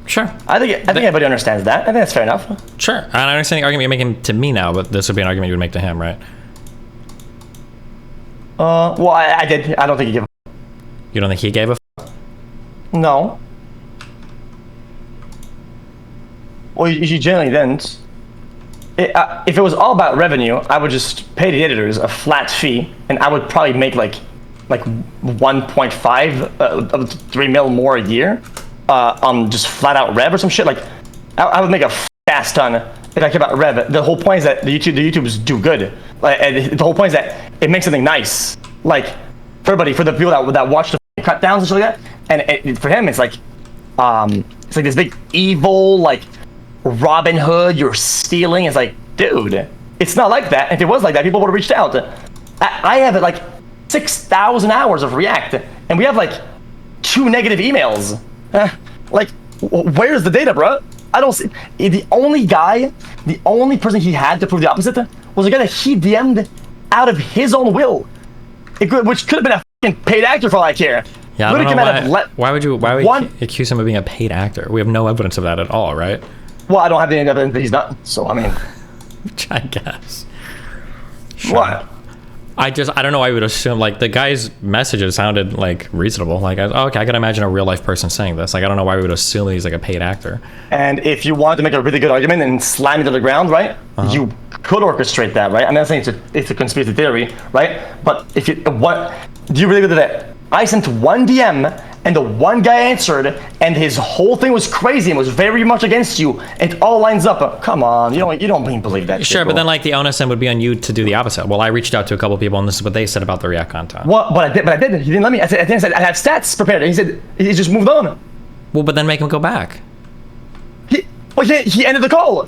Sure. I think everybody understands that. I think that's fair enough. Sure. And I understand the argument you're making to me now, but this would be an argument you would make to him, right? Well, I did. I don't think he gave a f. You don't think he gave a f? No. Well, you generally didn't. If it was all about revenue, I would just pay the editors a flat fee, and I would probably make like 1.5, 3 mil more a year on just flat out rev or some shit. Like, I would make a fast ton if I care about rev. The whole point is that the YouTubers do good. Like, and the whole point is that it makes something nice. Like, for everybody, for the people that watch the cut downs and shit like that. And for him, it's like this big evil, like, Robin Hood, you're stealing. It's like, dude, it's not like that. If it was like that, people would have reached out. I have like 6,000 hours of React, and we have like 2 negative emails. Like, where's the data, bro? I don't see. The only person he had to prove the opposite was a guy that he DM'd out of his own will, which could have been a fucking paid actor for all I care. Yeah, I don't know why would you accuse him of being a paid actor? We have no evidence of that at all, right? Well, I don't have any evidence that he's not. So I mean, which I guess. Sure. What? I don't know why I would assume, like, the guy's messages sounded like reasonable. Like, okay, I can imagine a real life person saying this. Like, I don't know why we would assume that he's like a paid actor. And if you wanted to make a really good argument and slam it to the ground, right? You could orchestrate that, right? I'm not saying it's a conspiracy theory, right? But do you really do that? I sent one DM and the one guy answered, and his whole thing was crazy and was very much against you. It all lines up. Come on, you don't believe that. Sure, shit, but then like the onus then would be on you to do the opposite. Well, I reached out to a couple people, and this is what they said about the React content. What? But I did. He didn't let me. I said I have stats prepared, and he said he just moved on. Well, but then make him go back. He ended the call.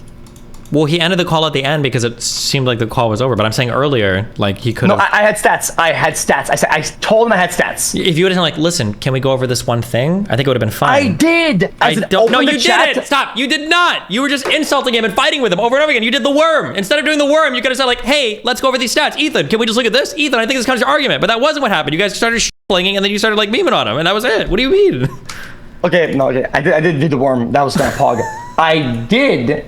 Well, he ended the call at the end because it seemed like the call was over. But I'm saying earlier, like, he could have... No, I had stats. I told him I had stats. If you would have said, like, listen, can we go over this one thing? I think it would have been fine. I did. No, you didn't. Stop. You did not. You were just insulting him and fighting with him over and over again. You did the worm. Instead of doing the worm, you could have said, like, hey, let's go over these stats. Ethan, can we just look at this? Ethan, I think this counts your argument. But that wasn't what happened. You guys started flinging, and then you started, like, memeing on him. And that was it. What do you mean? Okay, no, okay. I did do the worm. That was kind of pog. I did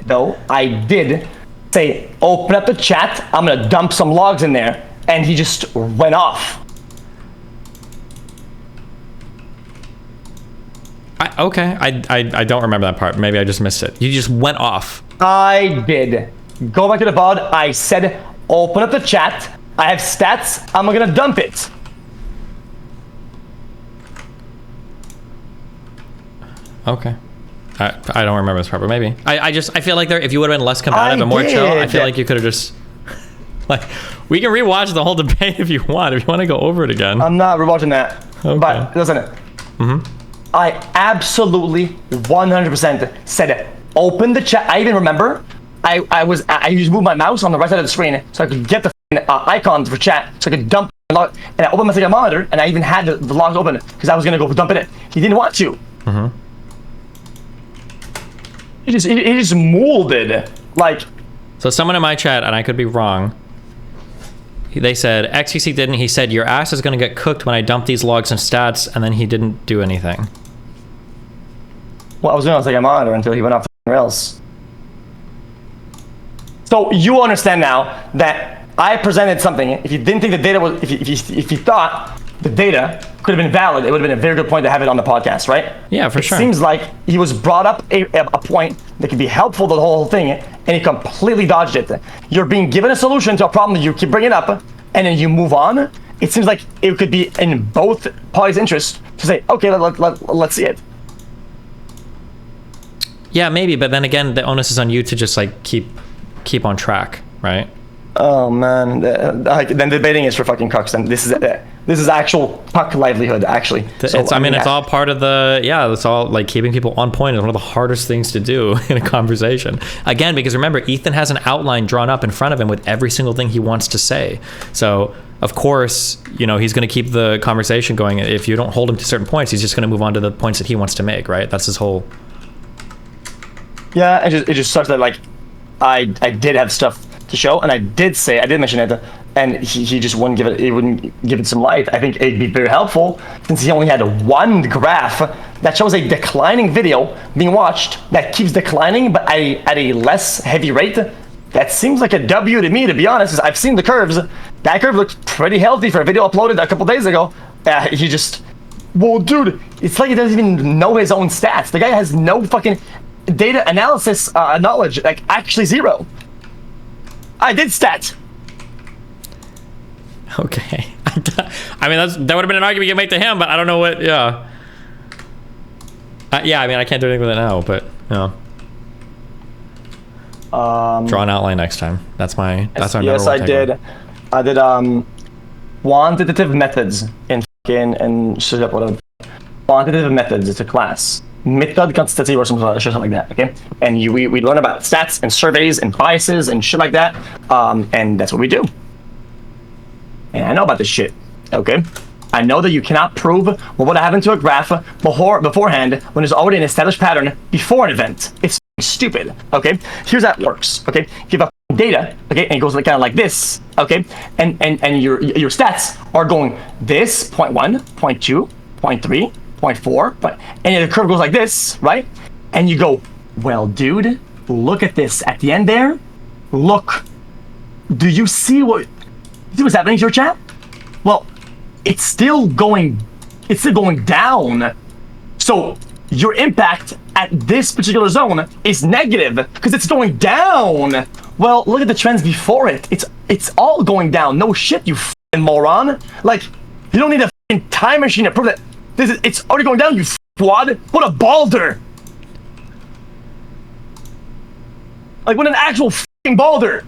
say, open up the chat, I'm gonna dump some logs in there, and he just went off. I don't remember that part. Maybe I just missed it. You just went off. I did. Go back to the pod. I said, open up the chat. I have stats. I'm gonna dump it. Okay. I don't remember this part, but maybe. I feel like if you would have been less combative and more chill, I feel like you could have just... Like, we can rewatch the whole debate if you want. If you want to go over it again. I'm not rewatching that. Okay. But listen, I absolutely 100% said open the chat. I even remember I used to move my mouse on the right side of the screen so I could get the icon for chat so I could dump and I opened my second monitor and I even had the logs open because I was gonna go dump it in. He didn't want to. He just molded like. So someone in my chat, and I could be wrong, they said xQc didn't. He said your ass is gonna get cooked when I dump these logs and stats, and then he didn't do anything. Well, I was doing on second monitor until he went off the rails. So you understand now that I presented something. If you didn't think the data was, if you thought the data could have been valid, it would have been a very good point to have it on the podcast, right? Yeah, for sure. It seems like he was brought up a point that could be helpful to the whole thing, and he completely dodged it. You're being given a solution to a problem that you keep bringing up, and then you move on. It seems like it could be in both parties' interest to say, okay, let's see it. Yeah, maybe, but then again, the onus is on you to just like keep on track, right? Oh man, then debating is for fucking cucks. And this is actual cuck livelihood, actually. It's all part of the, it's all like keeping people on point is one of the hardest things to do in a conversation. Again, because remember, Ethan has an outline drawn up in front of him with every single thing he wants to say. So of course, he's going to keep the conversation going. If you don't hold him to certain points, he's just going to move on to the points that he wants to make, right? That's his whole Yeah, it just sucks that like I did have stuff to show, and I did mention it, and he just wouldn't give it some light. I think it'd be very helpful since he only had one graph that shows a declining video being watched that keeps declining, but at a less heavy rate. That seems like a W to me, to be honest. I've seen the curves. That curve looks pretty healthy for a video uploaded a couple days ago. He just, well, dude, it's like he doesn't even know his own stats. The guy has no fucking data analysis knowledge, like actually zero. I did stats. Okay. I mean, that would have been an argument you could make to him, but I don't know what, yeah. Yeah, I mean, I can't do anything with it now, but, yeah. Draw an outline next time. That's my yes, I did. I did quantitative methods in whatever. Quantitative methods. It's a class. Method consistency or something like that. Okay, and we learn about stats and surveys and biases and shit like that. And that's what we do. And I know about this shit. Okay, I know that you cannot prove what would happen to a graph beforehand when there's already an established pattern before an event. It's stupid. Okay, here's how it works. Okay, give up data. Okay, and it goes like kind of like this. Okay, and your stats are going this 0.1, 0.2, 0.3, 0.4, and the curve goes like this, right? And you go, well, dude, look at this at the end there. Look, do you see what's happening to your chat? Well, it's still going down. So your impact at this particular zone is negative because it's going down. Well, look at the trends before it. It's all going down. No shit, you f***ing moron. Like, you don't need a f***ing time machine to prove that it's already going down, you f***wad. What a balder. Like, what an actual f***ing balder.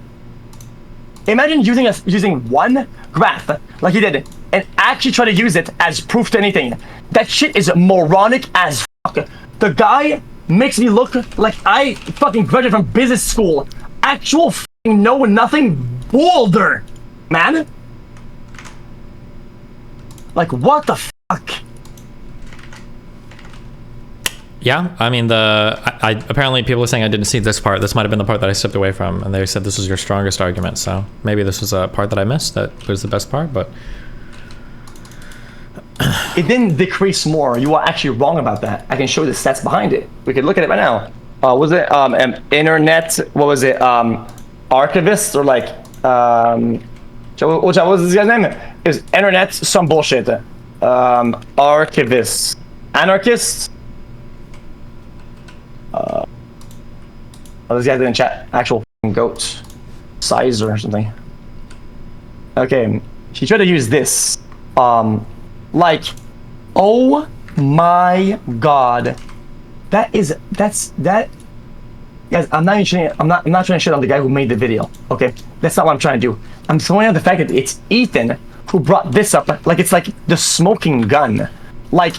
Imagine using one graph like he did and actually try to use it as proof to anything. That shit is moronic as fuck. The guy makes me look like I fucking graduated from business school. Actual fucking know nothing boulder, man. Like, what the fuck? Yeah, I mean, apparently people are saying I didn't see this part. This might have been the part that I stepped away from, and they said this was your strongest argument. So maybe this was a part that I missed that was the best part, but it didn't decrease more. You are actually wrong about that. I can show you the stats behind it. We could look at it right now. Was it internet? What was it? Archivist or like what was this guy's name? It was internet some bullshit. Archivist, anarchist. This guy didn't chat. Actual goat, sizer or something. Okay, she tried to use this. Like, oh my god, that's that. Guys, I'm not trying to shit on the guy who made the video. Okay, that's not what I'm trying to do. I'm throwing out the fact that it's Ethan who brought this up. Like it's like the smoking gun. Like,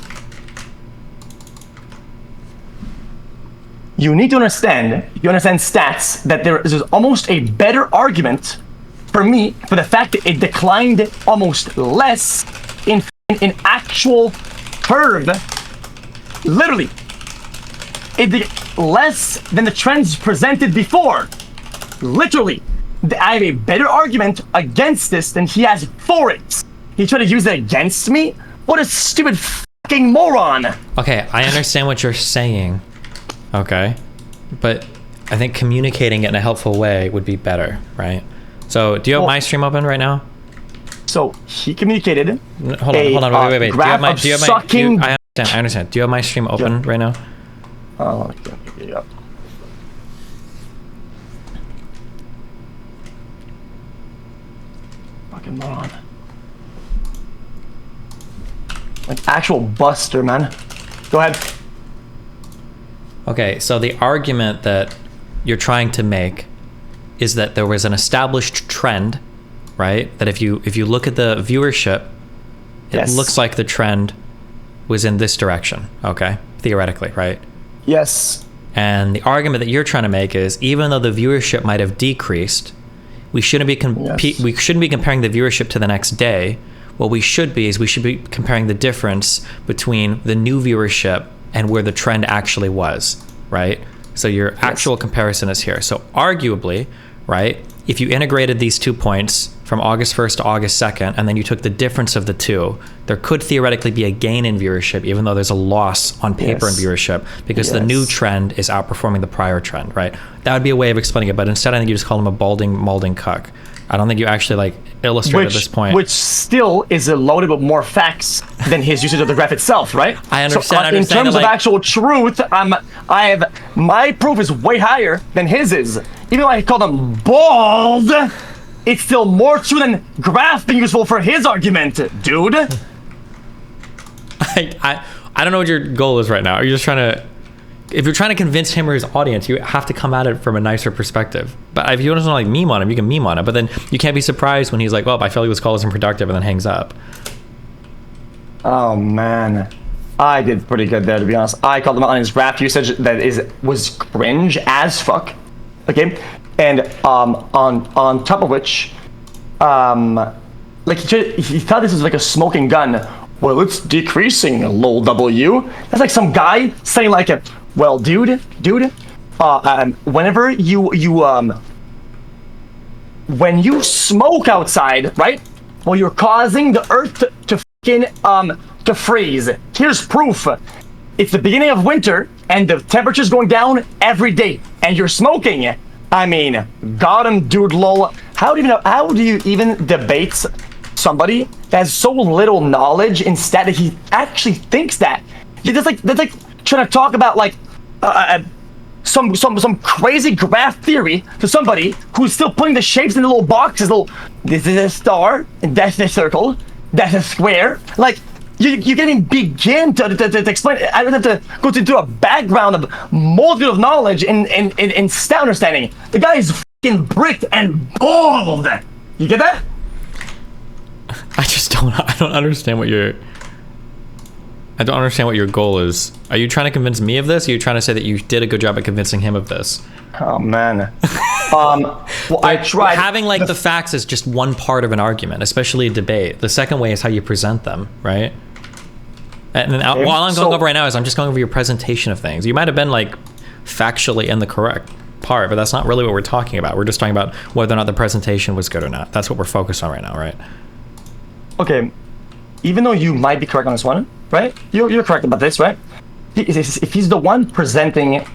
you need to understand. You understand stats that there is almost a better argument for me for the fact that it declined almost less in actual curve. Literally, it did less than the trends presented before. Literally, I have a better argument against this than he has for it. He tried to use it against me? What a stupid fucking moron. Okay, I understand what you're saying. Okay, but I think communicating it in a helpful way would be better, right? So, do you have my stream open right now? So he communicated. Hold on, wait. Do you have my? I understand. Do you have my stream open right now? Oh, yeah. Fucking moron. Like actual buster, man. Go ahead. Okay, so the argument that you're trying to make is that there was an established trend, right? That if you look at the viewership, it looks like the trend was in this direction, okay? Theoretically, right? Yes. And the argument that you're trying to make is even though the viewership might have decreased, we shouldn't be comparing the viewership to the next day. What we should be comparing the difference between the new viewership and where the trend actually was, right? So your actual comparison is here. So arguably, right, if you integrated these 2 points from August 1st to August 2nd, and then you took the difference of the two, there could theoretically be a gain in viewership, even though there's a loss on paper in viewership, because the new trend is outperforming the prior trend, right? That would be a way of explaining it, but instead I think you just call him a balding, malding cuck. I don't think you actually like illustrated this point. Which still is loaded with more facts than his usage of the graph itself, right? I understand. So, in terms of actual truth, my proof is way higher than his is. Even though I called him bald, it's still more true than graph being useful for his argument, dude. I don't know what your goal is right now. Are you just trying to... If you're trying to convince him or his audience, you have to come at it from a nicer perspective. But if you don't like meme on him, you can meme on it. But then you can't be surprised when he's like, well, I feel like this call is unproductive, and then hangs up. Oh, man. I did pretty good there, to be honest. I called him out on his graph usage that was cringe as fuck. Okay? And on top of which, like he thought this was like a smoking gun. Well, it's decreasing, lol W. That's like some guy saying like, well, dude, whenever when you smoke outside, right? Well, you're causing the earth to fucking to freeze. Here's proof. It's the beginning of winter and the temperature's going down every day, and you're smoking. I mean, got him, dude, lol. How do you even debate somebody that has so little knowledge instead that he actually thinks that? That's like trying to talk about like some crazy graph theory to somebody who's still putting the shapes in the little boxes. This is a star, and that's a circle, that's a square. Like you can't even begin to explain. I don't have to go into a background of multitude of knowledge and stat understanding. The guy is fucking bricked and bald. You get that? I don't understand what your goal is. Are you trying to convince me of this? Or are you trying to say that you did a good job at convincing him of this? Oh man. Well, I tried. Having like the facts is just one part of an argument, especially a debate. The second way is how you present them, right? And then all I'm going over right now is I'm just going over your presentation of things. You might have been like factually in the correct part, but that's not really what we're talking about. We're just talking about whether or not the presentation was good or not. That's what we're focused on right now, right? Okay, even though you might be correct on this one, right? You're correct about this, right? If he's the one presenting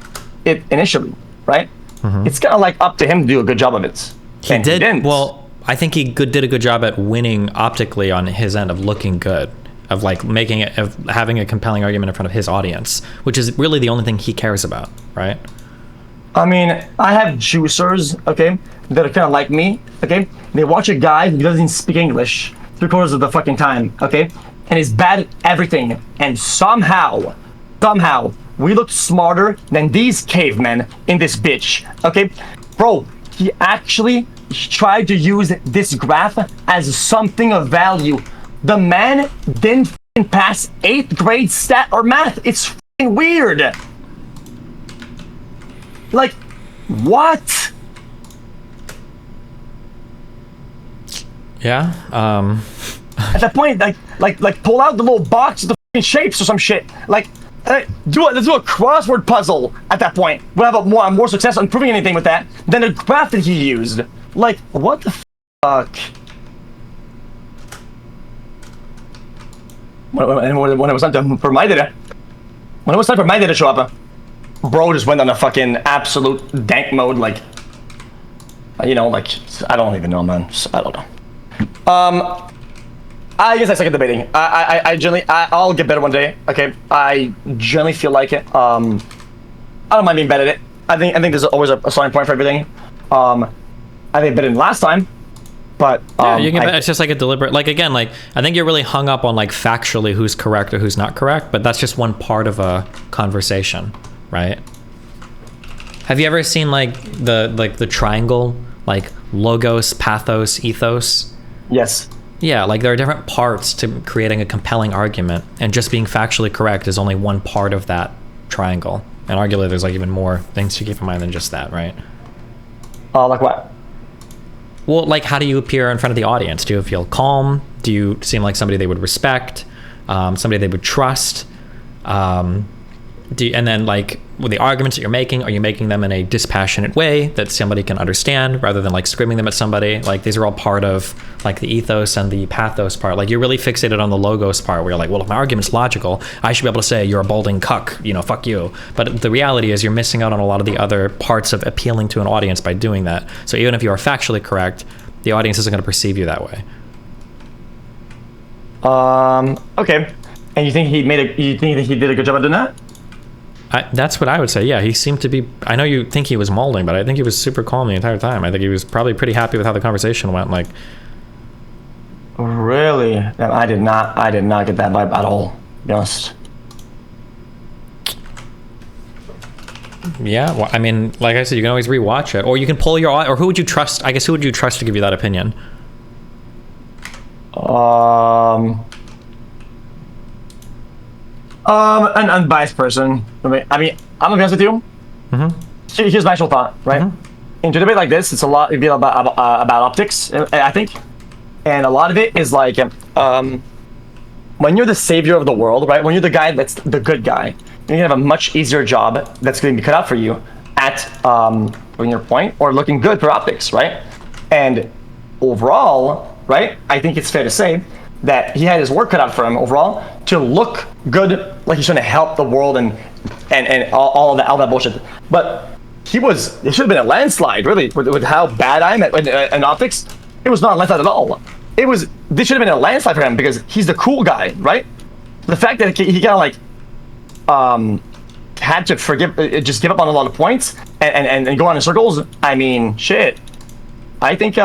it initially, right? Mm-hmm. It's kind of like up to him to do a good job of it. He did. Well, I think he did a good job at winning optically on his end of looking good, of like of having a compelling argument in front of his audience, which is really the only thing he cares about, right? I mean, I have juicers, okay, that are kind of like me, okay? They watch a guy who doesn't speak English 3/4 of the fucking time, okay? And is bad at everything. And somehow, we look smarter than these cavemen in this bitch, okay? Bro, he actually tried to use this graph as something of value. The man didn't pass 8th grade stat or math. It's weird. Like, what? Yeah. At that point, like, pull out the little box of the fucking shapes or some shit. Like, let's do a crossword puzzle. At that point, we'll have more success on proving anything with that than the graph that he used. Like, what the fuck? When it was time for my data, to show up, bro just went on a fucking absolute dank mode. Like, you know, like I don't even know, man. I don't know. I guess I suck at debating. I'll get better one day. Okay, I generally feel like it. I don't mind being bad at it. I think there's always a starting point for everything. I think better than last time, but yeah, you can. It's just like a deliberate. Like again, like I think you're really hung up on like factually who's correct or who's not correct, but that's just one part of a conversation, right? Have you ever seen like the triangle, like logos, pathos, ethos? Yes. Yeah, like there are different parts to creating a compelling argument, and just being factually correct is only one part of that triangle. And arguably there's like even more things to keep in mind than just that, right? Like what? Well, like how do you appear in front of the audience? Do you feel calm? Do you seem like somebody they would respect? Somebody they would trust? And then like with the arguments that you're making, are you making them in a dispassionate way that somebody can understand rather than like screaming them at somebody? Like these are all part of like the ethos and the pathos part. Like you're really fixated on the logos part where you're like, well, if my argument's logical, I should be able to say you're a balding cuck, you know, fuck you. But the reality is you're missing out on a lot of the other parts of appealing to an audience by doing that. So even if you are factually correct, the audience isn't going to perceive you that way. Okay. And you think he did a good job of doing that? That's what I would say. Yeah, he seemed to be. I know you think he was molding, but I think he was super calm the entire time. I think he was probably pretty happy with how the conversation went. Like, really? I did not get that vibe at all. To be honest. Yeah, well, I mean, like I said, you can always rewatch it, or you can pull your. Or who would you trust? I guess who would you trust to give you that opinion? An unbiased person. I mean, I'm gonna be honest with you. Here's my actual thought, right? In a debate like this, it's a lot about optics, I think, and a lot of it is like, when you're the savior of the world, right? When you're the guy that's the good guy, you're gonna have a much easier job that's gonna be cut out for you at proving your point or looking good for optics, right? And overall, right? I think it's fair to say that he had his work cut out for him overall to look good, like he's trying to help the world and all that bullshit. But it should have been a landslide, really, with how bad I'm at optics. It was not a landslide at all. This should have been a landslide for him because he's the cool guy, right? The fact that he kind of like had to just give up on a lot of points and go on in circles. I mean, shit. I think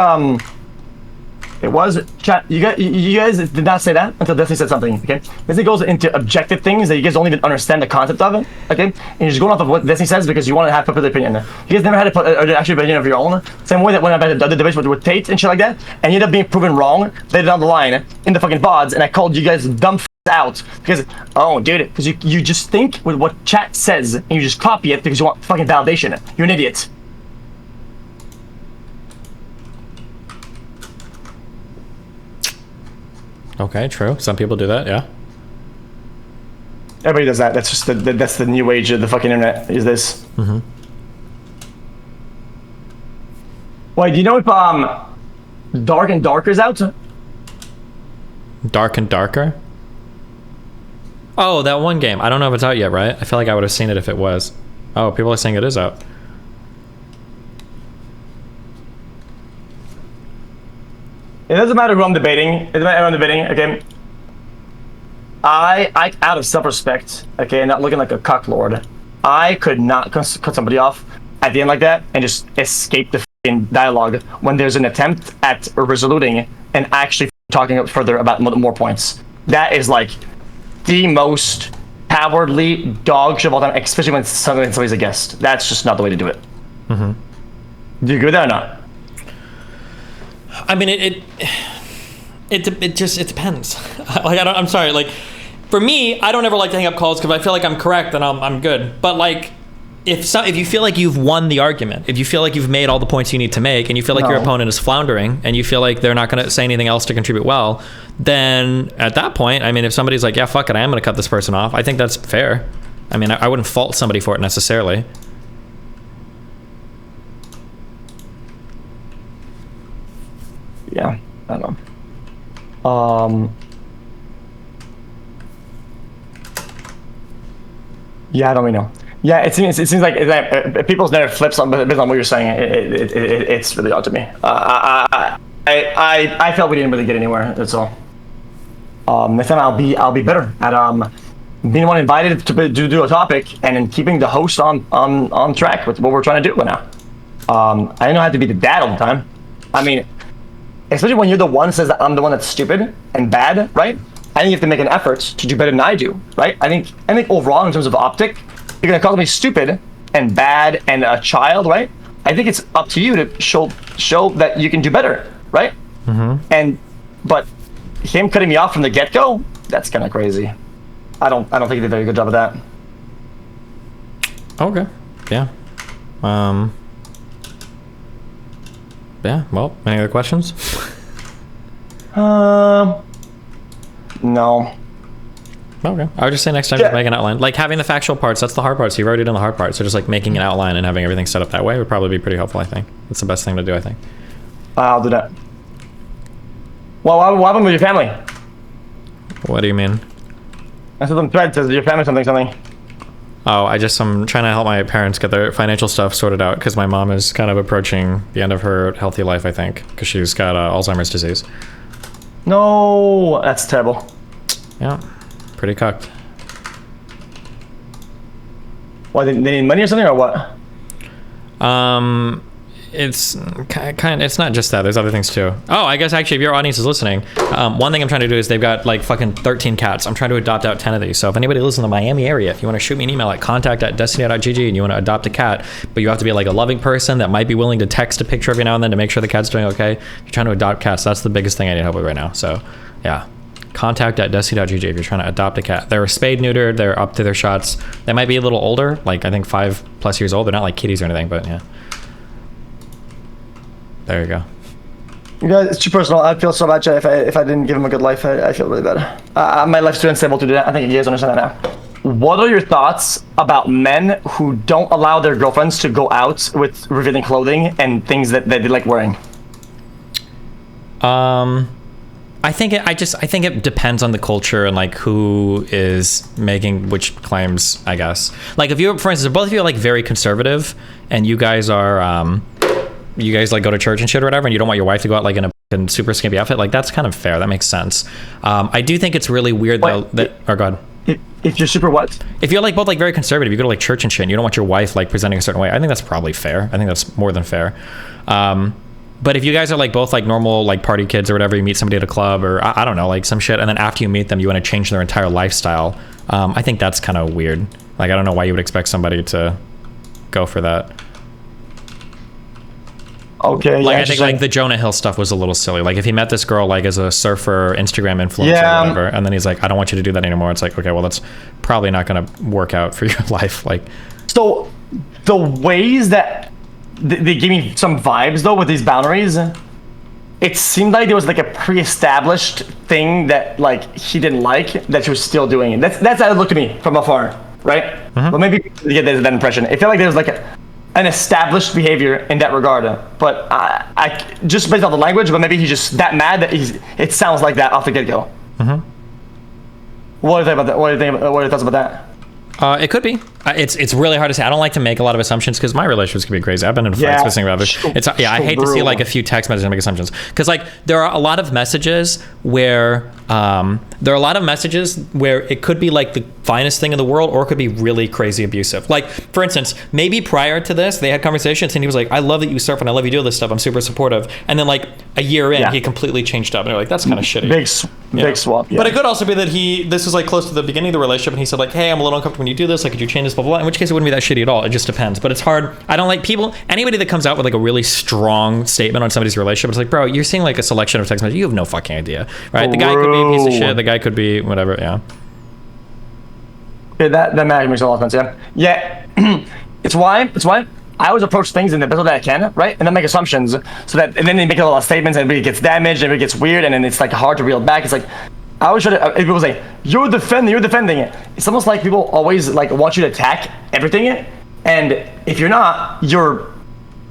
it was chat. You guys did not say that until Destiny said something. Okay, Destiny goes into objective things that you guys don't even understand the concept of it. Okay, and you're just going off of what Destiny says because you want to have popular opinion. You guys never had an actual opinion of your own. Same way that when I had other debates with Tate and shit like that, and you ended up being proven wrong later down the line in the fucking pods, and I called you guys dumb out because because you just think with what chat says and you just copy it because you want fucking validation. You're an idiot. Okay, true. Some people do that, yeah. Everybody does that. That's just that's the new age of the fucking internet. Is this? Wait, do you know if Dark and Darker is out? Dark and Darker? Oh, that one game. I don't know if it's out yet, right? I feel like I would have seen it if it was. Oh, people are saying it is out. It doesn't matter who I'm debating. It doesn't matter who I'm debating. Okay. I out of self-respect, okay, and not looking like a cucklord, I could not cut somebody off at the end like that and just escape the f***ing dialogue when there's an attempt at resoluting and actually talking further about more points. That is like the most cowardly dog shit of all time, especially when somebody's a guest. That's just not the way to do it. Do you agree with that or not? I mean, it just depends. Like I'm sorry. Like for me, I don't ever like to hang up calls because I feel like I'm correct and I'm good. But like if you feel like you've won the argument, if you feel like you've made all the points you need to make, and you feel like your opponent is floundering, and you feel like they're not going to say anything else to contribute well, then at that point, I mean, if somebody's like, yeah, fuck it, I am going to cut this person off, I think that's fair. I mean, I wouldn't fault somebody for it necessarily. Yeah, I don't know. Yeah, I don't really know. Yeah, it seems like people's narrative flips on based on what you're saying. It's really odd to me. I felt we didn't really get anywhere. That's all. Next time I'll be better at being one invited to do a topic and then keeping the host on track with what we're trying to do right now. I didn't know I had to be the dad all the time. I mean, especially when you're the one that says that I'm the one that's stupid and bad, right? I think you have to make an effort to do better than I do, right? I think overall in terms of optic, you're gonna call me stupid and bad and a child, right? I think it's up to you to show that you can do better, right? But him cutting me off from the get-go, that's kind of crazy. I don't think he did a very good job of that. Okay. Yeah. Yeah. Well, any other questions? No. Okay. I would just say next time, just make an outline. Like having the factual parts, that's the hard part. So you've already done the hard part. So just like making an outline and having everything set up that way would probably be pretty helpful, I think. That's the best thing to do, I think. I'll do that. Well, what happened with your family? What do you mean? I said some thread says your family something. Oh, I'm trying to help my parents get their financial stuff sorted out because my mom is kind of approaching the end of her healthy life, I think, because she's got Alzheimer's disease. No, that's terrible. Yeah, pretty cucked. Why, they need money or something, or what? It's it's not just that. There's other things too. Oh, I guess actually, if your audience is listening, one thing I'm trying to do is they've got like fucking 13 cats. I'm trying to adopt out 10 of these. So if anybody lives in the Miami area, if you want to shoot me an email at contact@destiny.gg and you want to adopt a cat, but you have to be like a loving person that might be willing to text a picture every now and then to make sure the cat's doing okay. If you're trying to adopt cats, that's the biggest thing I need help with right now. So yeah. Contact@destiny.gg if you're trying to adopt a cat. They're spayed, neutered, they're up to their shots. They might be a little older, like I think 5+ years old. They're not like kitties or anything, but yeah. There you go. You guys, it's too personal. I'd feel so bad if I didn't give him a good life. I feel really bad. My life's too unstable to do that. I think you guys understand that now. What are your thoughts about men who don't allow their girlfriends to go out with revealing clothing and things that they like wearing? I think it depends on the culture and like who is making which claims, I guess. Like if you, for instance, if both of you are like very conservative and you guys are, you guys like go to church and shit or whatever, and you don't want your wife to go out like in a super skimpy outfit, like that's kind of fair. That makes sense. I do think it's really weird though that, or go ahead. If you're super what? If you're like both like very conservative, you go to like church and shit, and you don't want your wife like presenting a certain way, I think that's probably fair. I think that's more than fair. But if you guys are like both like normal like party kids or whatever, you meet somebody at a club or I don't know, like some shit, and then after you meet them, you want to change their entire lifestyle. I think that's kind of weird. Like I don't know why you would expect somebody to go for that. Okay. Like yeah, I think like the Jonah Hill stuff was a little silly. Like if he met this girl like as a surfer Instagram influencer or whatever, and then he's like, I don't want you to do that anymore. It's like, okay, well that's probably not going to work out for your life. Like, so the ways that they give me some vibes though with these boundaries, it seemed like there was like a pre-established thing that like he didn't like that she was still doing it. That's how it looked to me from afar, right? Mm-hmm. But maybe you get that impression. It felt like there was like an established behavior in that regard, but I just based on the language, but maybe he's just that mad that it sounds like that off the get-go. Mm-hmm. What do you think about that? What are your thoughts about that? It could be. It's really hard to say. I don't like to make a lot of assumptions because my relationships can be crazy. I've been in fights with others. I hate to see like a few text messages and make assumptions because like there are a lot of messages where it could be like the finest thing in the world or it could be really crazy abusive. Like for instance, maybe prior to this they had conversations and he was like, I love that you surf and I love you do this stuff. I'm super supportive. And then like a year in, he completely changed up and they're like, that's kind of shitty. Big swap. Yeah. But it could also be that this was like close to the beginning of the relationship and he said like, hey, I'm a little uncomfortable when you do this. Like, could you change this? Blah, blah, blah. In which case it wouldn't be that shitty at all. It just depends. But it's hard. I don't like anybody that comes out with like a really strong statement on somebody's relationship. It's like, bro, you're seeing like a selection of text messages. You have no fucking idea, right? The guy could be a piece of shit. The guy could be whatever. Yeah. Yeah, that makes a lot of sense. Yeah. It's why I always approach things in the best way that I can, right? And then make assumptions so that, and then they make a lot of statements and it gets damaged and it gets weird and then it's like hard to reel it back. It's like, I always try to, if people say, you're defending it. It's almost like people always like want you to attack everything. And if you're not, you're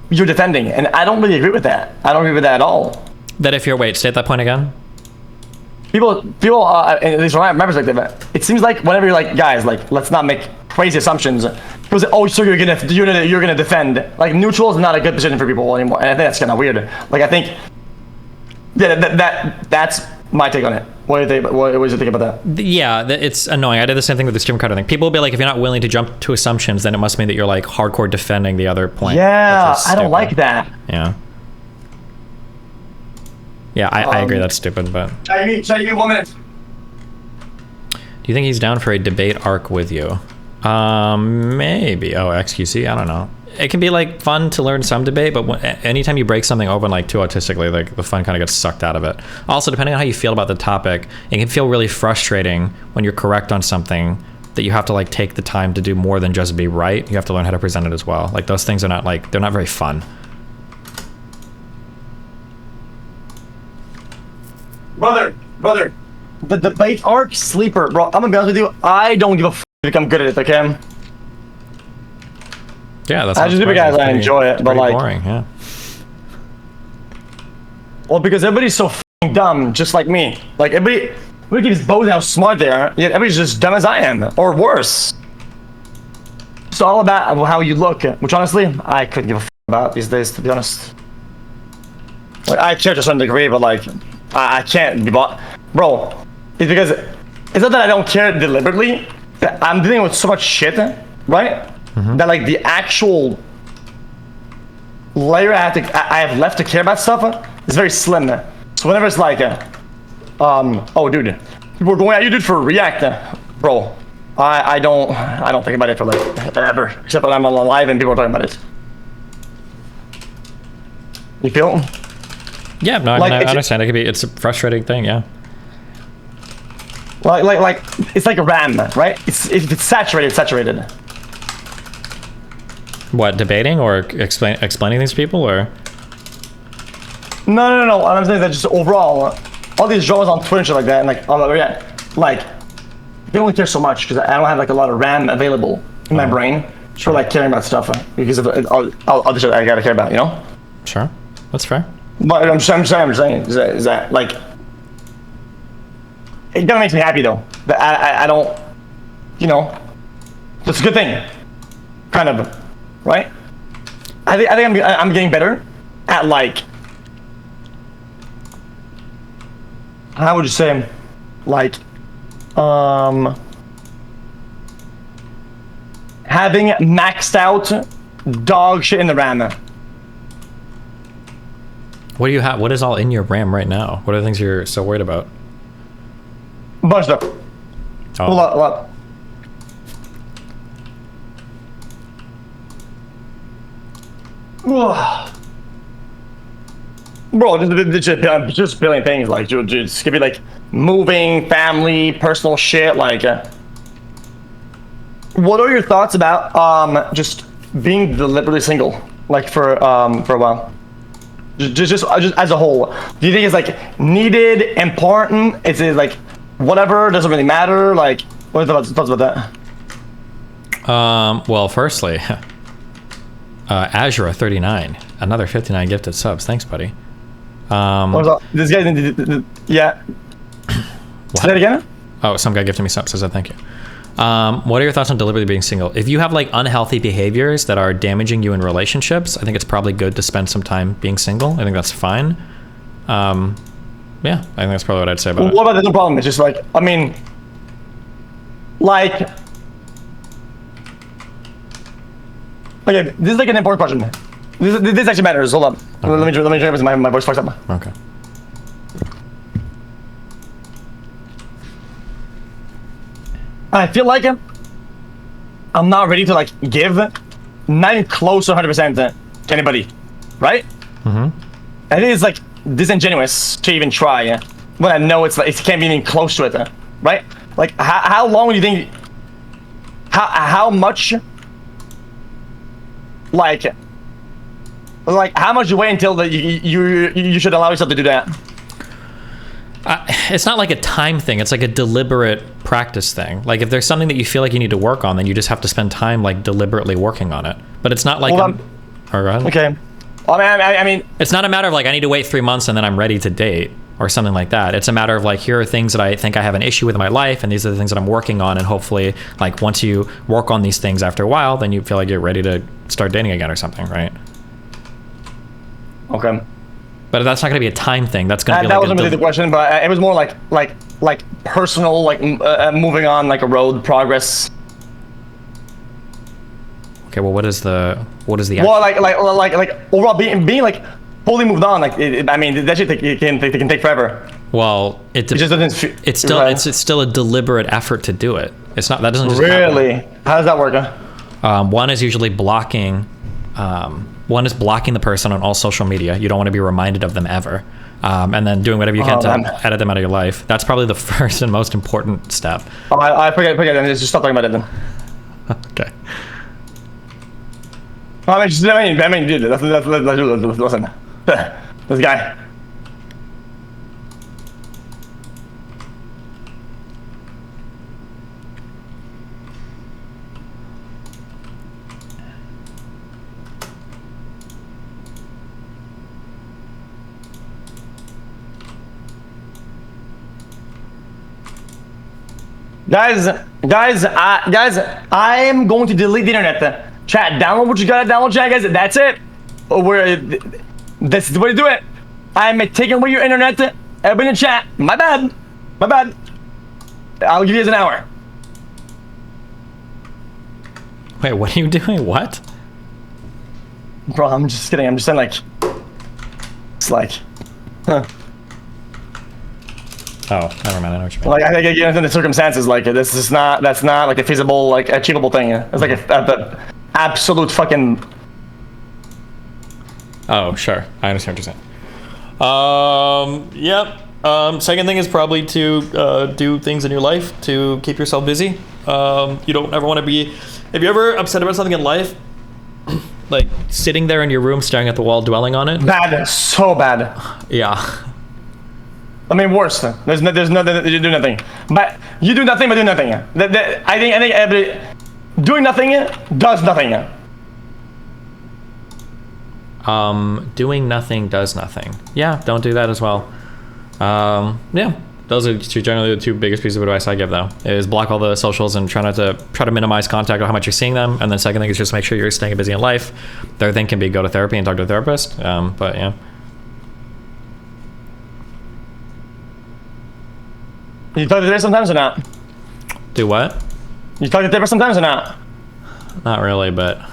defending it. And I don't really agree with that. I don't agree with that at all. That if you're, wait, state that point again. People, at least from my perspective, it seems like whenever you're like, guys, like, let's not make crazy assumptions. People say, oh, so you're gonna defend. Like, neutral is not a good position for people anymore. And I think that's kind of weird. Like, I think, that's my take on it. What do you think? What do you think about that? Yeah, it's annoying. I did the same thing with the stream card thing. People will be like, if you're not willing to jump to assumptions, then it must mean that you're like hardcore defending the other point. Yeah, I don't like that. Yeah. Yeah, I agree that's stupid, but... Should I give you 1 minute? Do you think he's down for a debate arc with you? Maybe. Oh, xQc? I don't know. It can be like fun to learn some debate, but anytime you break something open like too autistically, like the fun kind of gets sucked out of it. Also, depending on how you feel about the topic, it can feel really frustrating when you're correct on something that you have to like take the time to do more than just be right. You have to learn how to present it as well. Like those things are not like, they're not very fun. Brother, the debate arc sleeper, bro. I'm gonna be honest with you. I don't give a f if I'm good at it. Okay. Yeah, that's. I just do because I enjoy it, but like. Boring, yeah. Well, because everybody's so f***ing dumb, just like me. Like everybody keeps boasting how smart they are, yet everybody's just dumb as I am, or worse. It's all about how you look, which honestly, I couldn't give a f about these days, to be honest. Like, I care to some degree, but like, I can't be bought. Bro, it's because, it's not that I don't care deliberately, that I'm dealing with so much shit, right? That like the actual layer I have left to care about stuff is very slim. So whenever it's like, oh dude, people are going at you dude for React, bro. I don't think about it for like ever, except when I'm alive and people are talking about it. You feel? Yeah, no, I like, mean, I understand. It's a frustrating thing, yeah. Like it's like a RAM, right? If it's saturated, it's saturated. What, debating or explaining things to people, or? No. What I'm saying is that just overall, all these dramas on Twitter and shit like that, and like all over, yeah, like they only care so much because I don't have like a lot of RAM available in my brain for like caring about stuff because of all the shit I gotta care about, you know? Sure, that's fair. But I'm saying is that like it kind of makes me happy though. That I don't, you know, it's a good thing, kind of, right? I think I'm getting better at like, how would you say, like, having maxed out dog shit in the RAM. What do you have? What is all in your RAM right now? What are the things you're so worried about? A bunch of stuff. Oh. A lot. Bro, just billion things, like, dude, it's gonna be like moving, family, personal shit, like, what are your thoughts about, just being deliberately single, like, for a while? Just as a whole. Do you think it's, like, needed, important? Is it, like, whatever, doesn't really matter? Like, what are your thoughts about that? Well, firstly, Azure 39, another 59 gifted subs. Thanks, buddy. This guy, yeah. Say that again? Oh, some guy gifted me subs. Says thank you. What are your thoughts on deliberately being single? If you have like unhealthy behaviors that are damaging you in relationships, I think it's probably good to spend some time being single. I think that's fine. Yeah, I think that's probably what I'd say about it. What about the problem? It's just like, I mean, like, okay, this is like an important question. This actually matters. Hold up. Okay. Let me try because my voice fucks up. Okay. I feel like I'm not ready to like give, not even close to 100% to anybody, right? I think it's like disingenuous to even try when I know it's like it can't be even close to it, right? Like how long do you think? How much? Like how much you wait until that you should allow yourself to do that? It's not like a time thing. It's like a deliberate practice thing. Like if there's something that you feel like you need to work on, then you just have to spend time like deliberately working on it. But it's not like okay. I mean, it's not a matter of like I need to wait 3 months and then I'm ready to date or something like that. It's a matter of like here are things that I think I have an issue with in my life, and these are the things that I'm working on. And hopefully, like once you work on these things after a while, then you feel like you're ready to start dating again or something, right? Okay. But that's not going to be a time thing. That's going to be that like wasn't really the question, but it was more like personal, like moving on, like a road progress. Okay, well, what is the well, like overall being like fully moved on, like I mean that shit can take forever. Well, it just doesn't. It's still a deliberate effort to do it. It's not, that doesn't just really happen. How does that work? One is usually blocking. One is blocking the person on all social media. You don't want to be reminded of them ever. And then doing whatever you can to edit them out of your life. That's probably the first and most important step. Oh, I forget. Just stop talking about it then. Okay. I mean, dude, listen. This guy. Guys, I am going to delete the internet. Chat, download what you gotta download, chat, guys. That's it. This is the way to do it. I'm taking away your internet. Everybody in chat. My bad. I'll give you guys an hour. Wait, what are you doing? What? Bro, I'm just kidding. I'm just saying, like, it's like, huh. Oh, never mind. I know what you mean. Like, I think again, in the circumstances, like, that's not like a feasible, like, achievable thing. It's like a absolute fucking. Oh, sure. I understand what you're saying. Yep. Second thing is probably to do things in your life to keep yourself busy. You don't ever want to be. If you're ever upset about something in life, like sitting there in your room staring at the wall, dwelling on it. Bad, so bad. Yeah. I mean, worse. There's nothing. You do nothing. But you do nothing, but do nothing. I think everybody doing nothing does nothing. Doing nothing does nothing. Yeah, don't do that as well. Yeah, those are generally the two biggest pieces of advice I give, though, is block all the socials and try to minimize contact or how much you're seeing them. And then second thing is just make sure you're staying busy in life. Third thing can be go to therapy and talk to a therapist. But yeah. You talk to the therapist sometimes or not? Do what? You talk to the therapist sometimes or not? Not really, but.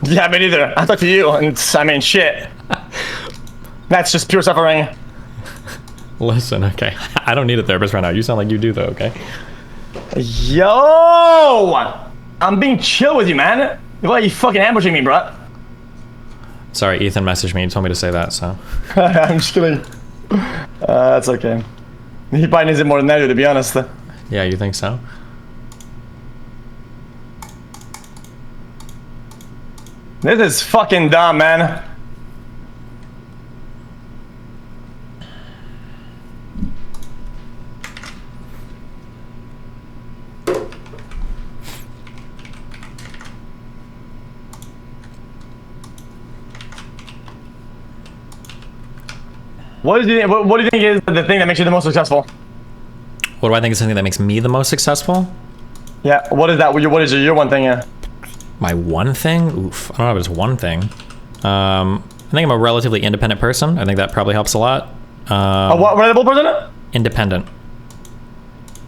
Yeah, me neither. I talk to you, and I mean, shit. That's just pure suffering. Listen, okay. I don't need a therapist right now. You sound like you do, though, okay? Yo! I'm being chill with you, man. Why are you fucking ambushing me, bro? Sorry, Ethan messaged me and told me to say that, so. I'm just kidding. That's okay. He probably needs it more than I do, to be honest. Yeah, you think so? This is fucking dumb, man. What do you think is the thing that makes you the most successful? What do I think is something that makes me the most successful? Yeah, what is that? What is your one thing? Yeah. My one thing? Oof, I don't know if it's one thing. I think I'm a relatively independent person. I think that probably helps a lot. A what reliable person? Independent.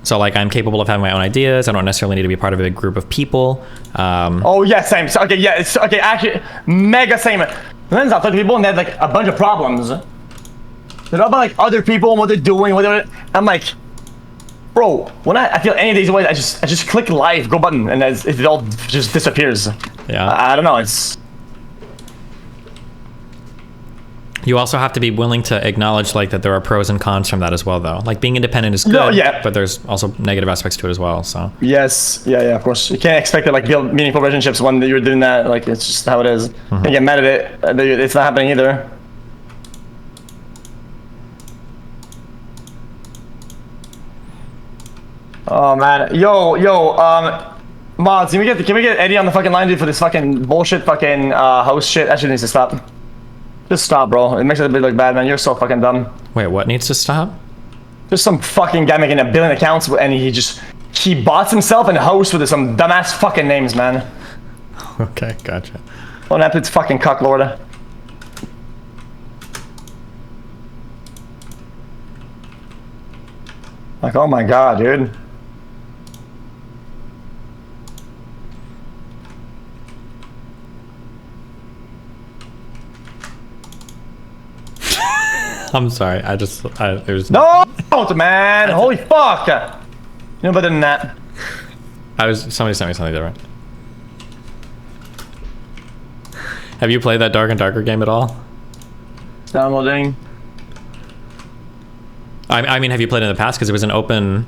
So like I'm capable of having my own ideas. I don't necessarily need to be part of a big group of people. Oh yeah, same. So, okay, yeah, it's okay. Actually, mega same. Sometimes I'll talk to people and they have like a bunch of problems. They're all about like other people and what they're doing. I'm like, bro, when I feel any of these ways, I just click live, go button, and it all just disappears. Yeah. I don't know. It's. You also have to be willing to acknowledge like that there are pros and cons from that as well, though. Like being independent is good, no, yeah. But there's also negative aspects to it as well. So. Yes. Yeah. Of course. You can't expect to like build meaningful relationships when you're doing that. Like it's just how it is. Mm-hmm. You get mad at it. It's not happening either. Oh man, mods, can we get Eddie on the fucking line, dude, for this fucking bullshit fucking host shit? That shit needs to stop. Just stop, bro. It makes it look bad, man. You're so fucking dumb. Wait, what needs to stop? Just some fucking guy making 1 billion accounts and he bots himself and hosts with some dumbass fucking names, man. Okay, gotcha. Don't have to fucking cuck lord. Like, oh my god, dude. I'm sorry. There's no, man. Holy fuck. You know better than that. Somebody sent me something different. Have you played that Dark and Darker game at all? Downloading. I mean, have you played it in the past? Because it was an open.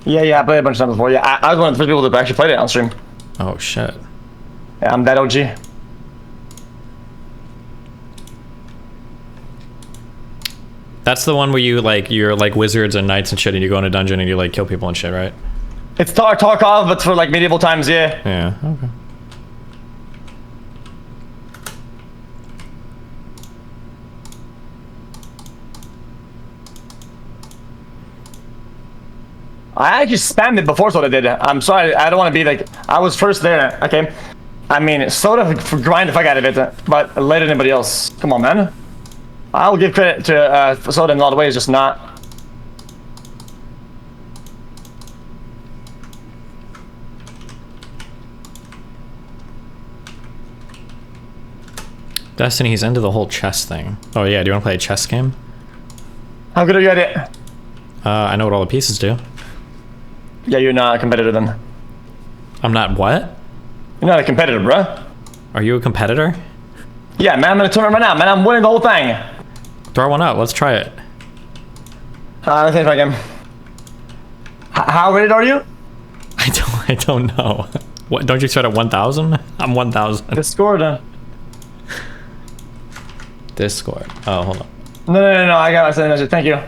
Yeah, I played a bunch of times before. Yeah, I was one of the first people to actually play it on stream. Oh shit. Yeah, I'm that OG. That's the one where you're like wizards and knights and shit, and you go in a dungeon and you like kill people and shit, right? It's Tarkov, but for like medieval times, yeah. Yeah. Okay. I actually spammed it before soda did. I'm sorry, I don't want to be like, I was first there, okay? I mean, soda grind the fuck out of it, but later than anybody else. Come on, man. I'll give credit to soda in a lot of ways, just not. Destiny, he's into the whole chess thing. Oh yeah, do you want to play a chess game? How good are you at it? I know what all the pieces do. Yeah, you're not a competitor then. I'm not what? You're not a competitor, bruh. Are you a competitor? Yeah, man, I'm in a tournament right now, man. I'm winning the whole thing. Throw one out. Let's try it. Let's see if I can. How rated are you? I don't know. What? Don't you start at 1,000? I'm 1,000. Discord. Discord. Oh, hold on. No. I got it. Thank you.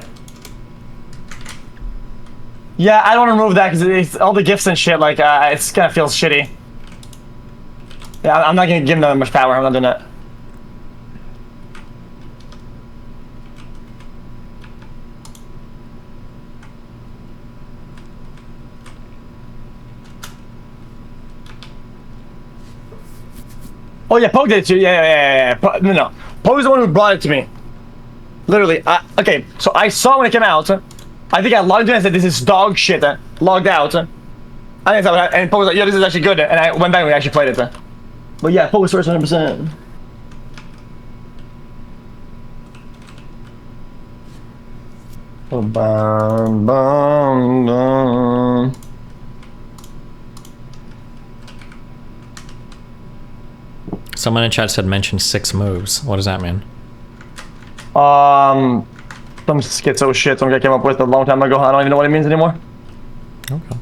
Yeah, I don't want to remove that because it's all the gifts and shit. Like, it's gonna feel shitty. Yeah, I'm not gonna give them that much power. I'm not doing that. Oh yeah, Poe did it too. Yeah. No. Poe's the one who brought it to me. Literally. Okay, so I saw when it came out. I think I logged in and said, this is dog shit. Logged out. And Poe was like, yeah, this is actually good. And I went back and we actually played it. But yeah, Poe was first 100%. Someone in chat said mention 6 moves. What does that mean? Some schizo shit some guy came up with a long time ago. I don't even know what it means anymore. Okay.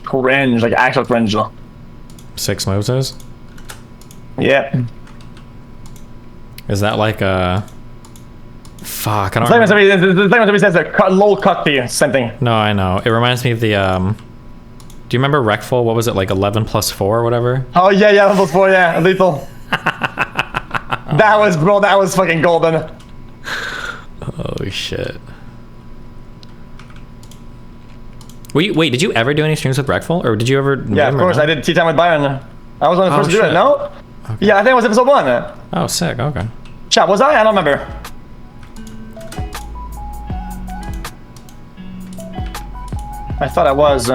Cringe, like actual cringe though. 6 moves is? Yeah. Is that like a... Fuck, I don't It's like when somebody says a low cut to you, same thing. No, I know. It reminds me of the, do you remember Wreckful? What was it, like 11 plus 4 or whatever? Oh yeah, 11 plus 4, yeah, lethal. That was fucking golden. Oh shit. Wait, did you ever do any streams with Wreckful? Or did you ever... Yeah, of course, I did Tea Time with Byron. I was one of the first to do it, no? Okay. Yeah, I think it was episode 1. Oh, sick, okay. Chat, was I? I don't remember. I thought I was.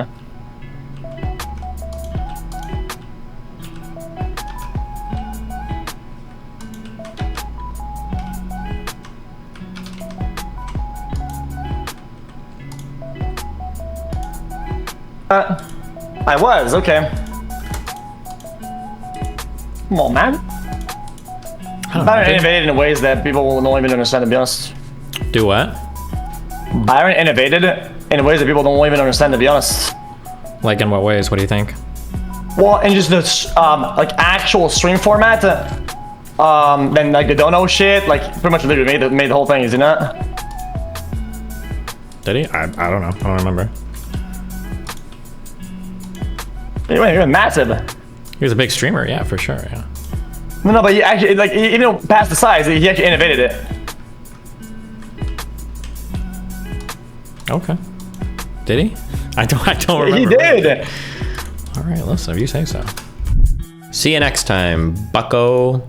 I was, okay. Come on, man. Byron innovated in ways that people will not even understand, to be honest. Do what? Byron innovated in ways that people don't even understand, to be honest. Like in what ways? What do you think? Well, in just the like actual stream format, then like the dono shit, like pretty much literally made the whole thing, isn't it? Did he? I don't know. I don't remember. You're massive. He was a big streamer, yeah, for sure, yeah. No, but he actually, like, even though past the size, he actually innovated it. Okay. Did he? I don't remember. He did. All right, listen, if you say so. See you next time, bucko.